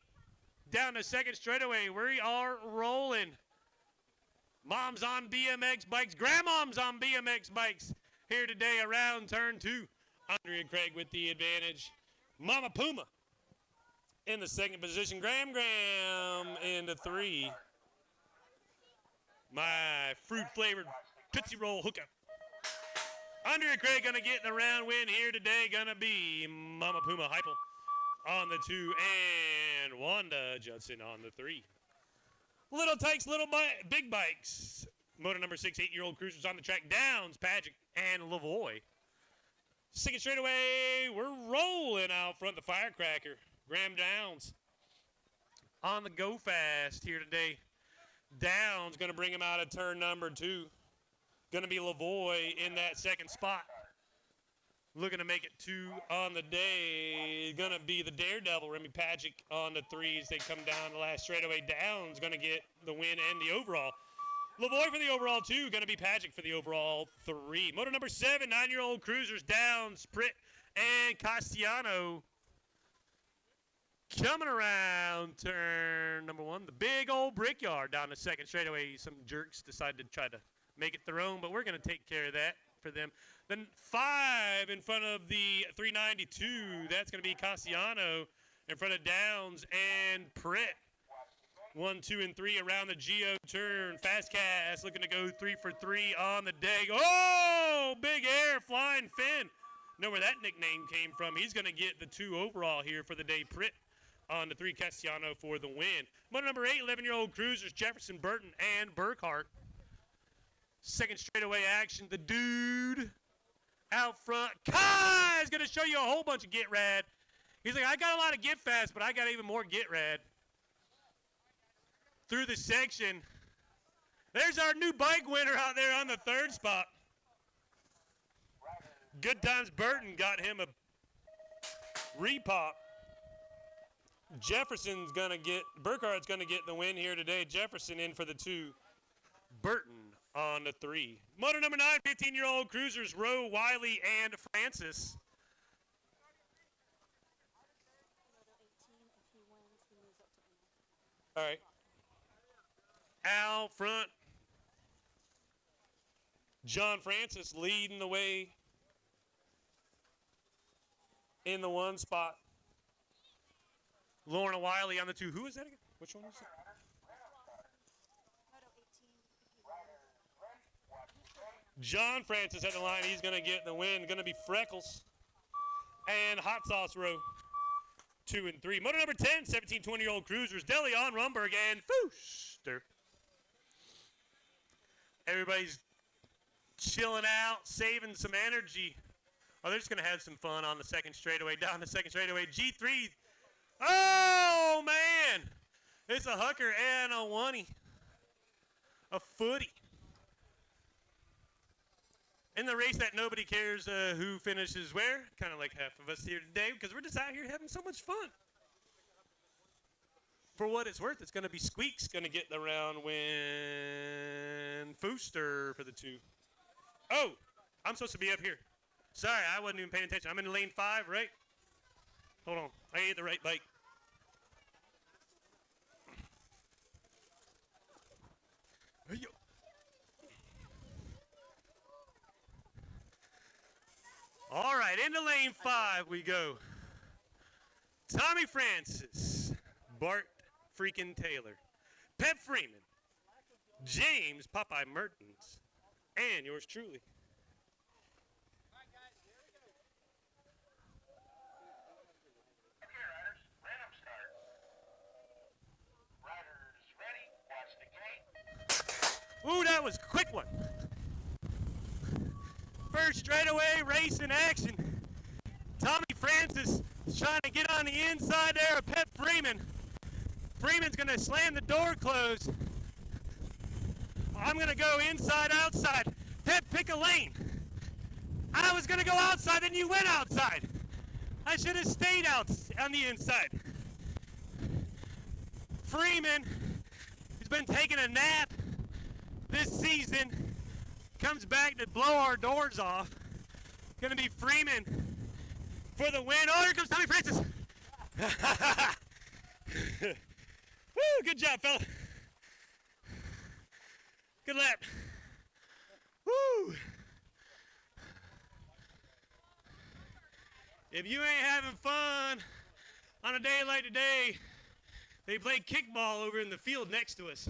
Down the second straightaway. We are rolling. Moms on BMX bikes. Grandmoms on BMX bikes here today around turn 2. Andrea Craig with the advantage. Mama Puma in the second position. Graham into 3. My fruit-flavored Tootsie Roll hookup. Andrea Craig going to get the round win here today. Going to be Mama Puma Heupel on the 2 and Wanda Judson on the 3. Little Tykes, big bikes. Motor number 6, 8-year-old cruisers on the track. Downs, Pagic, and Lavoie. Second straightaway, we're rolling out front. The Firecracker, Graham Downs on the go fast here today. Downs going to bring him out of turn number 2. Going to be Lavoie in that second spot. Looking to make it 2 on the day. Going to be the Daredevil, Remy Pagic, on the 3s. They come down the last straightaway. Downs going to get the win and the overall. Lavoie for the overall 2. Going to be Pagic for the overall 3. Motor number 7, 9-year-old cruisers. Downs, Pritt, and Castellano. Coming around turn number 1. The big old Brickyard down the second straightaway. Some jerks decided to try to make it their own, but we're going to take care of that for them. Then 5 in front of the 392. That's going to be Cassiano in front of Downs and Pritt. 1, 2, and 3 around the Geo turn. Fast Cast looking to go 3 for 3 on the day. Oh, big air, flying Finn. Know where that nickname came from. He's going to get the 2 overall here for the day. Pritt on the 3, Cassiano for the win. Motor number 8, 11-year-old cruisers, Jefferson, Burton, and Burkhart. Second straightaway action, the dude out front. Kai is going to show you a whole bunch of get rad. He's like, I got a lot of get fast, but I got even more get rad. Through the section. There's our new bike winner out there on the 3rd spot. Good Times Burton got him a repop. Jefferson's going to get, Burkhart's going to get the win here today. Jefferson in for the 2. Burton on the 3. Motor number 9, 15-year-old cruisers, Rowe, Wiley, and Francis. All right. Out front, John Francis leading the way in the 1 spot. Lorna Wiley on the 2. Who is that again? Which one was it? John Francis at the line. He's going to get the win. Going to be Freckles and Hot Sauce Row. 2 and 3. Motor number 10, 17, 20-year-old cruisers, DeLeon, Rumberg, and Fooster. Everybody's chilling out, saving some energy. Oh, they're just going to have some fun on the second straightaway. Down the second straightaway, G3. Oh, man. It's a hooker and a oney. A footy. In the race that nobody cares who finishes where, kind of like half of us here today, because we're just out here having so much fun. For what it's worth, it's going to be Squeak's going to get the round win. Fooster for the 2. Oh, I'm supposed to be up here. Sorry, I wasn't even paying attention. I'm in lane 5, right? Hold on. I ate the right bike. Hey, yo. All right, into lane 5 we go. Tommy Francis, Bart freaking Taylor, Pep Freeman, James Popeye Mertens, and yours truly. Okay, riders, random start. Riders ready, watch the gate. Ooh, that was a quick one. First straightaway race in action. Tommy Francis is trying to get on the inside there of Pep Freeman. Freeman's going to slam the door closed. I'm going to go inside, outside. Pep, pick a lane. I was going to go outside, then you went outside. I should have stayed out on the inside. Freeman, who's been taking a nap this season, comes back to blow our doors off. Going to be Freeman for the win. Oh, here comes Tommy Francis. Woo, good job, fella. Good lap. Woo. If you ain't having fun on a day like today, they play kickball over in the field next to us.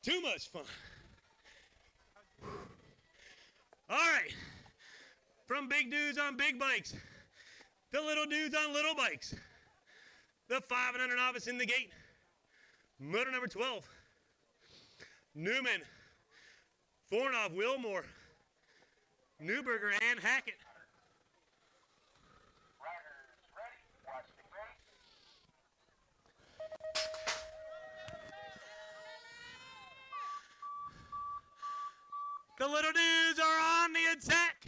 Too much fun. All right. From big dudes on big bikes to little dudes on little bikes. The 500 novice in the gate. Motor number 12. Newman, Thornoff, Wilmore, Newberger, and Hackett. Riders ready. Watch the gate. The little dudes are on the attack.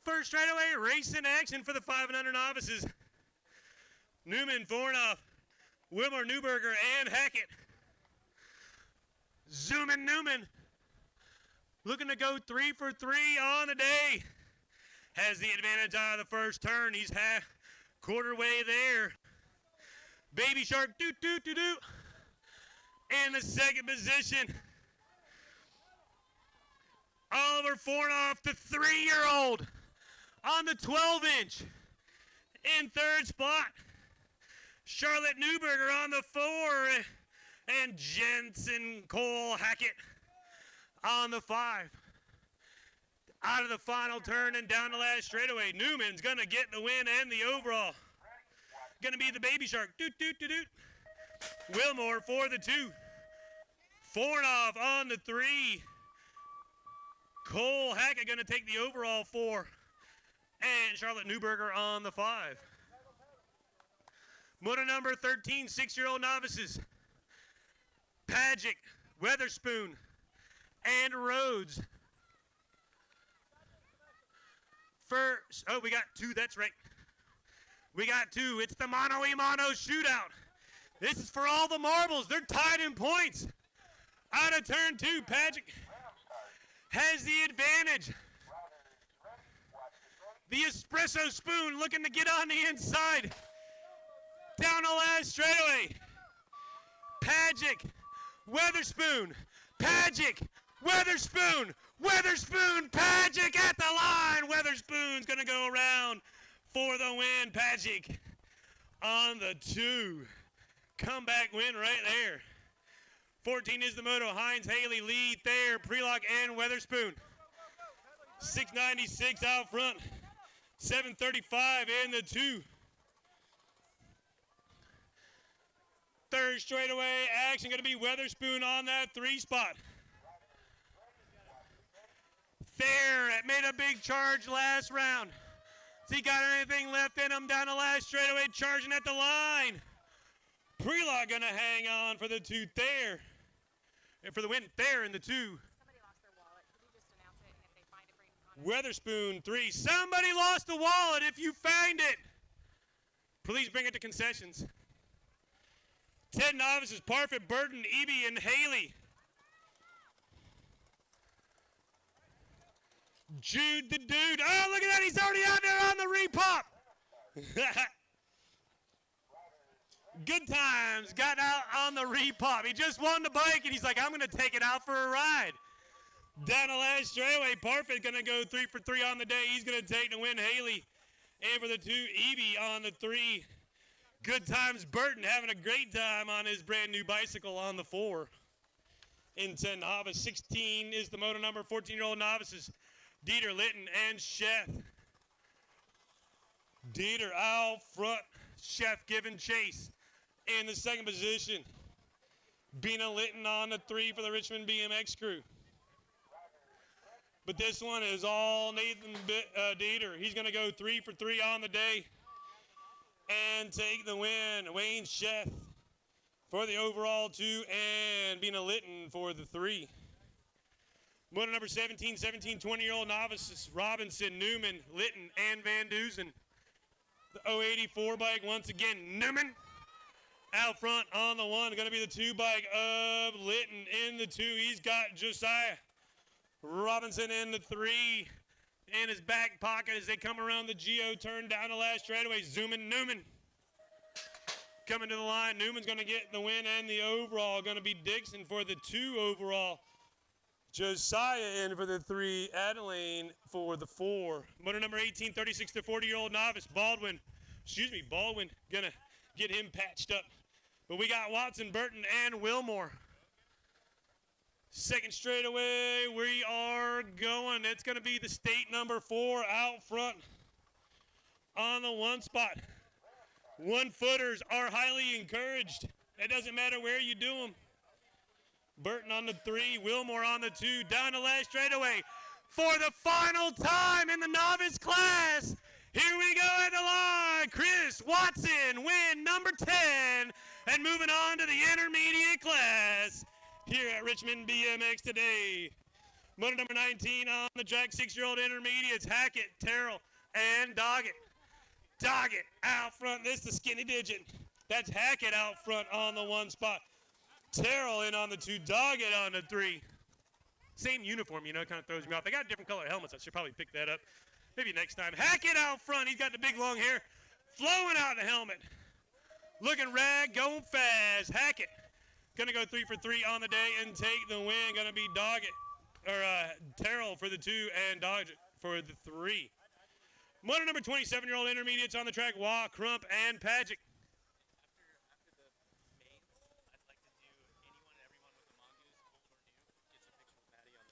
First straightaway race in action for the 500 novices. Newman, Thornoff, Wilmore, Newberger, and Hackett. Zooming Newman, looking to go 3 for 3 on the day. Has the advantage out of the first turn. He's quarter way there. Baby Shark, doot, doot, doot, doot. In the second position. Oliver Thornoff, the 3-year-old, on the 12-inch. In third spot. Charlotte Newberger on the 4. And Jensen Cole Hackett on the 5. Out of the final turn and down the last straightaway. Newman's going to get the win and the overall. Going to be the Baby Shark. Doot, doot, doot, doot. Wilmore for the 2. Thornoff on the 3. Cole Hackett going to take the overall 4. And Charlotte Newberger on the 5. Motor number 13, 6-year-old novices. Pagic, Weatherspoon, and Rhodes. First, oh, we got 2, that's right. We got 2. It's the mono-e-mono shootout. This is for all the marbles. They're tied in points. Out of turn 2, Pagic has the advantage. The espresso spoon looking to get on the inside. Down the last straightaway. Pagic, Weatherspoon, Pagic, Weatherspoon, Weatherspoon, Pagic at the line. Weatherspoon's going to go around for the win. Pagic on the 2. Comeback win right there. 14 is the moto. Hines, Haley lead there. Prelock and Weatherspoon. 696 out front. 735 in the 2. Third straightaway action going to be Weatherspoon on that 3 spot. Thayer made a big charge last round. Has he got anything left in him down the last straightaway, charging at the line? Prelock going to hang on for the 2 Thayer. And for the win, Thayer in the 2. Somebody lost their wallet. Could you just announce it, and if they find it, bring it on? Weatherspoon 3. Somebody lost the wallet. If you find it, please bring it to concessions. 10 novices, Parfit, Burton, Eby, and Haley. Jude the dude. Oh, look at that. He's already out there on the repop. Good times. Got out on the repop. He just won the bike, and he's like, I'm going to take it out for a ride. Down the last straightaway, Parfit going to go 3 for 3 on the day. He's going to take the win. Haley. And for the 2, Eby on the 3. Good times, Burton having a great time on his brand new bicycle on the 4. In 10 novice, 16 is the moto number, 14-year-old novices, Dieter, Litton, and Chef. Dieter out front, Chef giving chase in the second position. Bina Litton on the 3 for the Richmond BMX crew. But this one is all Nathan Dieter. He's going to go 3 for 3 on the day and take the win. Wayne Sheth for the overall 2 and Bina Litton for the 3. Motor number 17, 20-year-old novices, Robinson, Newman, Litton, and Van Dusen. The 084 bike, once again, Newman. Out front on the 1, going to be the 2 bike of Litton in the 2. He's got Josiah Robinson in the 3 in his back pocket as they come around the Geo turn down the last straightaway. Zooming Newman. Coming to the line, Newman's going to get the win and the overall. Going to be Dixon for the 2 overall. Josiah in for the 3, Adeline for the 4. Motor number 18, 36 to 40-year-old novice, Baldwin, gonna get him patched up. But we got Watson, Burton, and Wilmore. Second straightaway, we are going. It's gonna be the state number 4 out front on the 1 spot. 1-footers are highly encouraged. It doesn't matter where you do them. Burton on the 3, Wilmore on the 2, down the last straightaway for the final time in the novice class. Here we go at the line. Chris Watson, win number 10, and moving on to the intermediate class here at Richmond BMX today. Motor number 19 on the track, 6-year-old intermediates, Hackett, Terrell, and Doggett. Doggett out front. This is the skinny digit. That's Hackett out front on the 1 spot. Terrell in on the 2, Doggett on the 3. Same uniform, you know, kind of throws me off. They got different color helmets. I should probably pick that up. Maybe next time. Hackett out front. He's got the big long hair flowing out the helmet. Looking rad, going fast. Hackett gonna go 3 for 3 on the day and take the win. Gonna be Terrell for the 2 and Doggett for the 3. Motor number 27-year-old intermediates on the track, Waugh, Crump, and Pagic.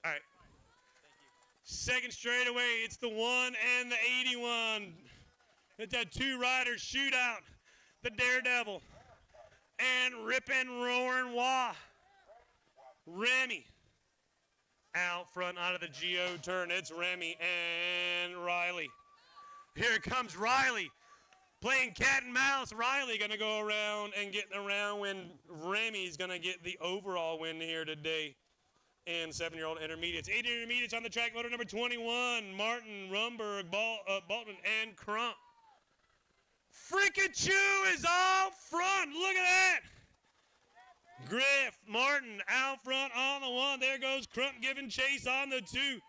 All right. Second straightaway, it's the 1 and the 81. It's a 2-rider shootout. The Daredevil and ripping, roaring Waugh. Remy out front out of the Geo turn. It's Remy and Riley. Here comes Riley playing cat and mouse. Riley going to go around and get the round win. Remy's going to get the overall win here today. And 7-year-old intermediates. 8 intermediates on the track. Motor number 21, Martin, Rumberg, Baldwin, and Crump. Frickachoo is out front. Look at that. Griff, Martin out front on the 1. There goes Crump giving chase on the 2.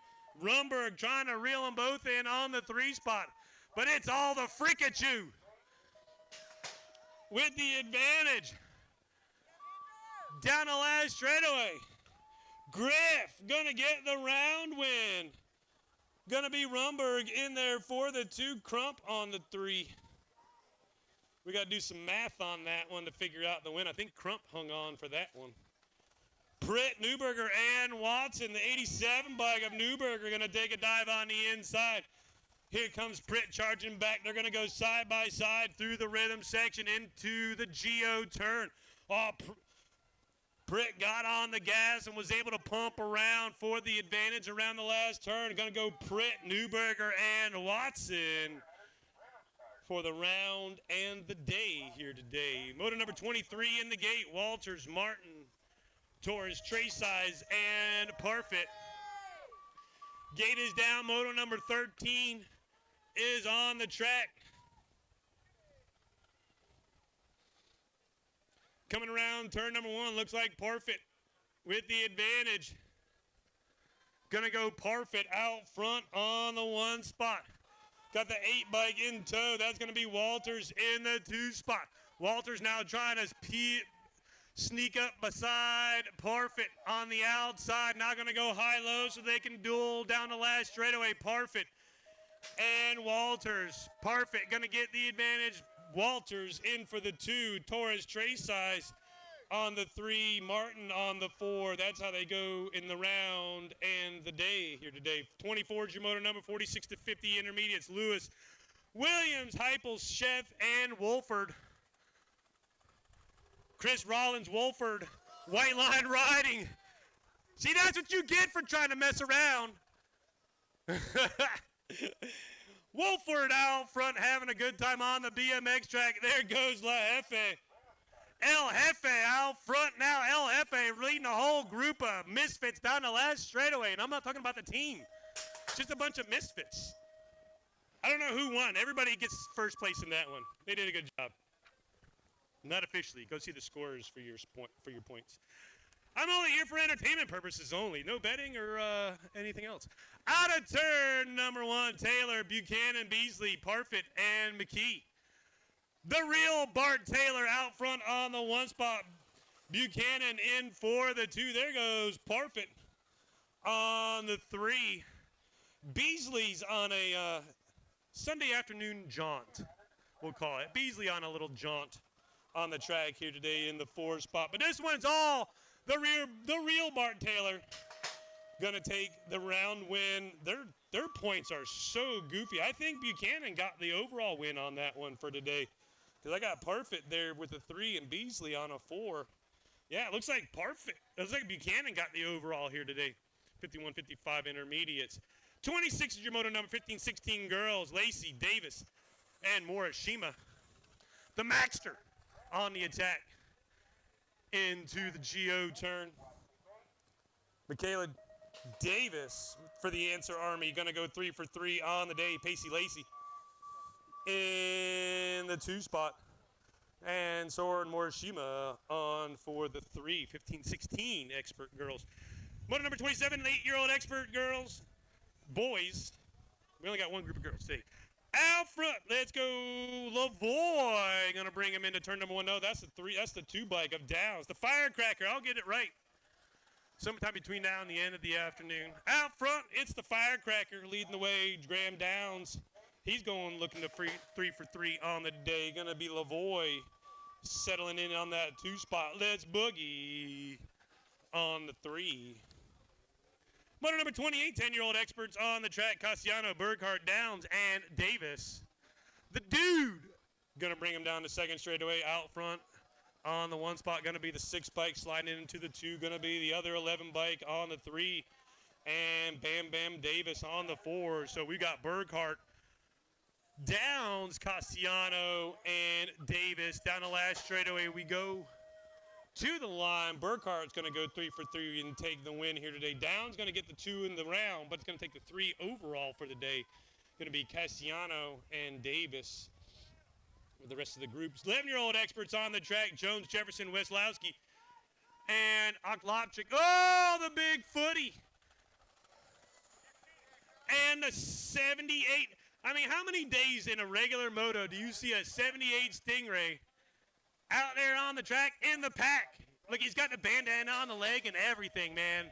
Rumberg trying to reel them both in on the 3 spot. But it's all the Frickachoo with the advantage. Down the last straightaway. Griff gonna get the round win. Gonna be Rumberg in there for the 2, Crump on the 3. We gotta do some math on that one to figure out the win. I think Crump hung on for that one. Pritt, Newberger, and Watson, the 87 bike of Newberger, gonna take a dive on the inside. Here comes Pritt charging back. They're gonna go side by side through the rhythm section into the Geo turn. Oh, Pritt got on the gas and was able to pump around for the advantage around the last turn. Going to go Pritt, Newberger, and Watson for the round and the day here today. Motor number 23 in the gate, Walters, Martin, Torres, Trace Size, and Parfit. Gate is down. Motor number 13 is on the track. Coming around turn number 1, looks like Parfit with the advantage. Gonna go Parfit out front on the 1 spot. Got the 8 bike in tow. That's gonna be Walters in the 2 spot. Walters now trying to sneak up beside Parfit on the outside. Now gonna go high-low so they can duel down the last straightaway. Parfit and Walters. Parfit gonna get the advantage. Walters in for the 2, Torres Trace Size on the 3, Martin on the 4. That's how they go in the round and the day here today. 24 is your motor number, 46 to 50 intermediates. Lewis, Williams, Heipels, Sheff, and Wolford. Chris Rollins, Wolford White line riding. See, that's what you get for trying to mess around. Wolford out front having a good time on the BMX track. There goes La Jefe. El Jefe out front now. El Jefe leading a whole group of misfits down the last straightaway. And I'm not talking about the team. Just a bunch of misfits. I don't know who won. Everybody gets first place in that one. They did a good job. Not officially. Go see the scores for your points. I'm only here for entertainment purposes only. No betting or anything else. Out of turn number 1, Taylor, Buchanan, Beasley, Parfit, and McKee. The real Bart Taylor out front on the 1 spot. Buchanan in for the 2. There goes Parfit on the 3. Beasley's on a Sunday afternoon jaunt, we'll call it. Beasley on a little jaunt on the track here today in the 4 spot. But this one's all the real Bart Taylor gonna take the round win. Their points are so goofy. I think Buchanan got the overall win on that one for today. Because I got Parfit there with a 3 and Beasley on a 4. Yeah, it looks like Buchanan got the overall here today. 51-55 intermediates. 26 is your moto number, 15-16 girls. Lacey, Davis, and Morishima. The Maxter on the attack into the GO turn. Michaela Davis for the Answer Army. Going to go 3 for 3 on the day. Pacey Lacey in the 2 spot. And Soren Morishima on for the 3. 15-16 expert girls. Moto number 27, 8-year-old expert girls. Boys. We only got one group of girls today. Out front, let's go Lavoie. Gonna bring him into turn number 1. No, that's the 3. That's the 2 bike of Downs. The Firecracker. I'll get it right. Sometime between now and the end of the afternoon. Out front, it's the Firecracker leading the way. Graham Downs. He's going looking to 3 for 3 on the day. Gonna be Lavoie settling in on that 2 spot. Let's boogie on the 3. Motor number 28, 10-year-old experts on the track. Cassiano, Burkhart, Downs, and Davis. The Dude going to bring him down to second straightaway out front on the 1 spot. Going to be the 6 bike sliding into the 2. Going to be the other 11 bike on the 3. And Bam Bam Davis on the 4. So we got Burkhart, Downs, Cassiano, and Davis. Down the last straightaway we go to the line. Burkhart's going to go 3 for 3 and take the win here today. Downs going to get the 2 in the round, but it's going to take the 3 overall for the day. Going to be Cassiano and Davis with the rest of the groups. 11-year-old experts on the track. Jones, Jefferson, Weslowski, and Oklopchik. Oh, the big footy. And the 78. I mean, how many days in a regular moto do you see a 78 Stingray out there on the track in the pack? Look, he's got the bandana on the leg and everything, man.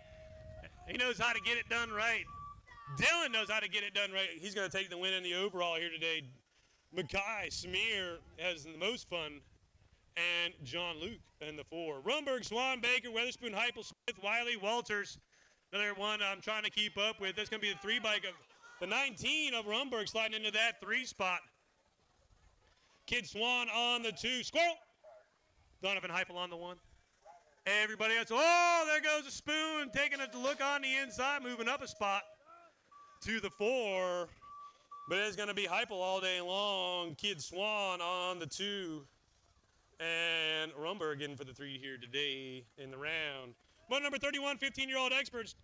He knows how to get it done right. Dylan knows how to get it done right. He's going to take the win in the overall here today. Mackay, Smear has the most fun, and John Luke in the 4. Rumberg, Swan, Baker, Weatherspoon, Heupel, Smith, Wiley, Walters. Another one I'm trying to keep up with. That's going to be the 3 bike of the 19 of Rumberg sliding into that 3 spot. Kid Swan on the 2. Squirrel. Donovan Heupel on the 1. Everybody else. Oh, there goes a Spoon taking a look on the inside, moving up a spot to the 4. But it's going to be Heupel all day long. Kid Swan on the 2. And Rumberg in for the 3 here today in the round. Moto number 31, 15-year-old experts.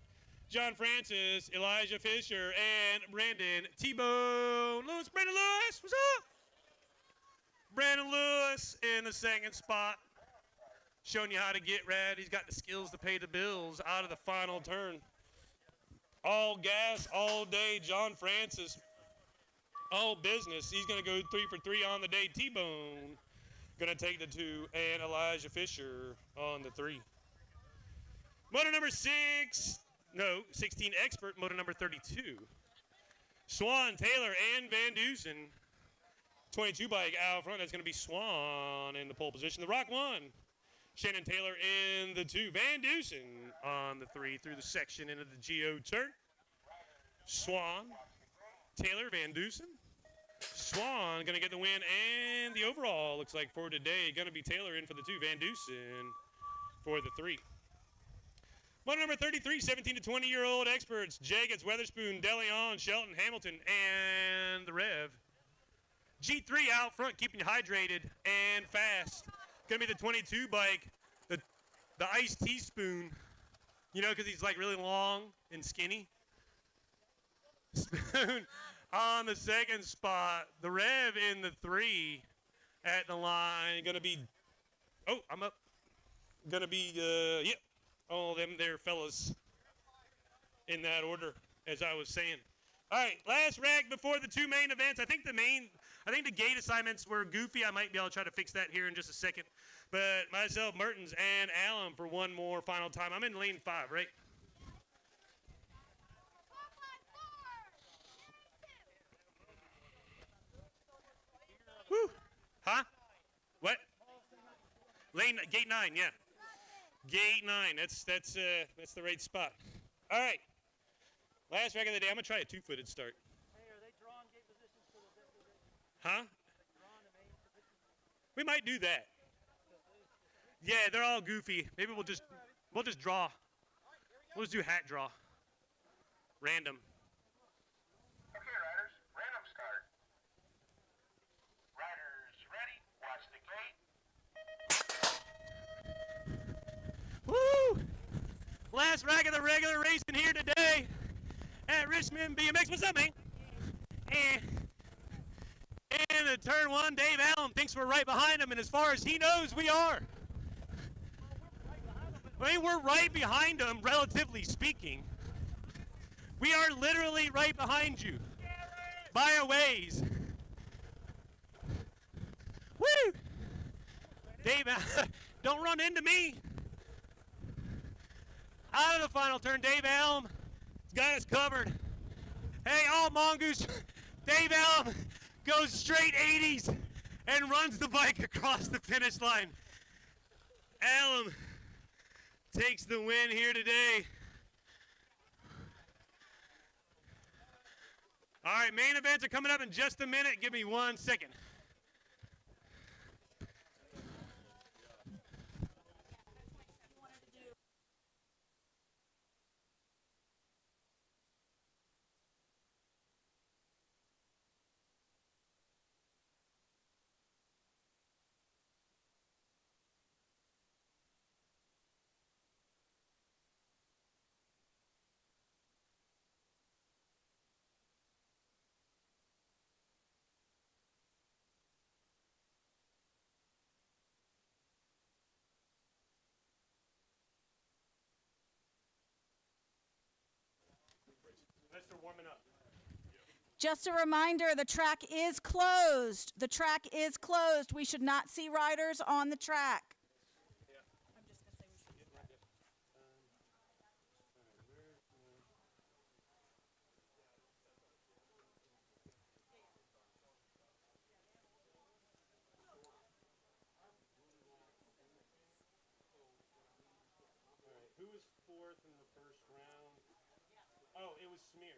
John Francis, Elijah Fisher, and Brandon T-Bone Lewis. Brandon Lewis, what's up? Brandon Lewis in the 2nd spot. Showing you how to get rad. He's got the skills to pay the bills out of the final turn. All gas, all day. John Francis, all business. He's going to go 3 for 3 on the day. T-Bone going to take the 2. And Elijah Fisher on the 3. Motor number 16 expert, motor number 32. Swan, Taylor, and Van Dusen. 22 bike out front. That's going to be Swan in the pole position. The Rock 1. Shannon Taylor in the 2. Van Dusen on the 3 through the section into the GO turn. Swan, Taylor, Van Dusen. Swan going to get the win and the overall looks like for today. Going to be Taylor in for the 2. Van Dusen for the 3. Model number 33, 17 to 20-year-old experts, Jaggeds, Weatherspoon, DeLeon, Shelton, Hamilton, and the Rev. G3 out front, keeping you hydrated and fast. Gonna be the 22 bike, the Ice Teaspoon, you know, because he's like really long and skinny. Spoon on the second spot. The Rev in the 3 at the line. Gonna be, oh, I'm up. Gonna be, yep, all them there fellas in that order, as I was saying. All right, last rag before the 2 main events. I think the gate assignments were goofy. I might be able to try to fix that here in just a second. But myself, Mertens, and Allen for one more final time. I'm in lane 5, right? Woo. Huh? What? Gate 9, yeah. Gate 9. That's the right spot. All right. Last rag of the day. I'm gonna try a 2-footed start. Hey, are they drawing gate positions for the deputy? Huh? We might do that. Yeah, they're all goofy. Maybe we'll just draw. We'll just do hat draw. Random. Okay, riders, random start. Riders ready, watch the gate. Woo! Last rag of the regular racing here today at Richmond BMX. What's up, man? And in turn 1, Dave Allen thinks we're right behind him, and as far as he knows, we are. I mean, we're right behind him, relatively speaking. We are literally right behind you by a ways. Woo! Dave, don't run into me. Out of the final turn, Dave Elm has got us covered. Hey, all mongoose, Dave Elm goes straight 80s and runs the bike across the finish line. Elm takes the win here today. All right, main events are coming up in just a minute. Give me 1 second. As they're warming up. Just a reminder, the track is closed. The track is closed. We should not see riders on the track. Who was 4th in the first round? Oh, it was Smear.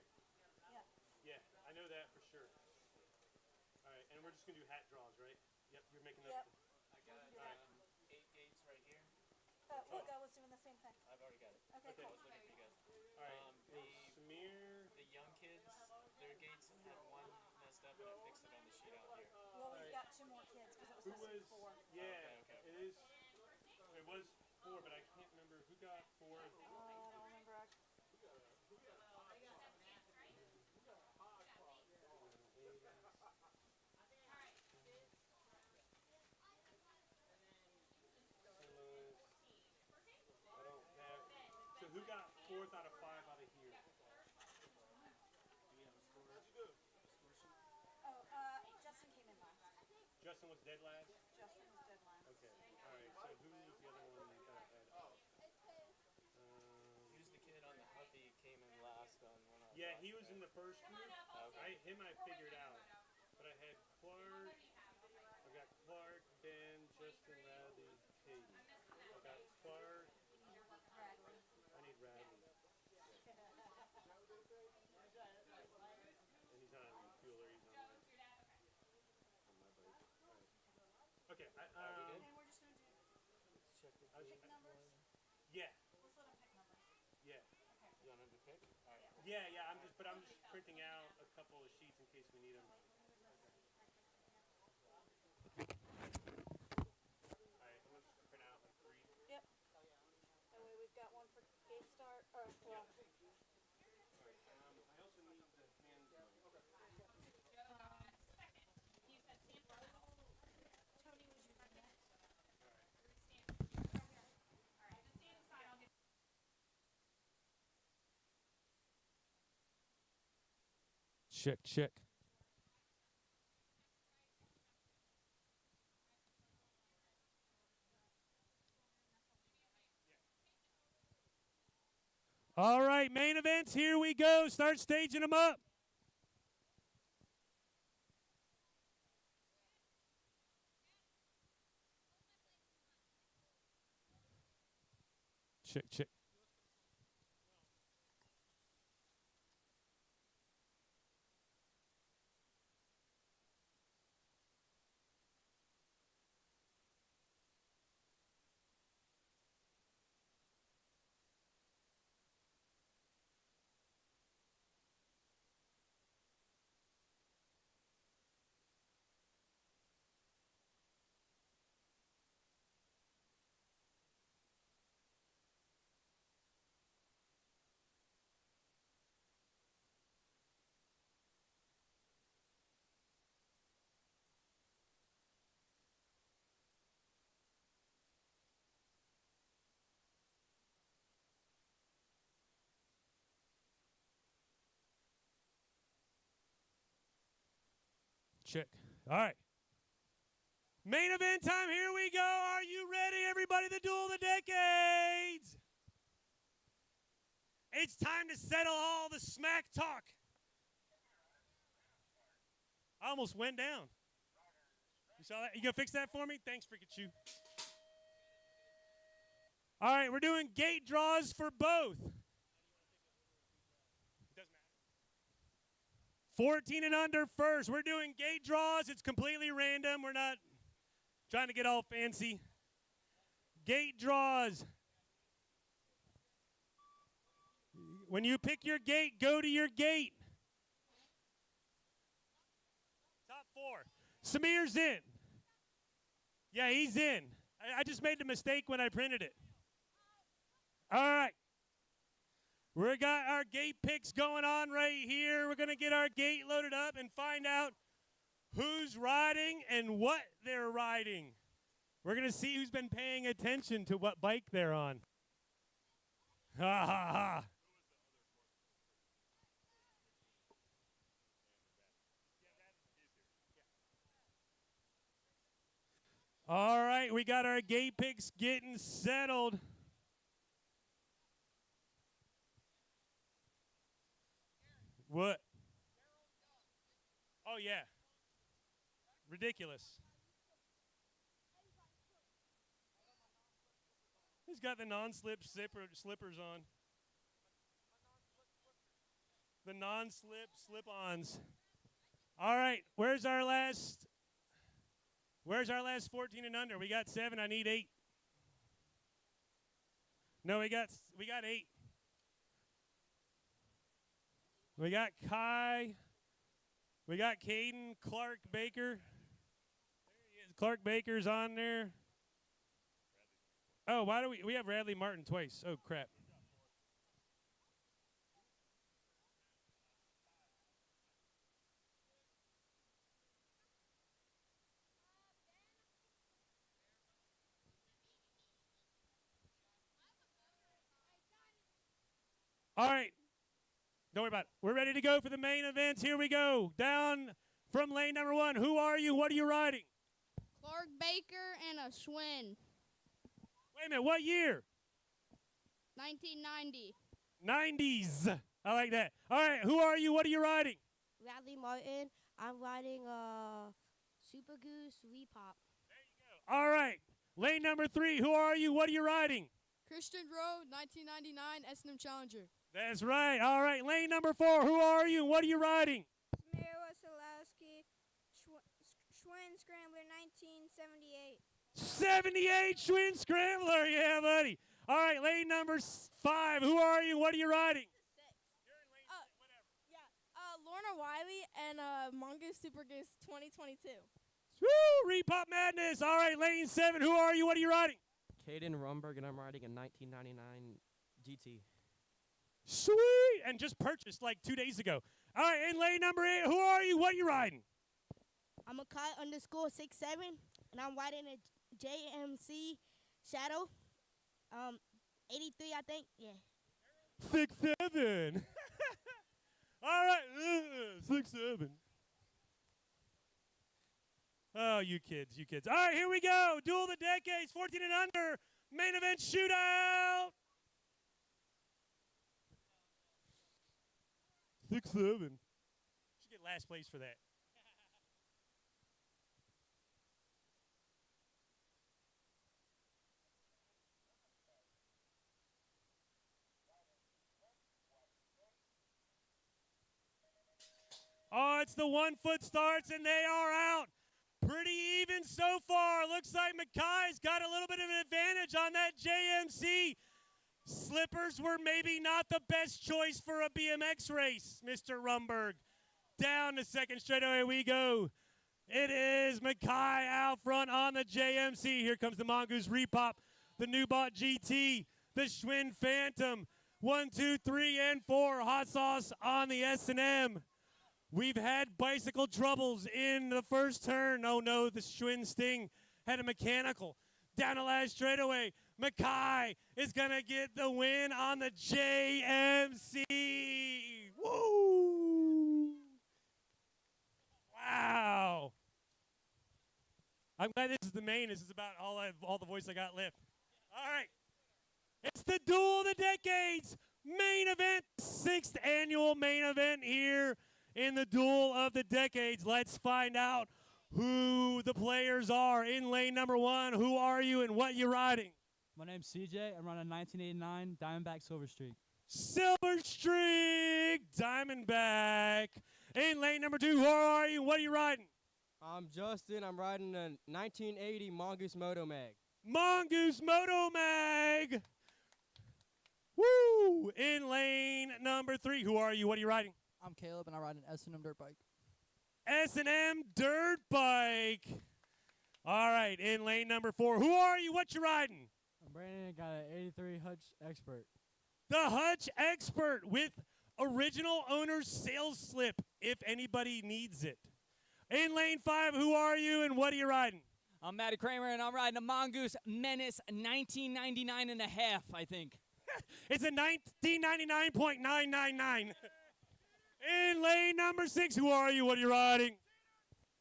Yeah, I know that for sure. All right, and we're just gonna do hat draws, right? Yep, you're making that. Yep. I got 8 gates right here. Look, I was doing the same thing. I've already got it. Okay, I cool. was looking for you guys. All right, Smear. The young kids, their gates had one messed up, and I fixed it on the sheet out here. Well, we've got 2 more kids because it was Who supposed to was? be 4. Yeah, Okay. it is. It was 4, but I can't remember who got 4th. I don't remember. I don't have. So who got 4th out of 5 out of here? Oh, Justin came in last. Justin was dead last. Justin was dead last. Okay. All right. So who was the other one that had? Who's the kid on the Huffy came in last on one of Yeah, he was in the first group. Okay. I figured out. But I had Clark. I got Clark, Ben, Justin, Radley, Katie. I got Clark. Radley. I need Radley. And he's not on fueler. He's on my bike. All right. Okay. And we're just going to do Check the big numbers. Yeah, I'm just printing out a couple of sheets in case we need them. All right, let's print out like 3. Yep. That way we've got one for gate start. Or, well, I also need the hands. Check. All right, main events, here we go. Start staging them up. Check. Check. All right. Main event time, here we go. Are you ready, everybody? The duel of the decades. It's time to settle all the smack talk. I almost went down. You saw that? You gonna fix that for me? Thanks, Pikachu. All right, we're doing gate draws for both. Doesn't matter. 14 and under first. We're doing gate draws. It's completely random. We're not trying to get all fancy. Gate draws. When you pick your gate, go to your gate. Top 4. Samir's in. Yeah, he's in. I just made the mistake when I printed it. All right. We got our gate picks going on right here. We're going to get our gate loaded up and find out who's riding and what they're riding. We're going to see who's been paying attention to what bike they're on. Ha ha ha. All right, we got our gate picks getting settled. What? Oh, yeah. Ridiculous. He's got the non-slip slippers on. The non-slip slip-ons. All right, where's our last 14 and under? We got 7. I need 8. No, we got 8. We got Kai. We got Caden, Clark Baker. There he is. Clark Baker's on there. Oh, why do we have Radley Martin twice? Oh, crap. All right. Don't worry about it. We're ready to go for the main events. Here we go. Down from lane number 1. Who are you? What are you riding? Clark Baker and a Schwinn. Wait a minute. What year? 1990. 90s. I like that. All right. Who are you? What are you riding? Radley Martin. I'm riding Super Goose Repop. All right. Lane number 3. Who are you? What are you riding? Christian Rowe, 1999 S&M Challenger. That's right. All right. Lane number 4. Who are you? What are you riding? Samir Wasilowski, Schwinn Scrambler, 1978. 78 Schwinn Scrambler. Yeah, buddy. All right. Lane number 5. Who are you? What are you riding? Lorna Wiley and Mongoose Super Goose 2022. Woo! Repop Madness. All right, lane 7. Who are you? What are you riding? Caden Rumberg, and I'm riding a 1999 GT. Sweet! And just purchased like 2 days ago. All right, in lane number 8. Who are you? What are you riding? I'm Akai_67, and I'm riding a JMC Shadow. 83, I think. Yeah. 6'7". All right, 6'7". Oh, you kids. All right, here we go. Duel of the Decades, 14 and under. Main event shootout. 6'7". Should get last place for that. Oh, it's the 1 foot starts, and they are out. Pretty even so far. Looks like Makai's got a little bit of an advantage on that JMC. Slippers were maybe not the best choice for a BMX race, Mr. Rumberg. Down the second straightaway we go. It is Makai out front on the JMC. Here comes the Mongoose Repop, the Newbot GT, the Schwinn Phantom. 1, 2, 3, and 4. Hot sauce on the S&M. We've had bicycle troubles in the first turn. Oh, no, the Schwinn Sting had a mechanical. Down the last straightaway, Makai is going to get the win on the JMC. Woo! Wow. I'm glad this is the main. This is about all the voice I got left. All right. It's the Duel of the Decades main event, 6th annual main event here in the Duel of the Decades. Let's find out who the players are. In lane number 1, who are you and what you riding? My name's CJ. I'm running 1989 Diamondback Silver Streak. Silver Streak Diamondback. In lane number 2, who are you? What are you riding? I'm Justin. I'm riding a 1980 Mongoose Moto Mag. Mongoose Moto Mag. Woo! In lane number 3, who are you? What are you riding? I'm Caleb, and I ride an S&M dirt bike. S&M dirt bike. All right, in lane number 4, who are you? What you riding? I'm Brandon. Got an 83 Hutch Expert. The Hutch Expert with original owner's sales slip if anybody needs it. In lane 5, who are you and what are you riding? I'm Matty Kramer, and I'm riding a Mongoose Menace 1999 and a half, I think. It's a 1999.999. In lane number 6, who are you? What are you riding?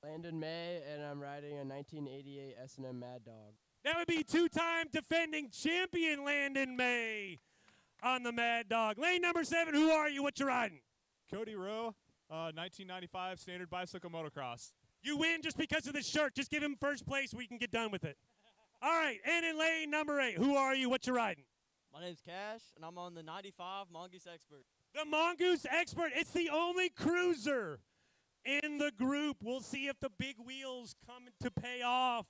Landon May, and I'm riding a 1988 S&M Mad Dog. That would be 2-time defending champion Landon May on the Mad Dog. Lane number 7, who are you? What you riding? Cody Rowe, 1995 Standard Bicycle Motocross. You win just because of the shirt. Just give him first place. We can get done with it. All right, and in lane number 8, who are you? What you riding? My name's Cash, and I'm on the 95 Mongoose Expert. The Mongoose Expert. It's the only cruiser in the group. We'll see if the big wheels come to pay off.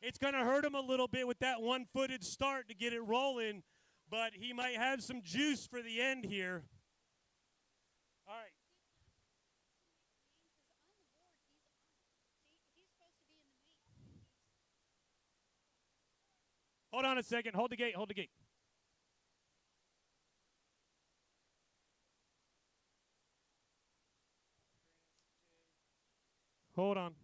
It's going to hurt him a little bit with that one-footed start to get it rolling, but he might have some juice for the end here. All right. Hold on a second. Hold the gate. Hold the gate. Hold on.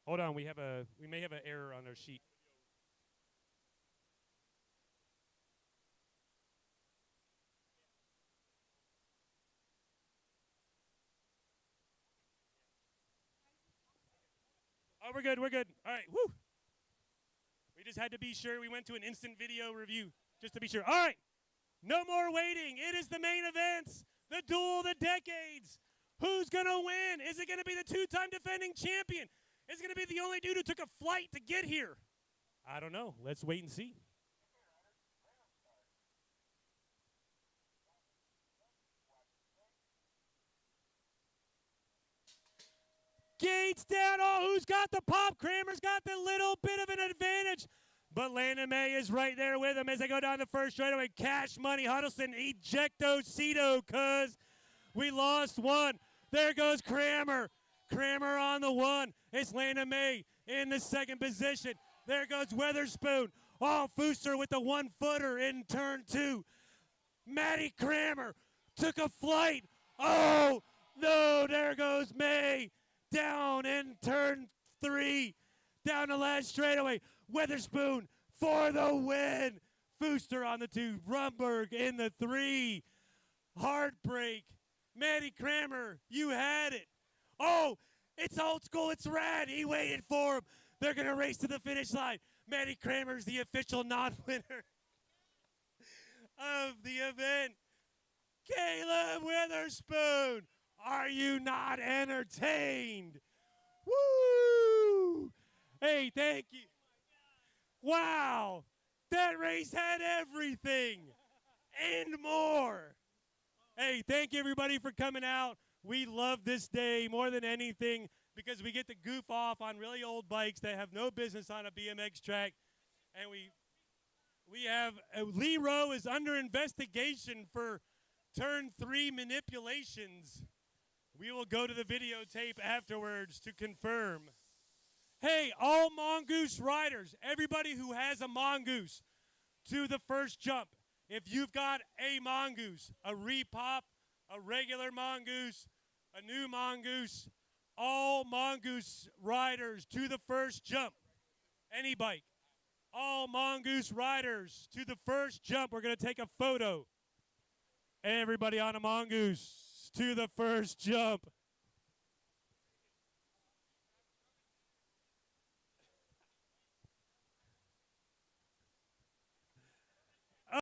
Hold on, we may have an error on our sheet. All Oh, we're good. We're good. All right. Woo. We just had to be sure. We went to an instant video review just to be sure. All right. No more waiting. It is the main events. The duel of the decades. Who's going to win? Is it going to be the two-time defending champion? Is it going to be the only dude who took a flight to get here? I don't know. Let's wait and see. Gates down. Oh, who's got the pop? Kramer's got the little bit of an advantage. But Landon May is right there with him as they go down the first straightaway. Cash Money Huddleston, ejecto-cedo, cuz we lost one. There goes Kramer. Kramer on the one. It's Landon May in the second position. There goes Weatherspoon. Oh, Fooster with the one-footer in turn two. Matty Kramer took a flight. Oh, no, there goes May. Down in turn three. Down the last straightaway. Weatherspoon for the win. Fooster on the two. Rumberg in the three. Heartbreak. Matty Kramer, you had it. Oh, it's old school. It's rad. He waited for him. They're going to race to the finish line. Matty Kramer's the official non-winner of the event. Caleb Witherspoon, are you not entertained? Woo! Hey, thank you. Wow, that race had everything and more. Hey, thank you everybody for coming out. We love this day more than anything because we get to goof off on really old bikes that have no business on a BMX track. And we have Lee Rowe is under investigation for turn 3 manipulations. We will go to the videotape afterwards to confirm. Hey, all Mongoose riders, everybody who has a Mongoose, to the first jump. If you've got a Mongoose, a repop, a regular Mongoose, a new Mongoose, all Mongoose riders to the first jump. Any bike. All Mongoose riders to the first jump. We're going to take a photo. Everybody on a Mongoose to the first jump.